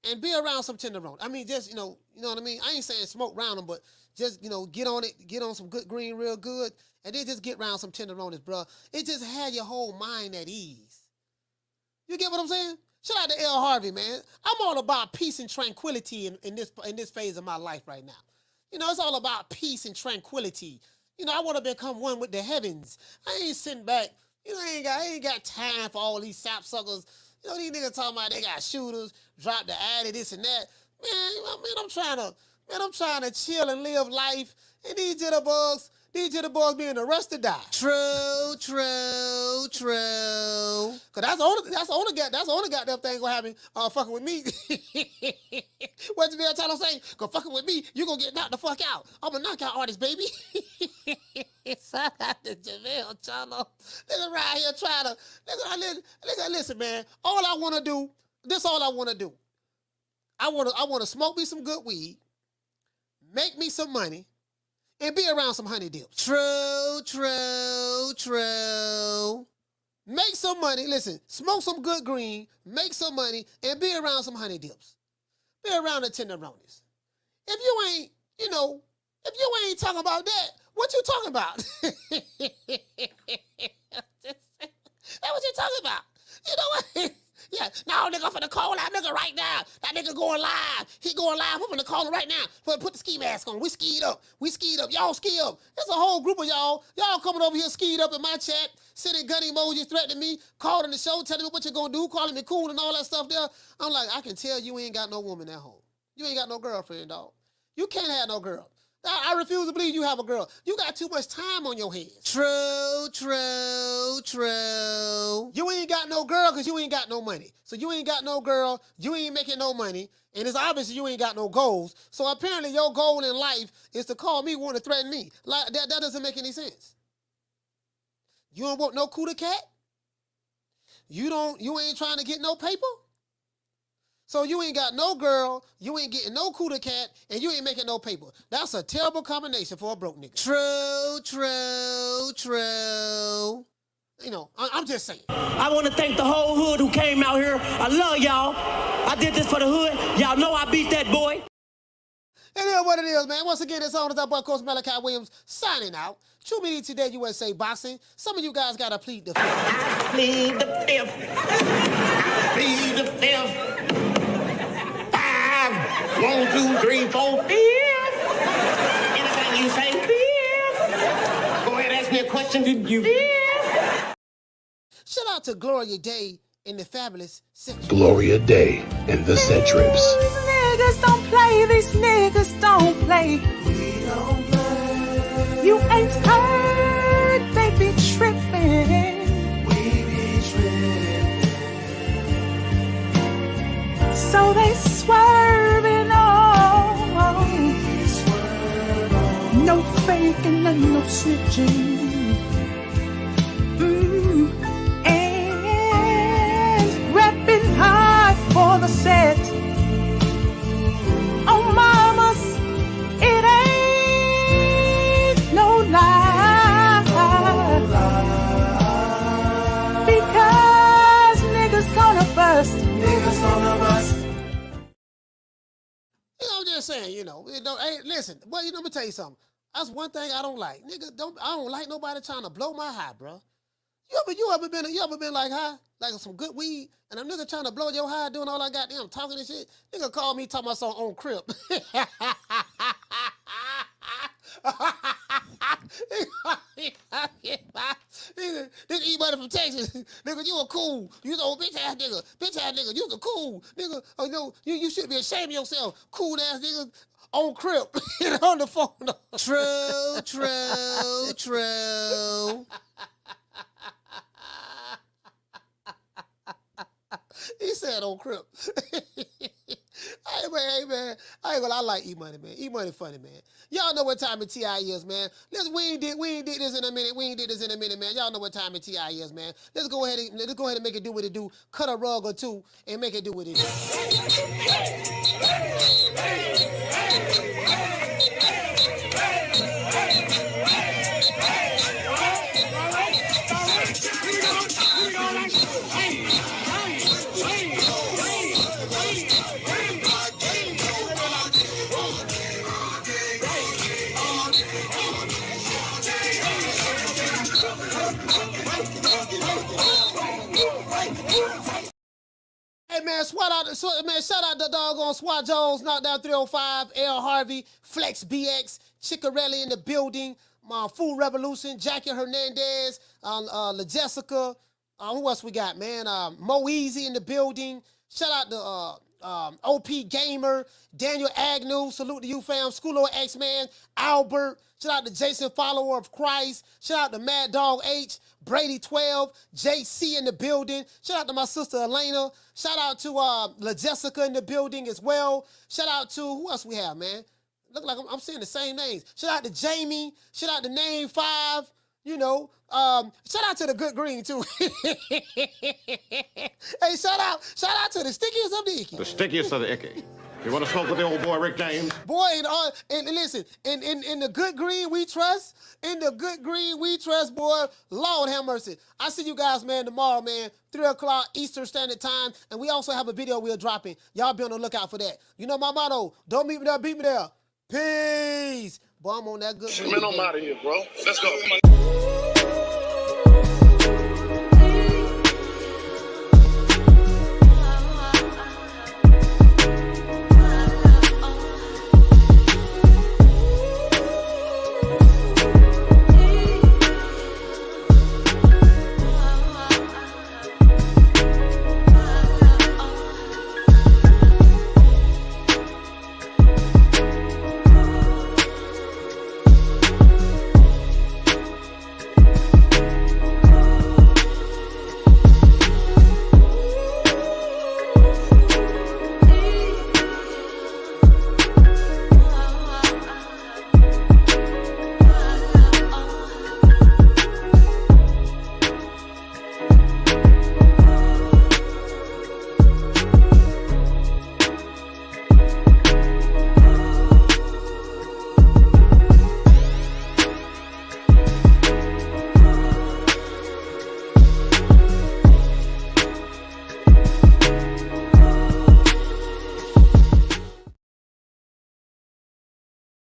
and be around some tenderoni. I mean, just, you know what I mean? I ain't saying smoke around them, but just, you know, get on it, get on some good green real good, and then just get around some tenderonis, bro. It just had your whole mind at ease. You get what I'm saying? Shout out to L. Harvey, man. I'm all about peace and tranquility in this phase of my life right now. You know, it's all about peace and tranquility. You know, I want to become one with the heavens. I ain't sitting back. You know, I ain't got time for all these sapsuckers. You know, these niggas talking about they got shooters, drop the addy, this and that. Man, I'm trying to chill and live life. And these jitterbugs being the rest to die. True. Cause that's the only goddamn thing gonna happen fucking with me. What Jamel Charlo say? Go fucking with me, you gonna get knocked the fuck out. I'm a knockout artist, baby. Shout out to Jamel Charlo. Nigga right here trying to nigga, listen, man. All I wanna do. I wanna smoke me some good weed, make me some money, and be around some honey dips. True. Make some money. Listen, smoke some good green, make some money, and be around some honey dips. Be around the tenderonis. If you ain't talking about that, what you talking about? That's what you talking about. You know what? Yeah, no, nigga, I'm finna call that nigga right now. That nigga going live. He going live. I'm finna call him right now. Put the ski mask on. We skied up. Y'all ski up. There's a whole group of y'all. Y'all coming over here skied up in my chat, sending gun emojis, threatening me, calling the show, telling me what you gonna do, calling me cool and all that stuff there. I'm like, I can tell you ain't got no woman at home. You ain't got no girlfriend, dog. You can't have no girl. I refuse to believe you have a girl. You got too much time on your hands. True. You ain't got no girl because you ain't got no money. So you ain't got no girl, you ain't making no money, and it's obvious you ain't got no goals. So apparently your goal in life is to call me, want to threaten me. Like that doesn't make any sense. You don't want no cooter cat? You ain't trying to get no paper? So you ain't got no girl, you ain't getting no cooter cat, and you ain't making no paper. That's a terrible combination for a broke nigga. True. You know, I'm just saying. I want to thank the whole hood who came out here. I love y'all. I did this for the hood. Y'all know I beat that boy. It is what it is, man. Once again, it's on. It's that boy, Coach Malachi Williams, signing out. True Media Today, USA Boxing. Some of you guys got to plead the fifth. I plead the fifth. I plead the fifth. 1, 2, 3, 4, 5. Anything you say, 5. Go ahead, ask me a question. Did you? 5. Shout out to Gloria Day in the Fabulous Centrips. Gloria Day in the Centrips. These niggas don't play. These niggas don't play. We don't play. You ain't heard. They be tripping. We be tripping. So they swerving on. No faking and no snitching. And repping hard for the set. Oh, mamas, it ain't no lie. Because niggas gonna bust. Niggas gonna bust. You know, I'm just saying, hey, listen, well, let me tell you something. That's one thing I don't like. Nigga, I don't like nobody trying to blow my high, bro. You ever been like high? Like some good weed, and a nigga trying to blow your high doing all that goddamn talking and shit? Nigga call me talking about something on Crip. Nigga E-Money from Texas. Nigga, you a cool. You know, bitch ass nigga. You a cool. Nigga, you should be ashamed of yourself. Cool ass nigga on Crip. On the phone. True. He said on Crip. Hey man, I ain't gonna lie, I like E-Money, man. E-Money funny, man. Y'all know what time of TI is, man. Listen, we ain't did this in a minute. Man. Y'all know what time of TI is, man. Let's go ahead and make it do what it do. Cut a rug or two and make it do what it do. shout out the doggone SWAT Jones, knockdown 305, L Harvey, Flex BX, Chickarelli in the building, Food Revolution, Jackie Hernandez, La Jessica, who else we got, man? Mo Easy in the building. Shout out to OP Gamer, Daniel Agnew, salute to you fam, Schoolo X-Man, Albert, shout out to Jason Follower of Christ, shout out to Mad Dog H, Brady 12, JC in the building, shout out to my sister Elena, shout out to La Jessica in the building as well, shout out to, who else we have, man? Look like I'm seeing the same names. Shout out to Jamie, shout out to Name 5, you know, shout out to the Good Green too. Hey, shout out to the stickiest of the icky. The stickiest of the icky. You want to smoke with the old boy Rick James? Boy, and listen, in the Good Green we trust, boy, Lord have mercy. I see you guys, man, tomorrow, man, 3 o'clock Eastern Standard Time, and we also have a video we're dropping. Y'all be on the lookout for that. You know my motto, don't meet me there, beat me there. Peace. Boy, I'm on that Good Green. Man, I'm out of here, bro. Let's go.